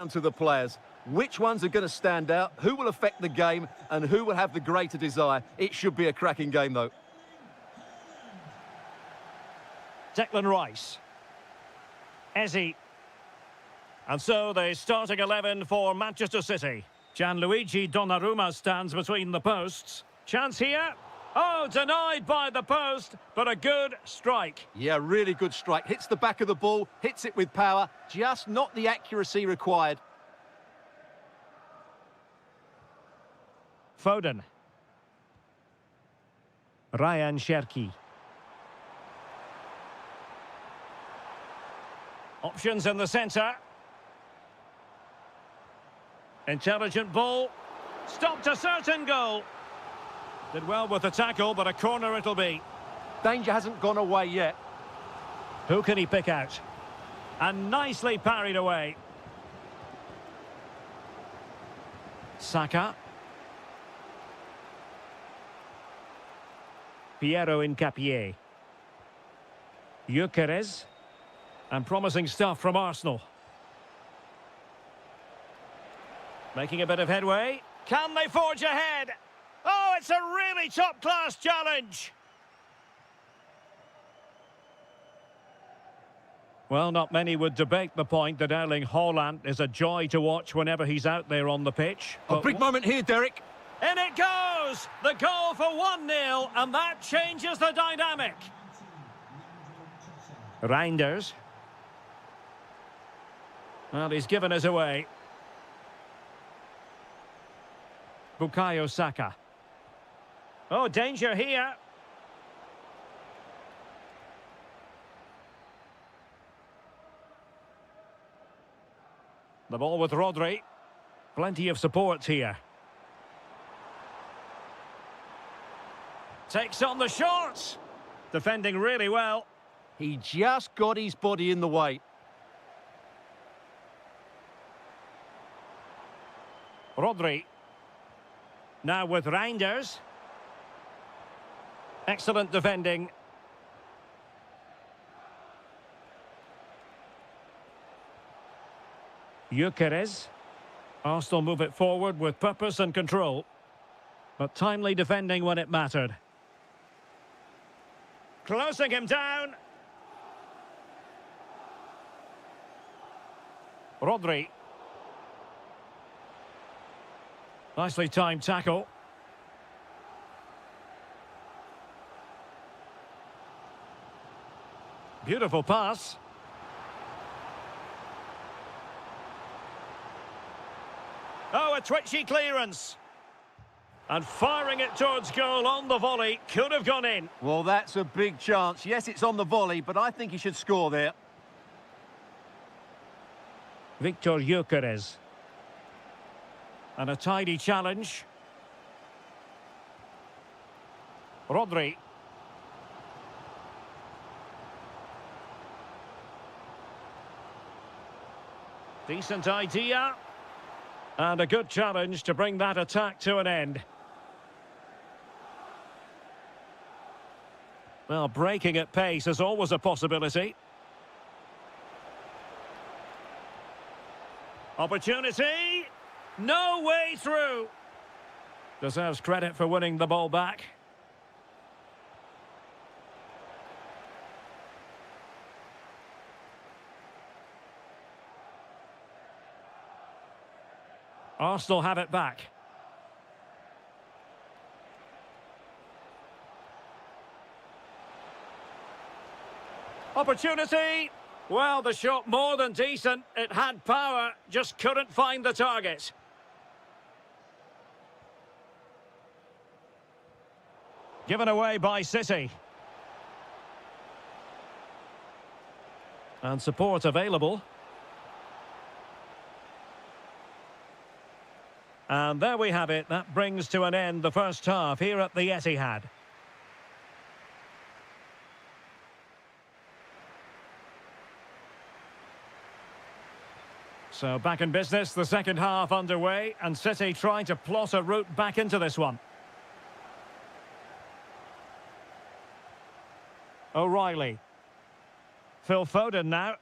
To the players. Which ones are going to stand out? Who will affect the game? And who will have the greater desire? It should be a cracking game, though. Declan Rice. Eze. And so the starting 11 for Manchester City. Gianluigi Donnarumma stands between the posts. Chance here. Oh, denied by the post, but a good strike. Yeah, really good strike. Hits the back of the ball, hits it with power, just not the accuracy required. Foden. Ryan Cherki. Options in the centre. Intelligent ball. Stopped a certain goal. Did well with the tackle, but a corner it'll be. Danger hasn't gone away yet. Who can he pick out? And nicely parried away. Saka. Piero Incapié. Gyökeres. And promising stuff from Arsenal. Making a bit of headway. Can they forge ahead? Oh, it's a really top-class challenge. Well, not many would debate the point that Erling Haaland is a joy to watch whenever he's out there on the pitch. A big moment here, Derek. In it goes! The goal for 1-0, and that changes the dynamic. Reinders. Well, he's given us away. Bukayo Saka. Oh, danger here. The ball with Rodri. Plenty of support here. Takes on the shorts. Defending really well. He just got his body in the way. Rodri. Now with Reinders. Excellent defending. Gyökeres. Arsenal move it forward with purpose and control. But timely defending when it mattered. Closing him down. Rodri. Nicely timed tackle. Beautiful pass. Oh, a twitchy clearance. And firing it towards goal on the volley. Could have gone in. Well, that's a big chance. Yes, it's on the volley, but I think he should score there. Victor Gyökeres. And a tidy challenge. Rodri. Decent idea. And a good challenge to bring that attack to an end. Well, breaking at pace is always a possibility. Opportunity. No way through. Deserves credit for winning the ball back. Arsenal have it back. Opportunity. Well, the shot more than decent. It had power, just couldn't find the target. Given away by City. And support available. And there we have it. That brings to an end the first half here at the Etihad. So back in business, the second half underway, and City trying to plot a route back into this one. O'Reilly. Phil Foden now.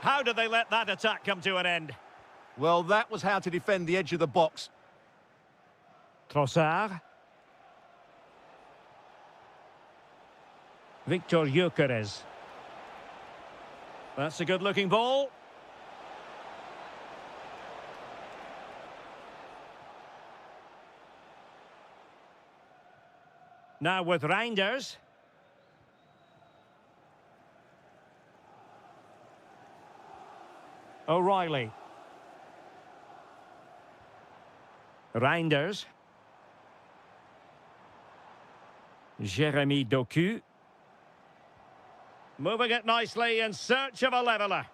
How did they let that attack come to an end? Well, that was how to defend the edge of the box. Trossard. Victor Gyökeres. That's a good-looking ball. Now with Reinders. O'Reilly. Reinders. Jeremy Doku. Moving it nicely in search of a leveller.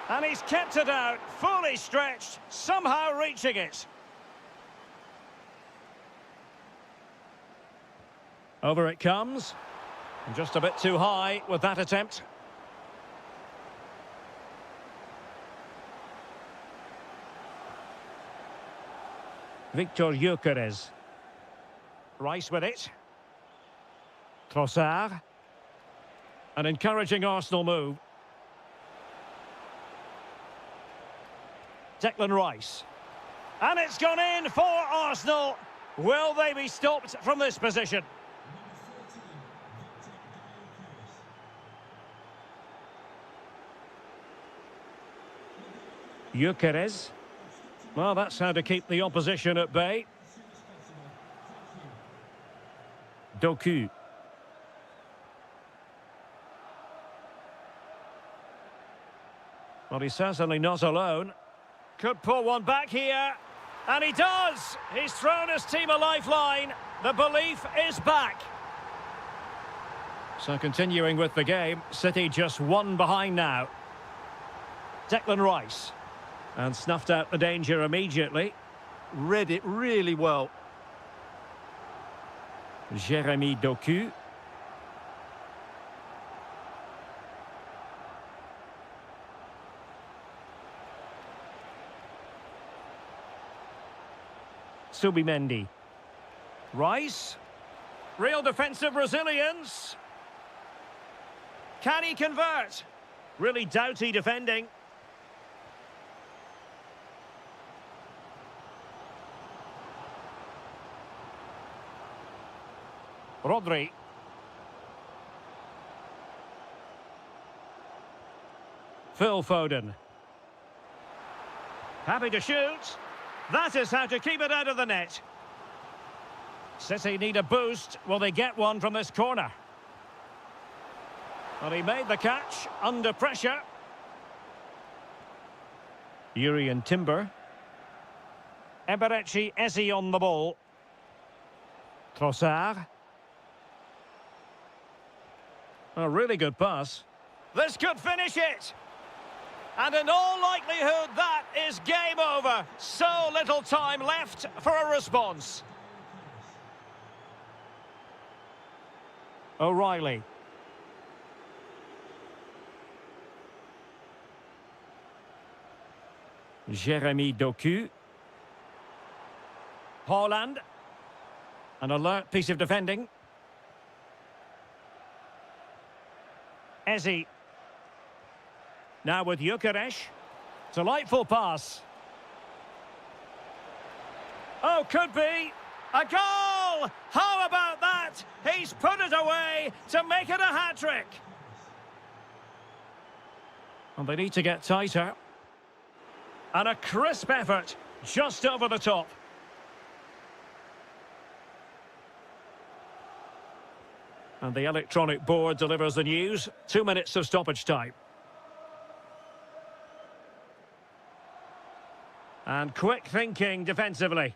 And he's kept it out, fully stretched, somehow reaching it. Over it comes. Just a bit too high with that attempt. Victor Gyökeres. Rice with it. Trossard. An encouraging Arsenal move. Declan Rice. And it's gone in for Arsenal. Will they be stopped from this position? Gyökeres. Well, that's how to keep the opposition at bay. Doku. Well, he's certainly not alone. Could pull one back here. And he does! He's thrown his team a lifeline. The belief is back. So continuing with the game, City just one behind now. Declan Rice. And snuffed out the danger immediately. Read it really well. Jeremy Doku. Subimendi. Rice. Real defensive resilience. Can he convert? Really doughty defending. Rodri. Phil Foden. Happy to shoot. That is how to keep it out of the net. City need a boost. Will they get one from this corner? Well, he made the catch under pressure. Urian Timber. Eberechi Eze on the ball. Trossard. A really good pass. This could finish it. And in all likelihood, that is game over. So little time left for a response. O'Reilly. Jeremy Doku. Haaland. An alert piece of defending. Eze. Now with Gyökeres. Delightful pass. Oh, could be. A goal! How about that? He's put it away to make it a hat-trick. And they need to get tighter. And a crisp effort just over the top. And the electronic board delivers the news. 2 minutes of stoppage time. And quick thinking defensively.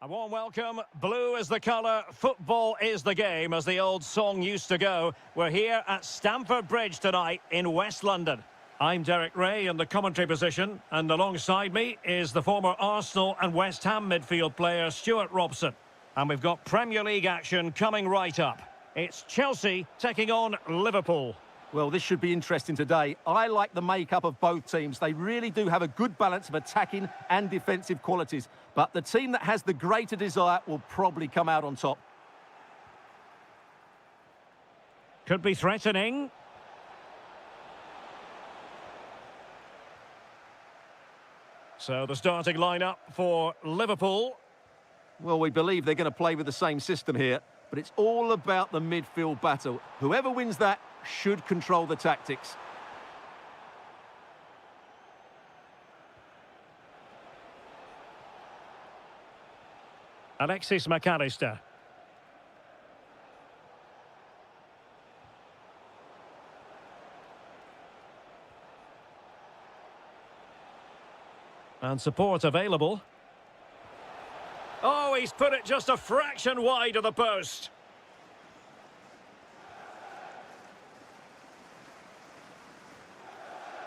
A warm welcome. Blue is the colour, football is the game, as the old song used to go. We're here at Stamford Bridge tonight in West London. I'm Derek Ray in the commentary position, and alongside me is the former Arsenal and West Ham midfield player Stuart Robson. And we've got Premier League action coming right up. It's Chelsea taking on Liverpool. Well, this should be interesting today. I like the makeup of both teams. They really do have a good balance of attacking and defensive qualities. But the team that has the greater desire will probably come out on top. Could be threatening. So the starting lineup for Liverpool. Well, we believe they're going to play with the same system here, but it's all about the midfield battle. Whoever wins that should control the tactics. Alexis McAllister. And support available. Oh, he's put it just a fraction wide of the post.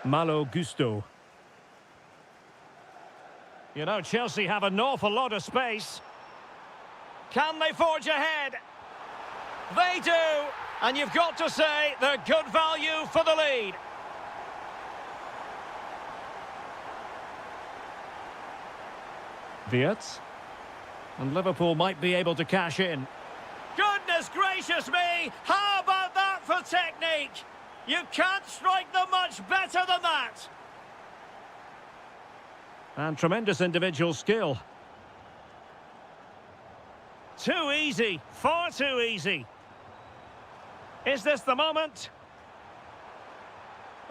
Malo Gusto. You know, Chelsea have an awful lot of space. Can they forge ahead? They do. And you've got to say they're good value for the lead. Wirtz. And Liverpool might be able to cash in. Goodness gracious me! How about that for technique? You can't strike them much better than that. And tremendous individual skill. Too easy, far too easy. Is this the moment?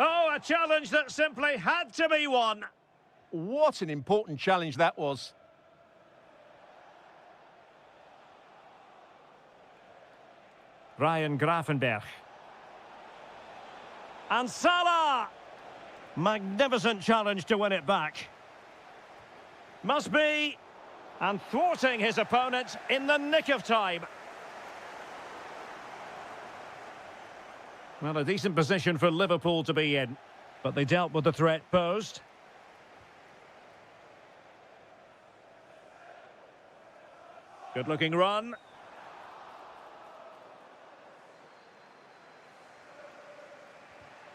Oh, a challenge that simply had to be won. What an important challenge that was. Ryan Gravenberch. And Salah! Magnificent challenge to win it back. Must be. And thwarting his opponent in the nick of time. Well, a decent position for Liverpool to be in. But they dealt with the threat posed. Good-looking run.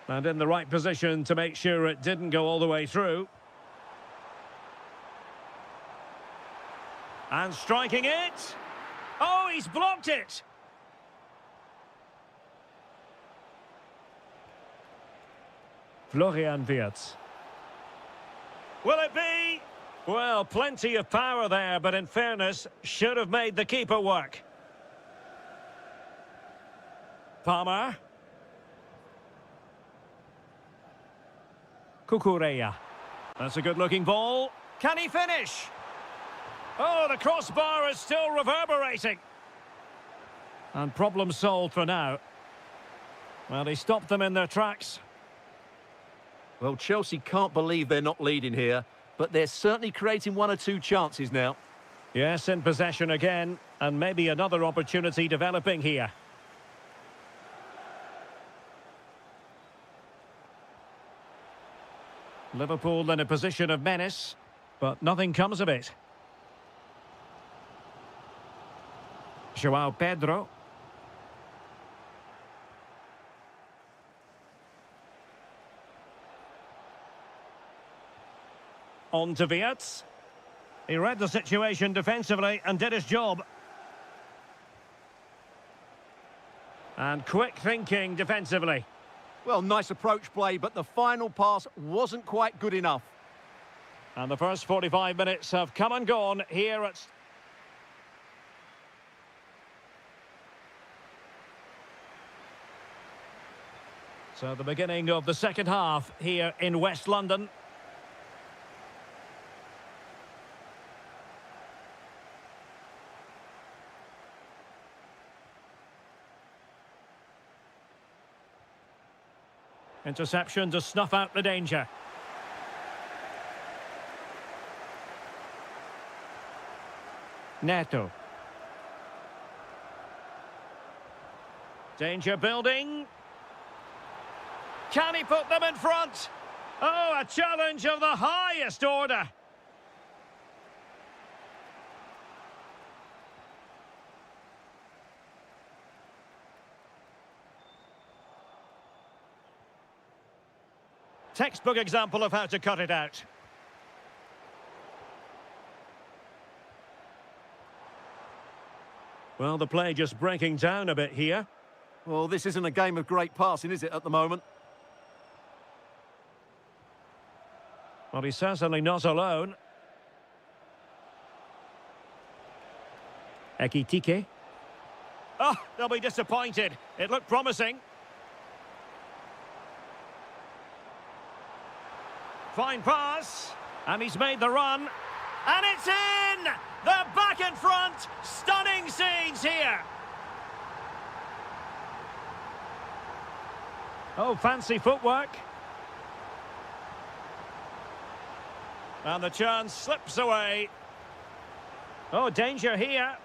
And in the right position to make sure it didn't go all the way through. And striking it. Oh, he's blocked it. Florian Wirtz. Will it be? Well, plenty of power there, but in fairness, should have made the keeper work. Palmer. Cucurella. That's a good-looking ball. Can he finish? Oh, the crossbar is still reverberating. And problem solved for now. Well, he stopped them in their tracks. Well, Chelsea can't believe they're not leading here, but they're certainly creating one or two chances now. Yes, in possession again, and maybe another opportunity developing here. Liverpool in a position of menace, but nothing comes of it. João Pedro. On to Wirtz. He read the situation defensively and did his job. And quick thinking defensively. Well, nice approach play, but the final pass wasn't quite good enough. And the first 45 minutes have come and gone here at... So the beginning of the second half here in West London. Interception to snuff out the danger. Neto. Danger building. Can he put them in front? Oh, a challenge of the highest order. Textbook example of how to cut it out. Well, the play just breaking down a bit here. Well, this isn't a game of great passing, is it, at the moment? Well, he's certainly not alone. Ekitike. Oh, they'll be disappointed. It looked promising. Fine pass. And he's made the run. And it's in! They're back in front. Stunning scenes here. Oh, fancy footwork. And the chance slips away. Oh, danger here.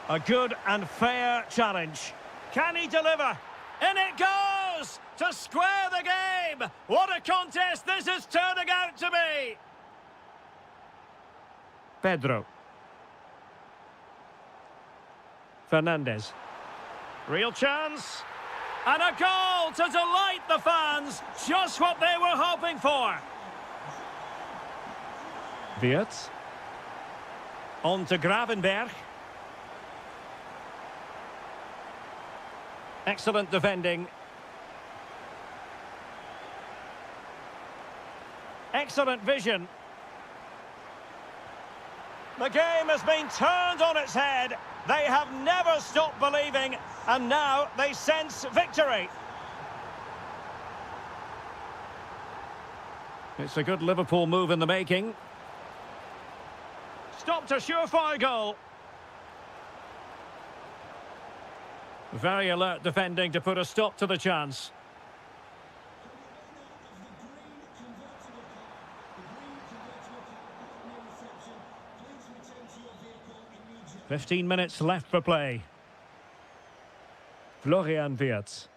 A good and fair challenge. Can he deliver? In it goes! To square the game! What a contest this is turning out to be! Pedro. Fernandez. Real chance. And a goal to delight the fans. Just what they were hoping for. Wirtz. On to Gravenberg. Excellent defending. Excellent vision. The game has been turned on its head. They have never stopped believing, and now they sense victory. It's a good Liverpool move in the making. Stopped a surefire goal. Very alert defending to put a stop to the chance. "15 minutes left for play. Florian Wirtz.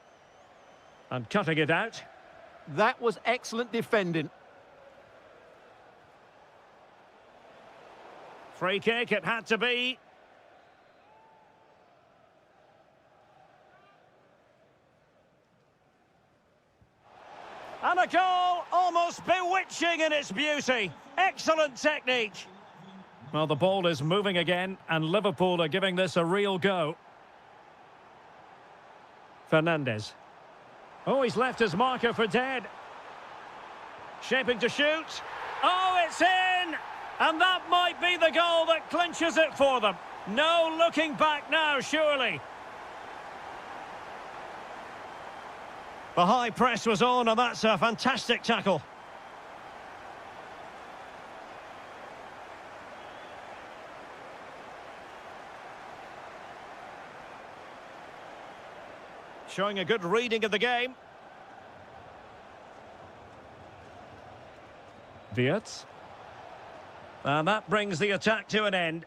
And cutting it out. That was excellent defending. Free kick it had to be. And a goal almost bewitching in its beauty. Excellent technique. Well, the ball is moving again, and Liverpool are giving this a real go. Fernandez. Oh, he's left his marker for dead. Shaping to shoot. Oh, it's in! And that might be the goal that clinches it for them. No looking back now, surely. The high press was on, and that's a fantastic tackle. Showing a good reading of the game. Wirtz. And that brings the attack to an end.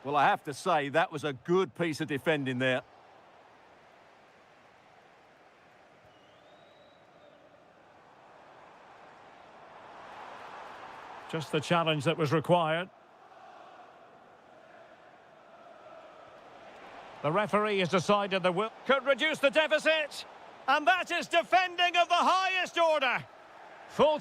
Well, I have to say, that was a good piece of defending there. Just the challenge that was required. The referee has decided the will could reduce the deficit. And that is defending of the highest order. Full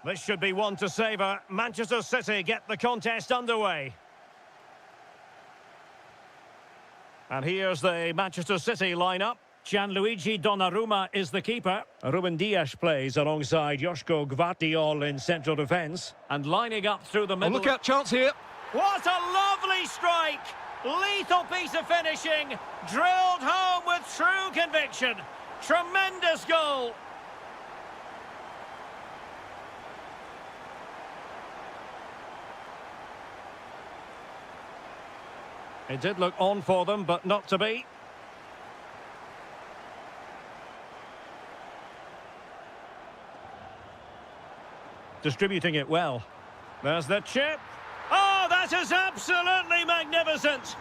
This should be one to savour. Manchester City get the contest underway. And here's the Manchester City lineup. Gianluigi Donnarumma is the keeper. Ruben Dias plays alongside Joško Gvardiol in central defence. And lining up through the middle... Oh, look out, chance here. What a lovely strike! Lethal piece of finishing. Drilled home with true conviction. Tremendous goal. It did look on for them, but not to be. Distributing it well. There's the chip. Oh, that is absolutely magnificent.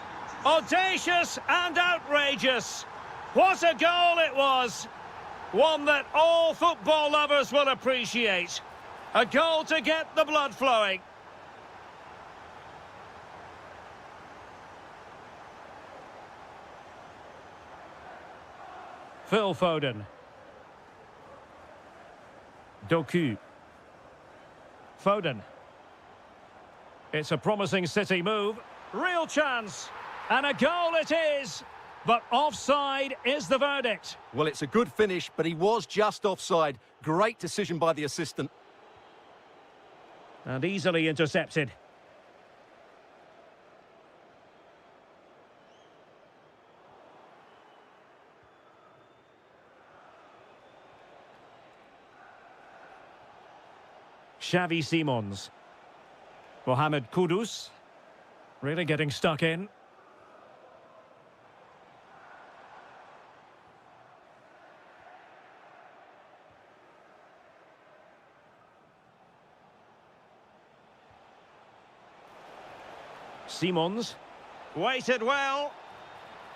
Audacious and outrageous. What a goal it was. One that all football lovers will appreciate. A goal to get the blood flowing. Phil Foden. Doku. Foden. It's a promising City move. Real chance. And a goal it is. But offside is the verdict. Well, it's a good finish, but he was just offside. Great decision by the assistant. And easily intercepted. Xavi Simons. Mohamed Kudus. Really getting stuck in. Simons. Waited well.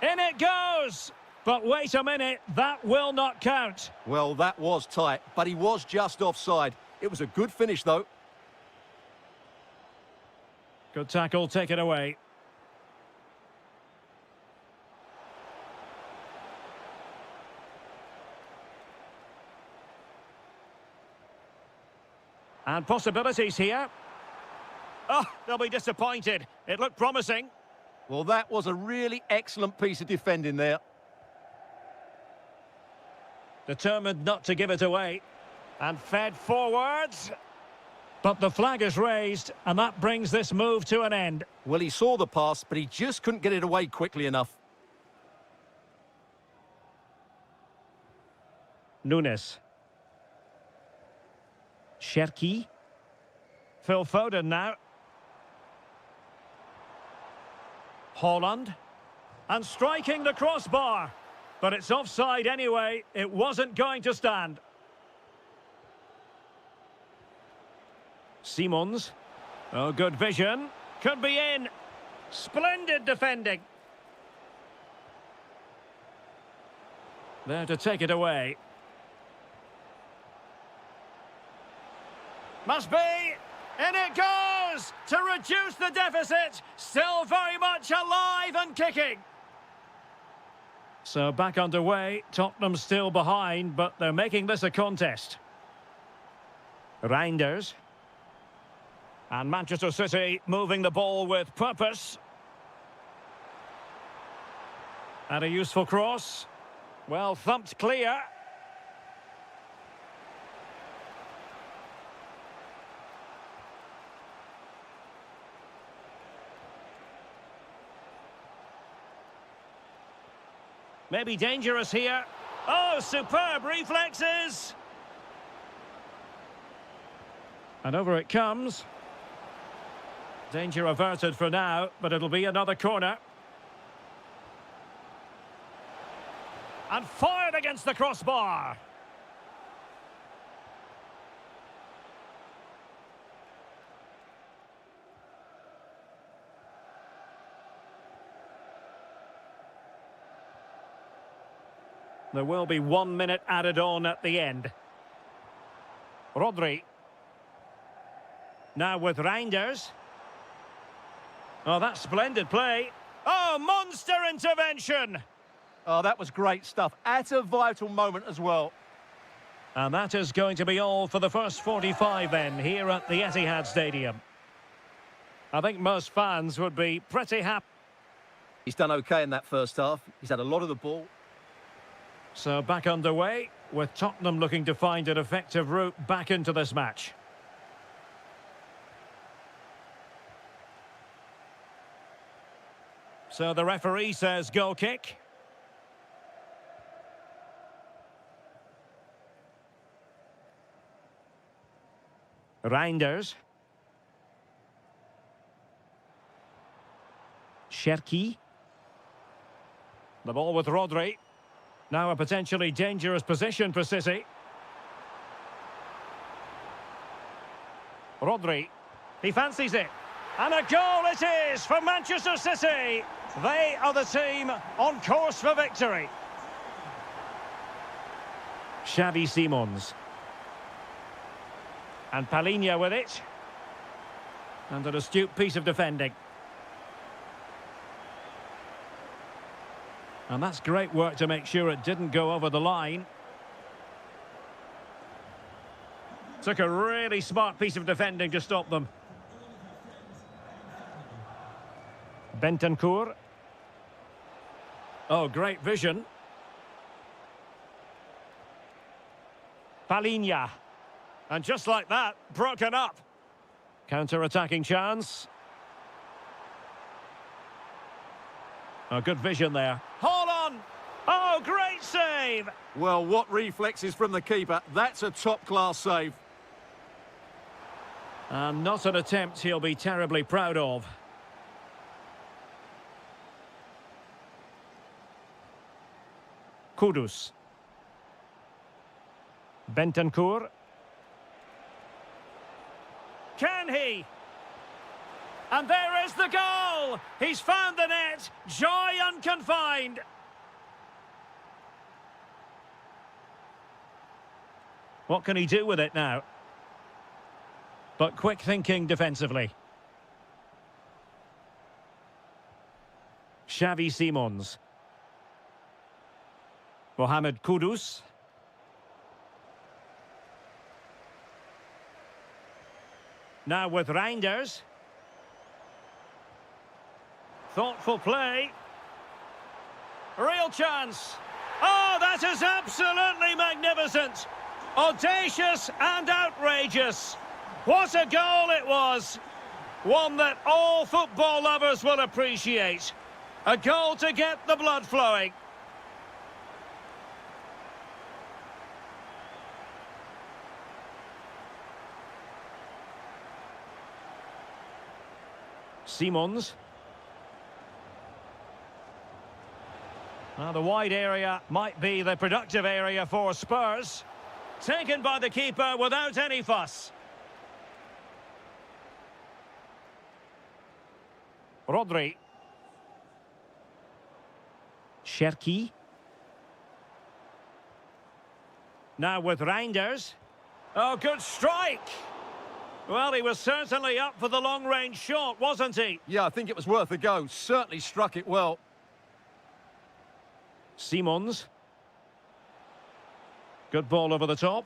In it goes! But wait a minute, that will not count. Well, that was tight, but he was just offside. It was a good finish, though. Good tackle, take it away. And possibilities here. Oh, they'll be disappointed. It looked promising. Well, that was a really excellent piece of defending there. Determined not to give it away. And fed forwards. But the flag is raised, and that brings this move to an end. Well, he saw the pass, but he just couldn't get it away quickly enough. Nunes. Cherki. Phil Foden now. Holland. And striking the crossbar. But it's offside anyway. It wasn't going to stand. Simons. Oh, good vision. Could be in. Splendid defending. There to take it away. Must be. In it goes! To reduce the deficit. Still very much alive and kicking. So back underway. Tottenham still behind, but they're making this a contest. Reinders. And Manchester City moving the ball with purpose. And a useful cross. Well thumped clear. Maybe dangerous here. Oh, superb reflexes. And over it comes. Danger averted for now, but it'll be another corner. And fired against the crossbar. There will be 1 minute added on at the end. Rodri. Now with Reinders. Oh, that's splendid play. Oh, monster intervention! Oh, that was great stuff. At a vital moment as well. And that is going to be all for the first 45 then, here at the Etihad Stadium. I think most fans would be pretty happy. He's done okay in that first half. He's had a lot of the ball. So back underway, with Tottenham looking to find an effective route back into this match. So the referee says goal kick. Reinders. Cherki. The ball with Rodri. Now a potentially dangerous position for City. Rodri. He fancies it. And a goal it is for Manchester City. They are the team on course for victory. Xavi Simons. And Palhinha with it. And an astute piece of defending. And that's great work to make sure it didn't go over the line. Took a really smart piece of defending to stop them. Bentancur. Oh, great vision. Palhinha. And just like that, broken up. Counter-attacking chance. A good vision there. Hold on! Oh, great save! Well, what reflexes from the keeper. That's a top-class save. And not an attempt he'll be terribly proud of. Kudus. Bentancur. Can he? And there is the goal! He's found the net! Joy unconfined! What can he do with it now? But quick thinking defensively. Xavi Simons. Mohamed Kudus. Now with Reinders. Thoughtful play. Real chance. Oh, that is absolutely magnificent. Audacious and outrageous. What a goal it was. One that all football lovers will appreciate. A goal to get the blood flowing. Simons. The wide area might be the productive area for Spurs. Taken by the keeper without any fuss. Rodri. Cherki. Now with Reinders. Oh, good strike! Well, he was certainly up for the long-range shot, wasn't he? Yeah, I think it was worth a go. Certainly struck it well. Simons. Good ball over the top.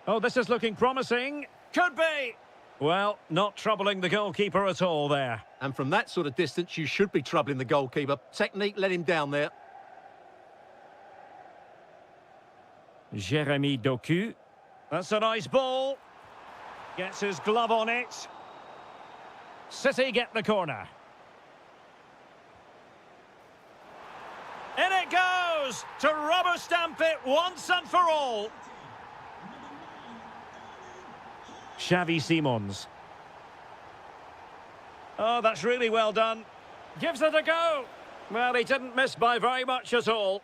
Oh, this is looking promising. Could be. Well, not troubling the goalkeeper at all there. And from that sort of distance, you should be troubling the goalkeeper. Technique let him down there. Jeremy Doku. That's a nice ball. Gets his glove on it. City get the corner. In it goes to rubber stamp it once and for all. Xavi Simons. Oh, that's really well done. Gives it a go. Well, he didn't miss by very much at all.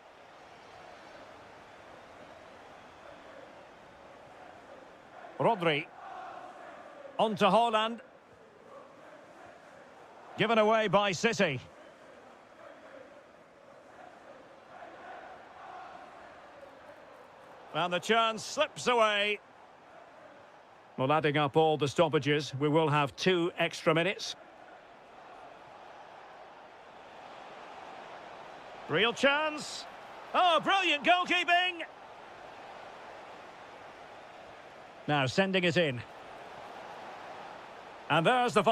Rodri. On to Haaland. Given away by City. And the chance slips away. Well, adding up all the stoppages, we will have 2 extra minutes. Real chance. Oh, brilliant goalkeeping. Now sending it in. And there's the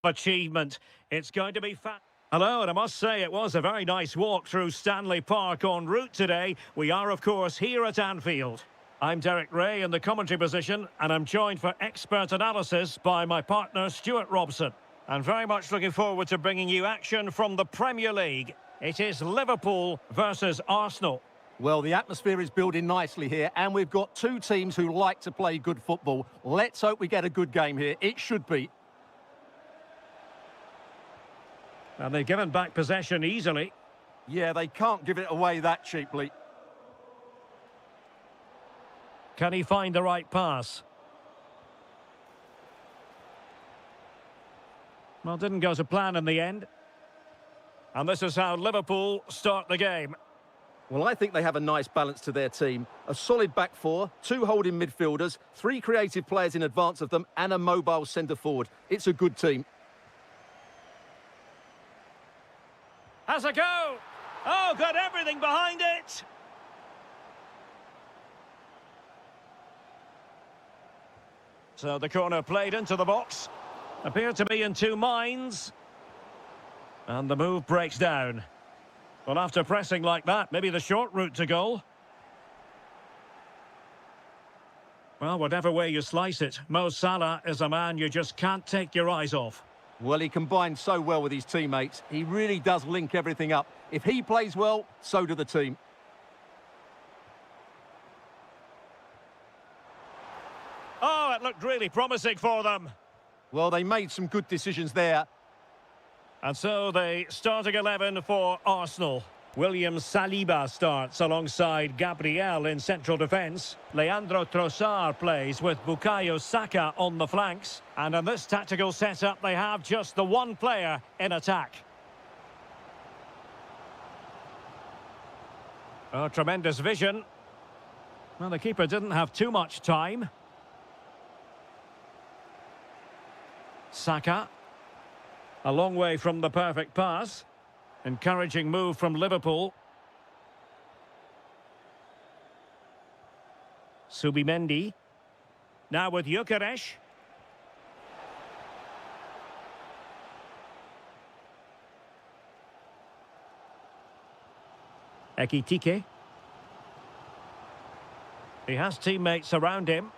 achievement. It's going to be fat. Hello, and I must say it was a very nice walk through Stanley Park en route today. We are, of course, here at Anfield. I'm Derek Ray in the commentary position, and I'm joined for expert analysis by my partner, Stuart Robson. And very much looking forward to bringing you action from the Premier League. It is Liverpool versus Arsenal. Well, the atmosphere is building nicely here, and we've got two teams who like to play good football. Let's hope we get a good game here. It should be. And they've given back possession easily. Yeah, they can't give it away that cheaply. Can he find the right pass? Well, didn't go to plan in the end. And this is how Liverpool start the game. Well, I think they have a nice balance to their team. A solid back four, two holding midfielders, three creative players in advance of them, and a mobile centre-forward. It's a good team. Has a go! Oh, got everything behind it! So the corner played into the box. Appeared to be in two minds. And the move breaks down. Well, after pressing like that, maybe the short route to goal. Well, whatever way you slice it, Mo Salah is a man you just can't take your eyes off. Well, he combines so well with his teammates. He really does link everything up. If he plays well, so do the team. Oh, it looked really promising for them. Well, they made some good decisions there. And so the starting 11 for Arsenal. William Saliba starts alongside Gabriel in central defence. Leandro Trossard plays with Bukayo Saka on the flanks. And in this tactical setup, they have just the one player in attack. Oh, tremendous vision. Well, the keeper didn't have too much time. Saka. A long way from the perfect pass. Encouraging move from Liverpool. Subimendi. Now with Gyökeres. Ekitike. He has teammates around him.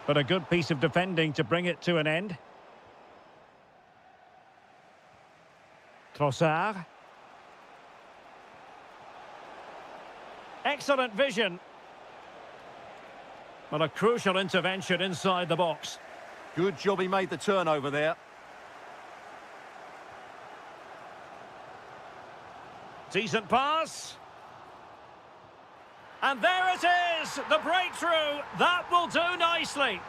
But a good piece of defending to bring it to an end. Trossard. Excellent vision. But a crucial intervention inside the box. Good job he made the turnover there. Decent pass. And there it is, the breakthrough. That will do nicely.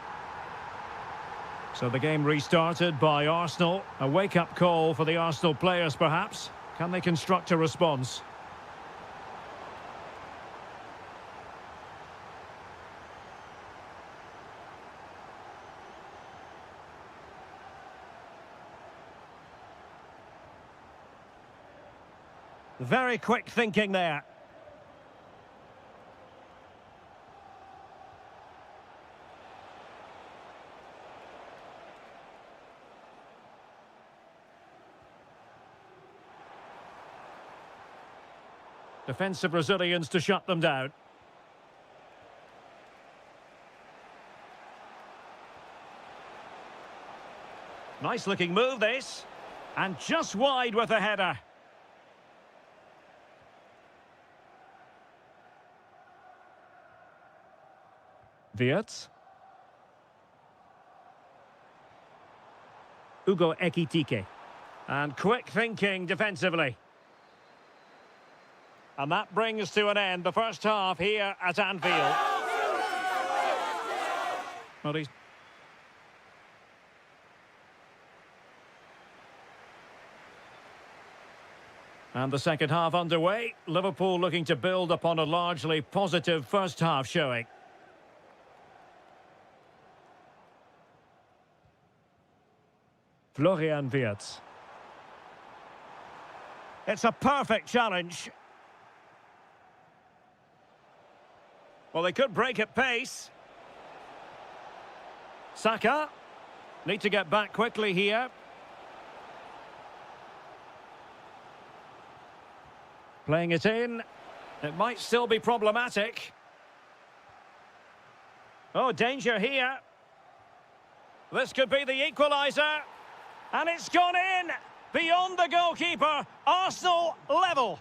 So the game restarted by Arsenal. A wake-up call for the Arsenal players, perhaps. Can they construct a response? Very quick thinking there. Defensive Brazilians to shut them down. Nice looking move this. And just wide with a header. Wirtz. Ugo Ekitike. And quick thinking defensively. And that brings to an end the first half here at Anfield. Well, he's... And the second half underway. Liverpool looking to build upon a largely positive first half showing. Florian Wirtz. It's a perfect challenge. Well, they could break at pace. Saka. Need to get back quickly here. Playing it in. It might still be problematic. Oh, danger here. This could be the equaliser. And it's gone in. Beyond the goalkeeper. Arsenal level.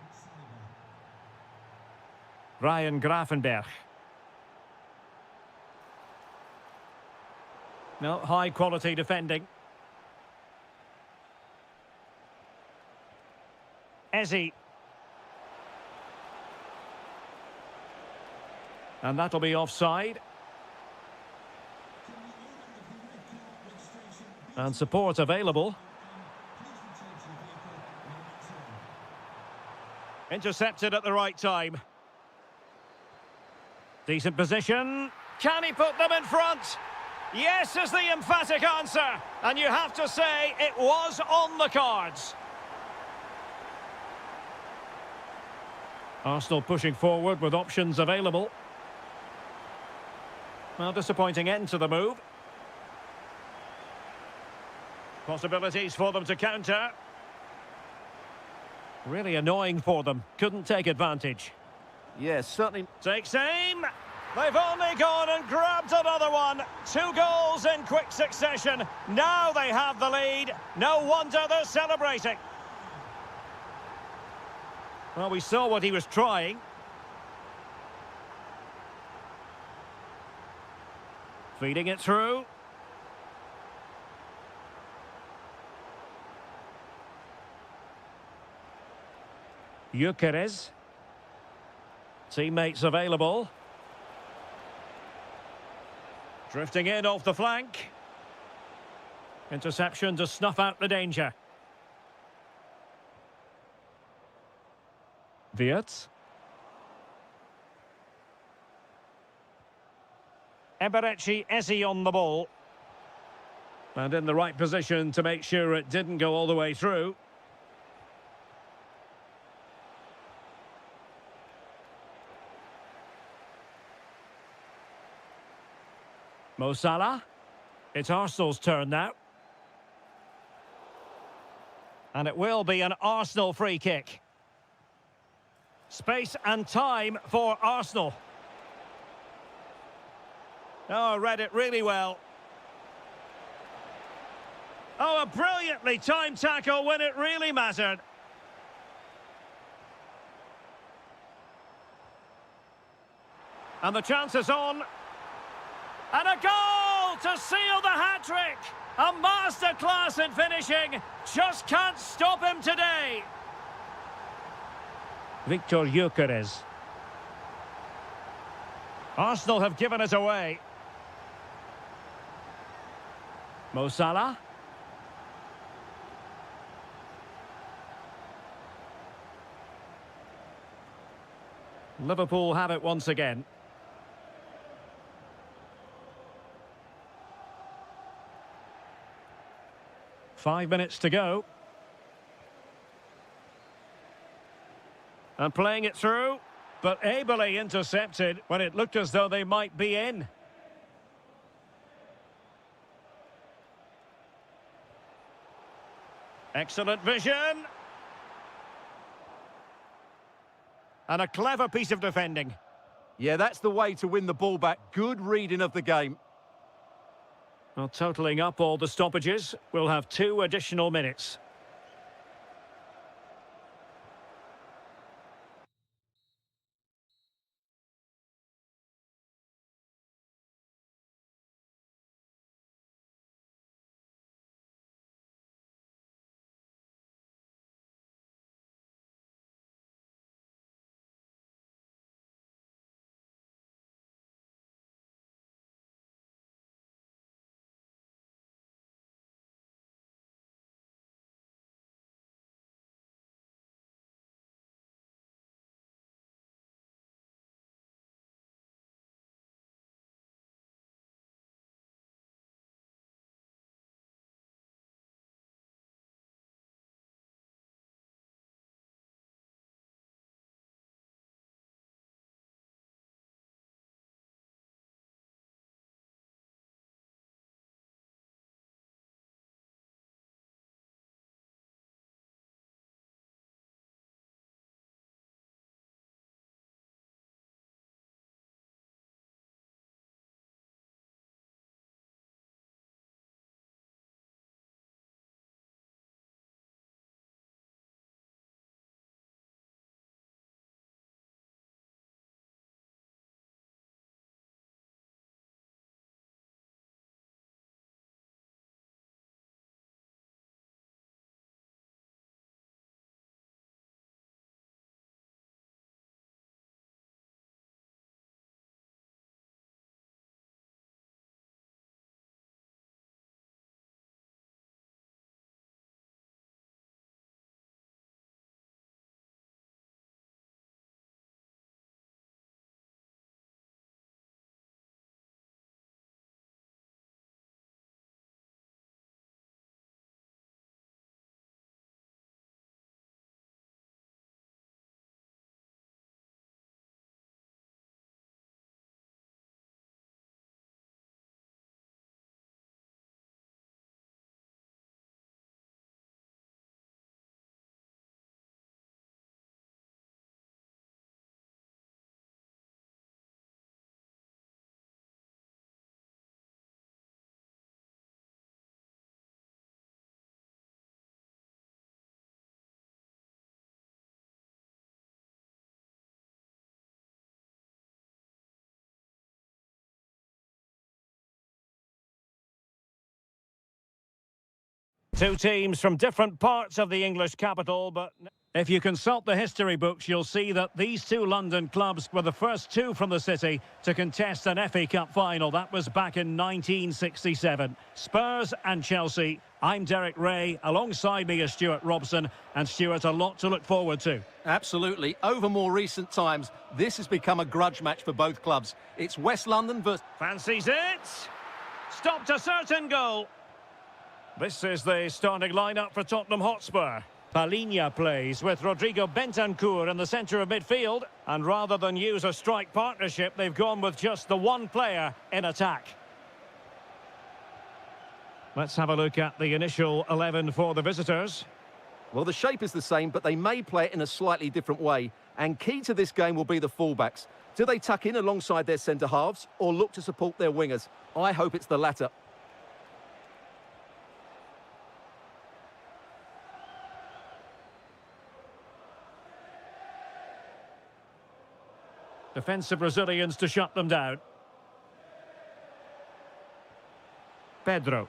Ryan Gravenberch. No, high quality defending. Eze. And that'll be offside. And support available. Intercepted at the right time. Decent position. Can he put them in front? Yes is the emphatic answer. And you have to say it was on the cards. Arsenal pushing forward with options available. Well, disappointing end to the move. Possibilities for them to counter. Really annoying for them. Couldn't take advantage. Yes, certainly. Takes aim. They've only gone and grabbed another one. 2 goals in quick succession. Now they have the lead. No wonder they're celebrating. Well, we saw what he was trying. Feeding it through. Gyökeres. Teammates available. Drifting in off the flank. Interception to snuff out the danger. Wirtz. Eberechi Eze on the ball. And in the right position to make sure it didn't go all the way through. Mo Salah. It's Arsenal's turn now. And it will be an Arsenal free kick. Space and time for Arsenal. Oh, read it really well. Oh, a brilliantly timed tackle when it really mattered. And the chance is on. And a goal to seal the hat-trick! A masterclass in finishing. Just can't stop him today. Victor Gyökeres. Arsenal have given it away. Mo Salah. Liverpool have it once again. Five minutes to go. And playing it through, but ably intercepted when it looked as though they might be in. Excellent vision. And a clever piece of defending. Yeah, that's the way to win the ball back. Good reading of the game. Well, totalling up all the stoppages, we'll have 2 additional minutes. Two teams from different parts of the English capital, but if you consult the history books, you'll see that these two London clubs were the first two from the city to contest an FA Cup final. That was back in 1967. Spurs and Chelsea. I'm Derek Ray. Alongside me is Stuart Robson. And Stuart, a lot to look forward to. Absolutely. Over more recent times, this has become a grudge match for both clubs. It's West London versus... Fancies it. Stopped a certain goal. This is the starting lineup for Tottenham Hotspur. Palhinha plays with Rodrigo Bentancur in the centre of midfield. And rather than use a strike partnership, they've gone with just the one player in attack. Let's have a look at the initial 11 for the visitors. Well, the shape is the same, but they may play it in a slightly different way. And key to this game will be the fullbacks. Do they tuck in alongside their centre-halves or look to support their wingers? I hope it's the latter. Defensive Brazilians to shut them down. Pedro.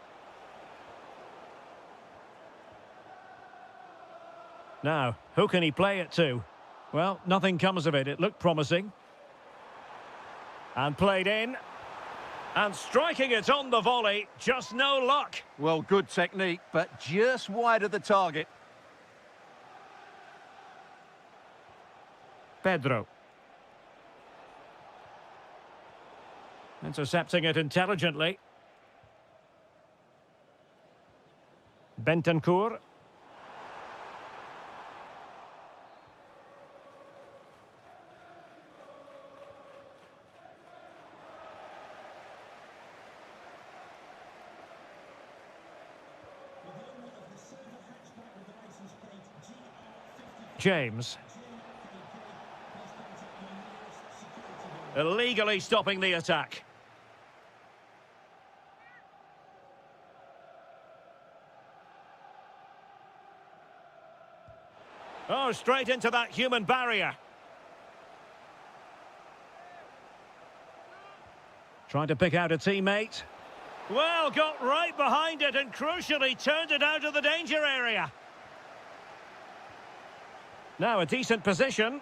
Now, who can he play it to? Well, nothing comes of it. It looked promising. And played in. And striking it on the volley. Just no luck. Well, good technique, but just wide of the target. Pedro. Intercepting it intelligently. Bentancur. James. Illegally stopping the attack. Oh, straight into that human barrier. Trying to pick out a teammate. Well, got right behind it and crucially turned it out of the danger area. Now a decent position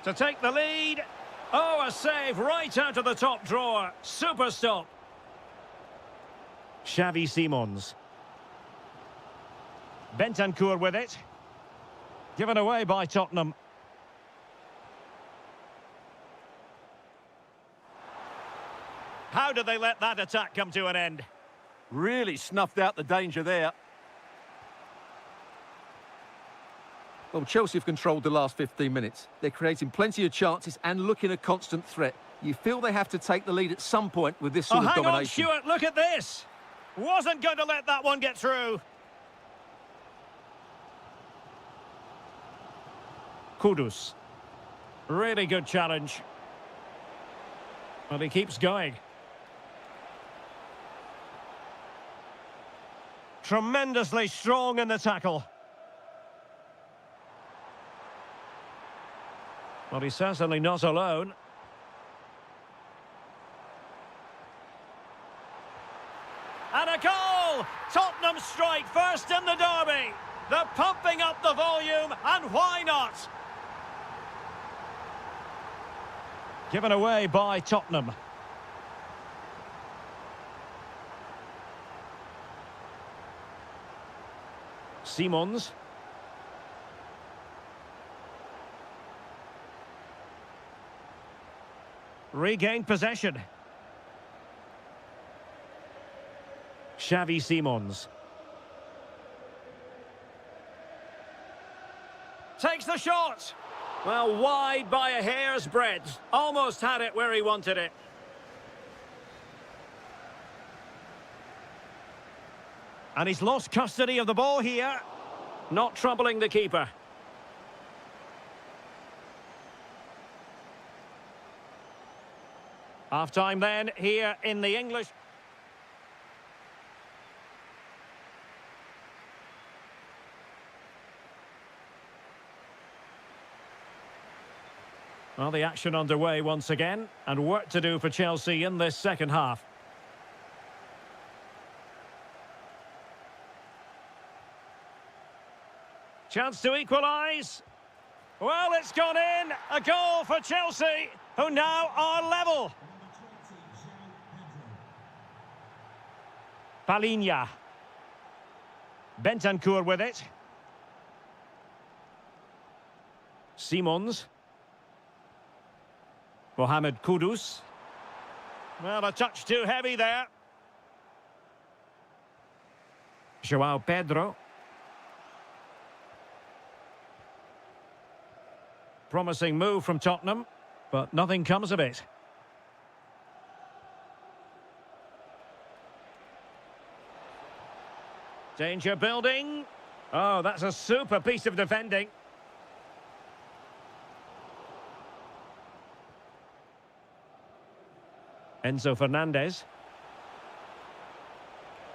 to take the lead. Oh, a save right out of the top drawer. Super stop. Xavi Simons. Bentancur with it. Given away by Tottenham. How did they let that attack come to an end? Really snuffed out the danger there. Well, Chelsea have controlled the last 15 minutes. They're creating plenty of chances and looking a constant threat. You feel they have to take the lead at some point with this sort of hang domination. on, Stuart, look at this. Wasn't going to let that one get through. Kudus. Really good challenge. But he keeps going. Tremendously strong in the tackle. Well, he's certainly not alone. And a goal! Tottenham strike first in the derby. They're pumping up the volume, and why not? Given away by Tottenham. Simons. Regained possession. Xavi Simons. Takes the shot. Well, wide by a hair's breadth. Almost had it where he wanted it. And he's lost custody of the ball here. Not troubling the keeper. Half-time then, here in the English. Well, the action underway once again, and work to do for Chelsea in this second half. Chance to equalise. Well, it's gone in. A goal for Chelsea, who now are level. Palinha. Bentancur with it. Simons. Mohamed Kudus. Well, a touch too heavy there. João Pedro. Promising move from Tottenham, but nothing comes of it. Danger building. Oh, that's a super piece of defending. Enzo Fernandez.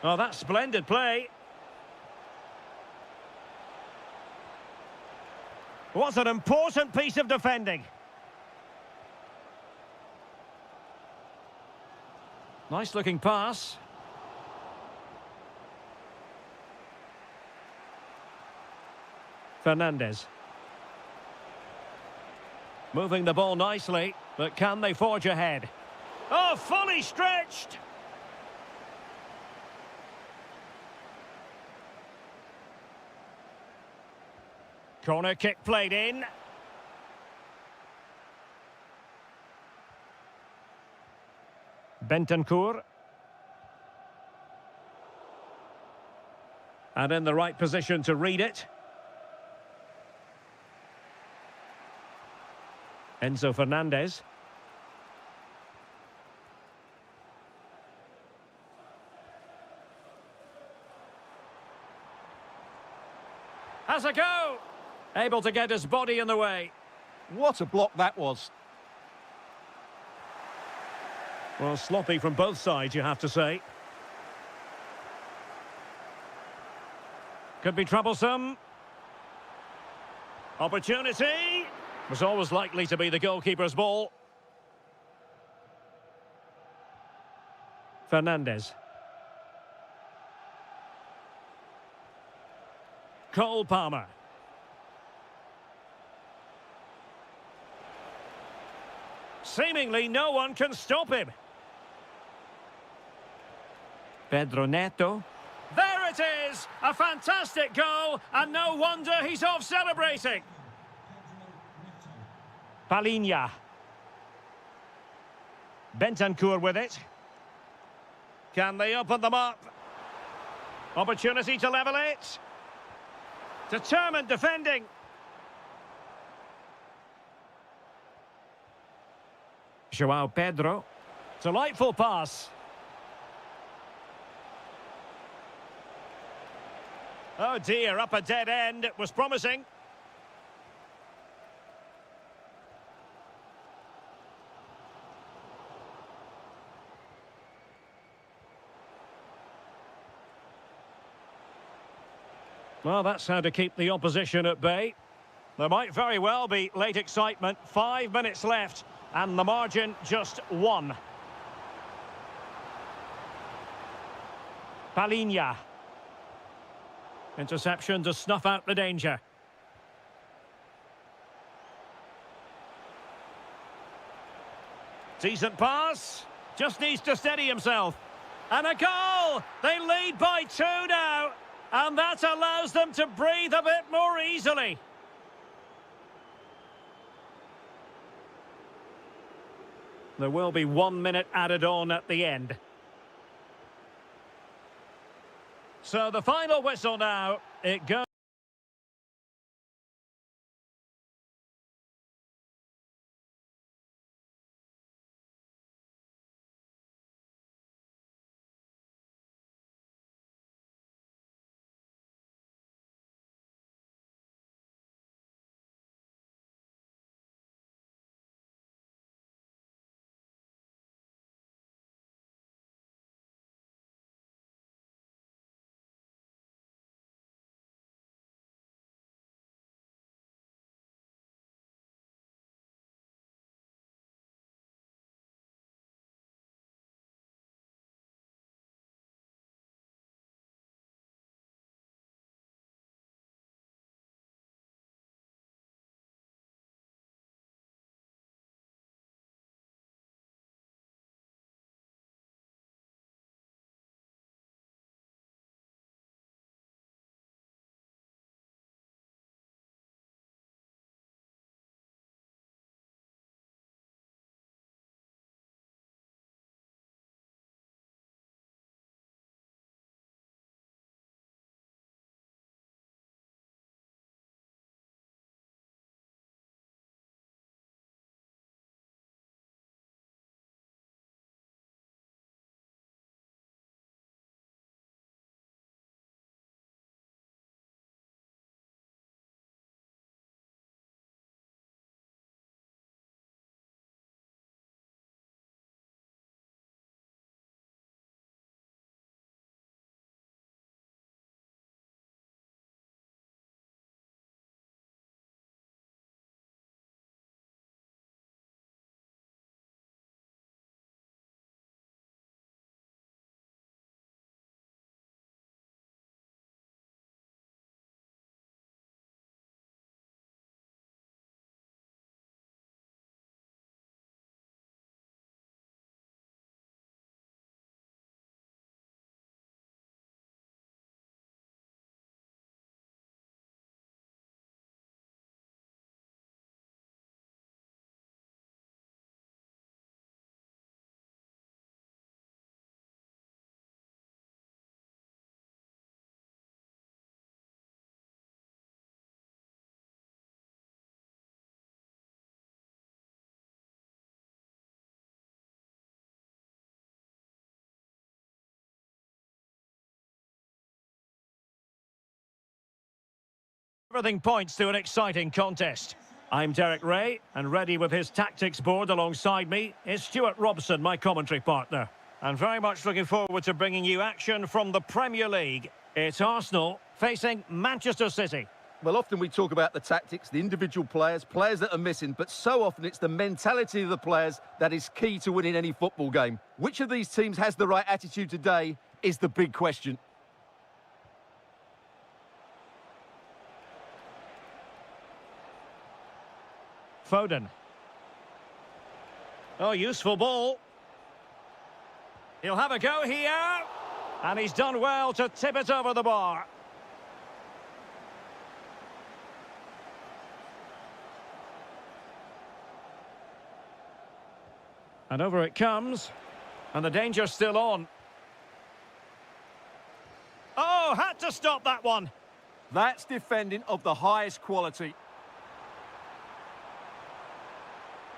Oh, that's splendid play. What an important piece of defending. Nice looking pass. Fernandez. Moving the ball nicely, but can they forge ahead? Oh, fully stretched! Corner kick played in. Bentancur. And in the right position to read it. Enzo Fernandez. Has a go! Able to get his body in the way. What a block that was. Well, sloppy from both sides, you have to say. Could be troublesome. Opportunity. Was always likely to be the goalkeeper's ball. Fernandez. Cole Palmer. Seemingly no one can stop him. Pedro Neto. There it is! A fantastic goal, and no wonder he's off celebrating. Palinha. Bentancur with it. Can they open them up? Opportunity to level it. Determined defending. João Pedro. Delightful pass. Oh dear, up a dead end. It was promising. Well, that's how to keep the opposition at bay. There might very well be late excitement. 5 minutes left, and the margin just 1. Palinha. Interception to snuff out the danger. Decent pass. Just needs to steady himself. And a goal! They lead by 2 now. And that allows them to breathe a bit more easily. There will be 1 minute added on at the end. So the final whistle now. It goes. Everything points to an exciting contest. I'm Derek Ray, and ready with his tactics board alongside me is Stuart Robson, my commentary partner. And very much looking forward to bringing you action from the Premier League. It's Arsenal facing Manchester City. Well, often we talk about the tactics, the individual players that are missing, but so often it's the mentality of the players that is key to winning any football game. Which of these teams has the right attitude today is the big question. Foden. Oh, useful ball. He'll have a go here. And he's done well to tip it over the bar. And over it comes. And the danger's still on. Oh, had to stop that one. That's defending of the highest quality.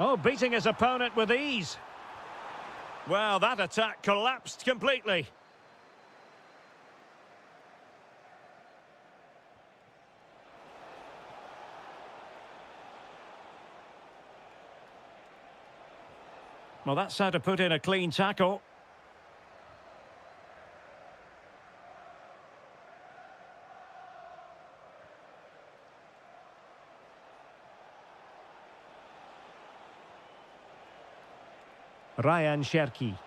Oh, beating his opponent with ease. Well, that attack collapsed completely. Well, that's how to put in a clean tackle. Ryan Cherki.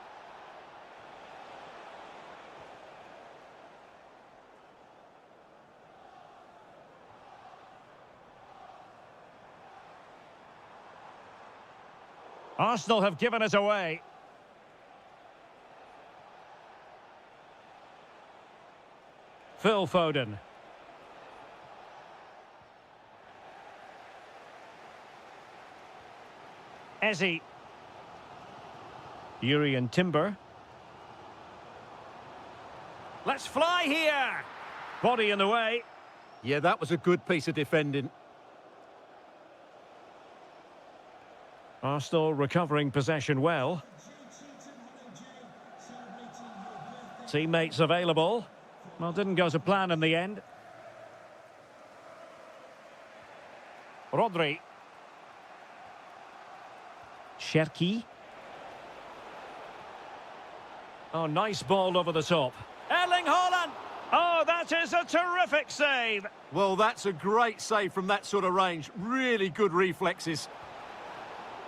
Arsenal have given it away. Phil Foden. Eze. Urian Timber. Let's fly here. Body in the way. Yeah, that was a good piece of defending. Arsenal recovering possession well. Teammates available. Well, didn't go to plan in the end. Rodri. Cherki. Oh, nice ball over the top. Erling Haaland! Oh, that is a terrific save! Well, that's a great save from that sort of range. Really good reflexes.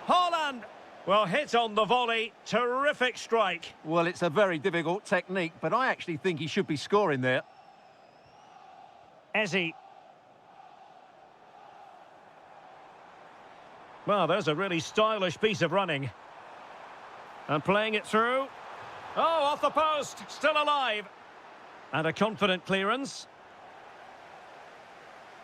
Haaland! Well, hit on the volley. Terrific strike. Well, it's a very difficult technique, but I actually think he should be scoring there. Eze. Well, there's a really stylish piece of running. And playing it through. Oh, off the post. Still alive. And a confident clearance.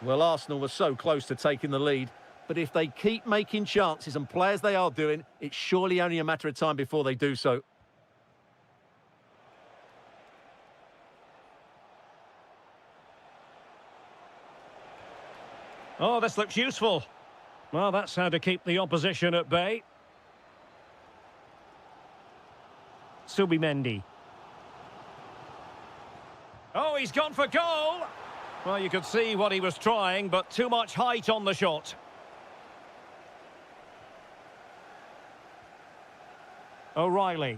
Well, Arsenal were so close to taking the lead. But if they keep making chances and play as they are doing, it's surely only a matter of time before they do so. Oh, this looks useful. Well, that's how to keep the opposition at bay. Subimendi. Oh, he's gone for goal. Well, you could see what he was trying, but too much height on the shot. O'Reilly.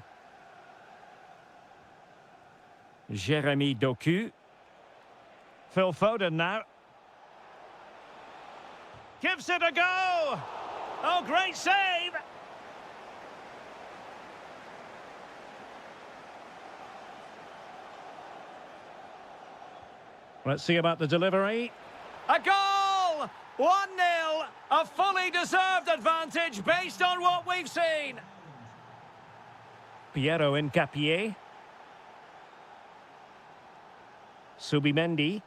Jeremy Doku. Phil Foden now. Gives it a go! Oh, great save! Let's see about the delivery. A goal! 1-0! A fully deserved advantage based on what we've seen. Piero Hincapié. Subimendi.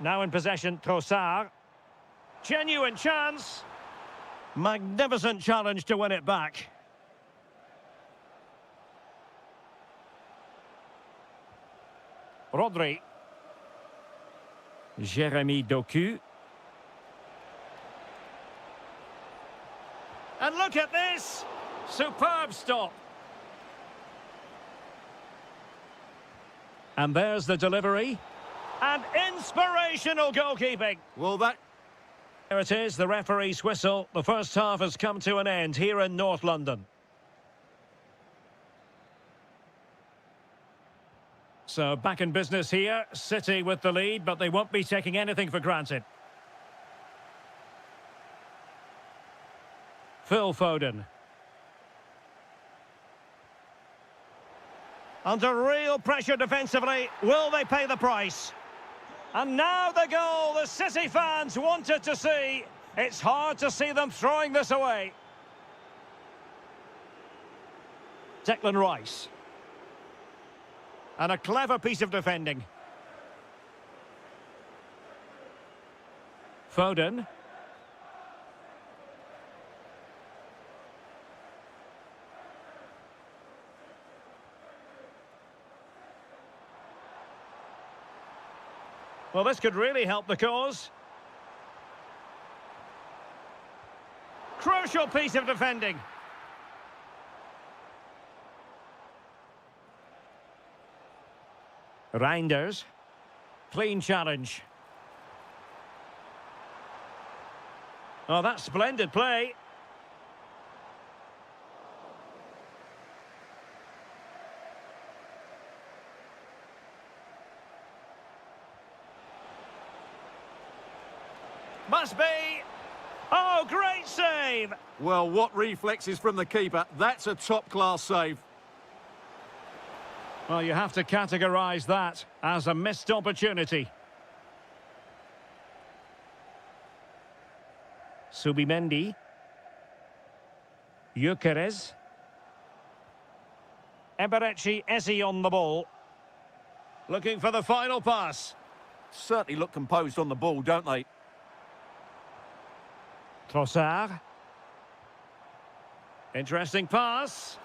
Now in possession, Trossard. Genuine chance. Magnificent challenge to win it back. Rodri. Jeremy Doku. And look at this! Superb stop. And there's the delivery. And inspirational goalkeeping. Well, that... There it is, the referee's whistle. The first half has come to an end here in North London. So back in business here. City with the lead, but they won't be taking anything for granted. Phil Foden. Under real pressure defensively. Will they pay the price? And now the goal the City fans wanted to see. It's hard to see them throwing this away. Declan Rice. And a clever piece of defending. Foden. Well, this could really help the cause. Crucial piece of defending. Reinders. Clean challenge. Oh, that's splendid play. Must be. Oh, great save. Well, what reflexes from the keeper. That's a top-class save. Well, you have to categorise that as a missed opportunity. Subimendi. Gyökeres. Eberechi Eze on the ball. Looking for the final pass. Certainly look composed on the ball, don't they? Trossard. Interesting pass.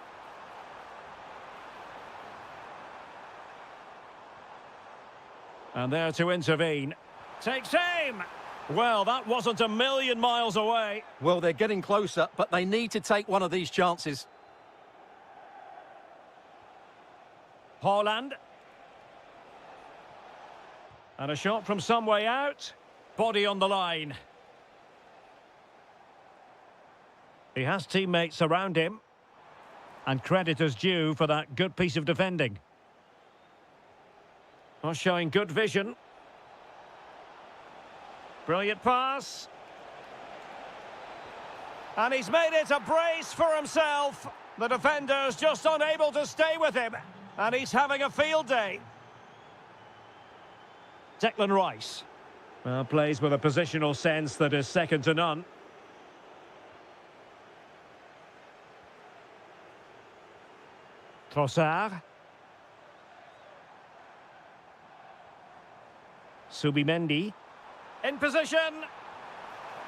And there to intervene. Takes aim. Well, that wasn't a million miles away. Well, they're getting closer, but they need to take one of these chances. Haaland. And a shot from some way out. Body on the line. He has teammates around him. And credit is due for that good piece of defending. Oh, showing good vision. Brilliant pass. And he's made it a brace for himself. The defender's just unable to stay with him. And he's having a field day. Declan Rice. Well, plays with a positional sense that is second to none. Trossard. Subimendi. In position.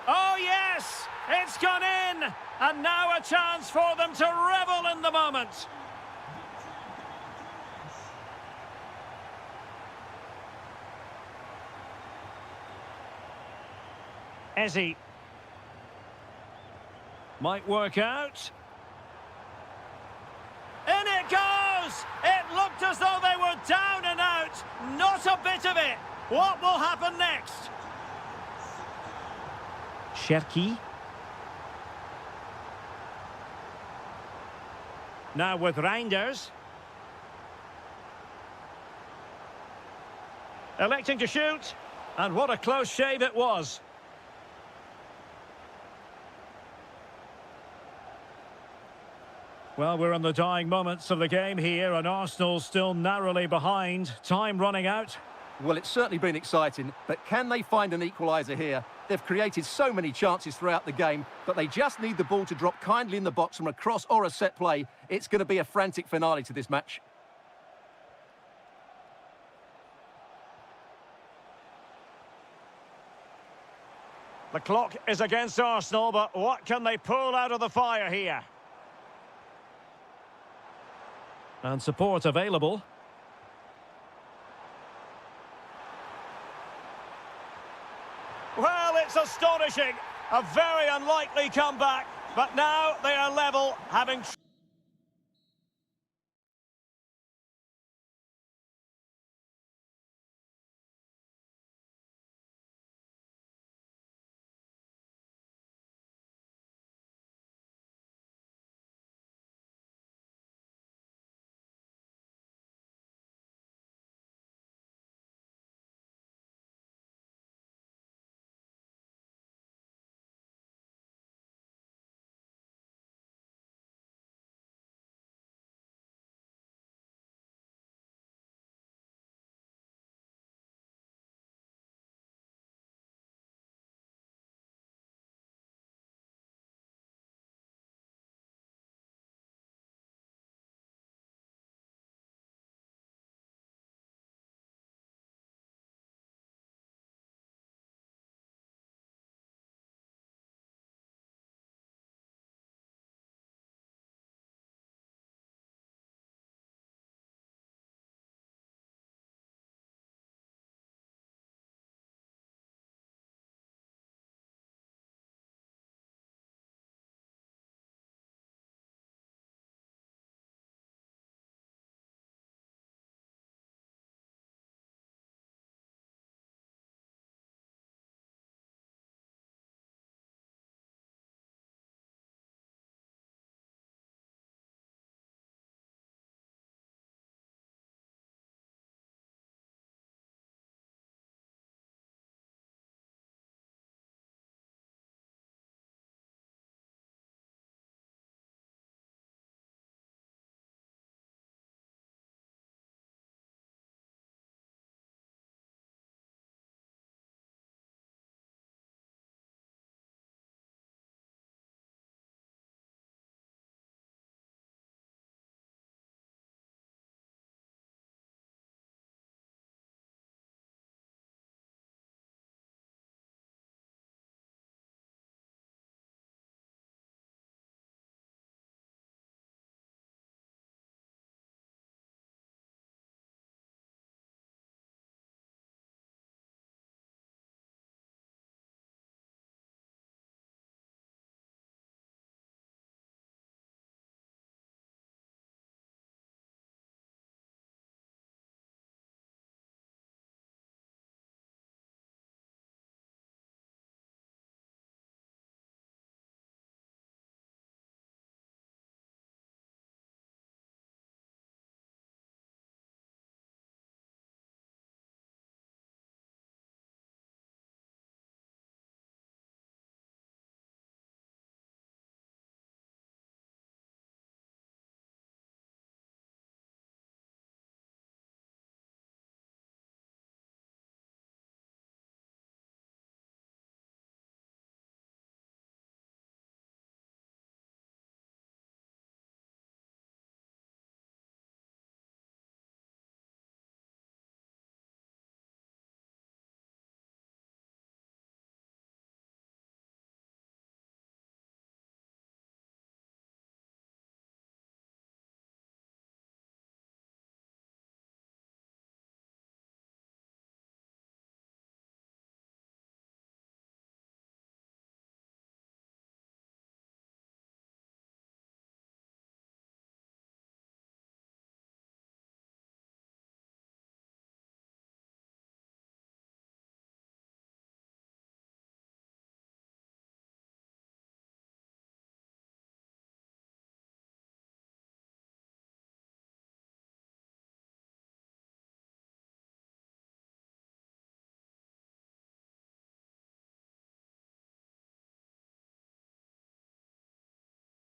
Oh, yes! It's gone in! And now a chance for them to revel in the moment. Eze. Might work out. In it goes! It looked as though they were down and out. Not a bit of it. What will happen next? Cherki. Now with Reinders. Electing to shoot. And what a close shave it was. Well, we're in the dying moments of the game here, and Arsenal still narrowly behind. Time running out. Well, it's certainly been exciting, but can they find an equaliser here? They've created so many chances throughout the game, but they just need the ball to drop kindly in the box from a cross or a set play. It's going to be a frantic finale to this match. The clock is against Arsenal, but what can they pull out of the fire here? And support available. Well, it's astonishing. A very unlikely comeback. But now they are level, having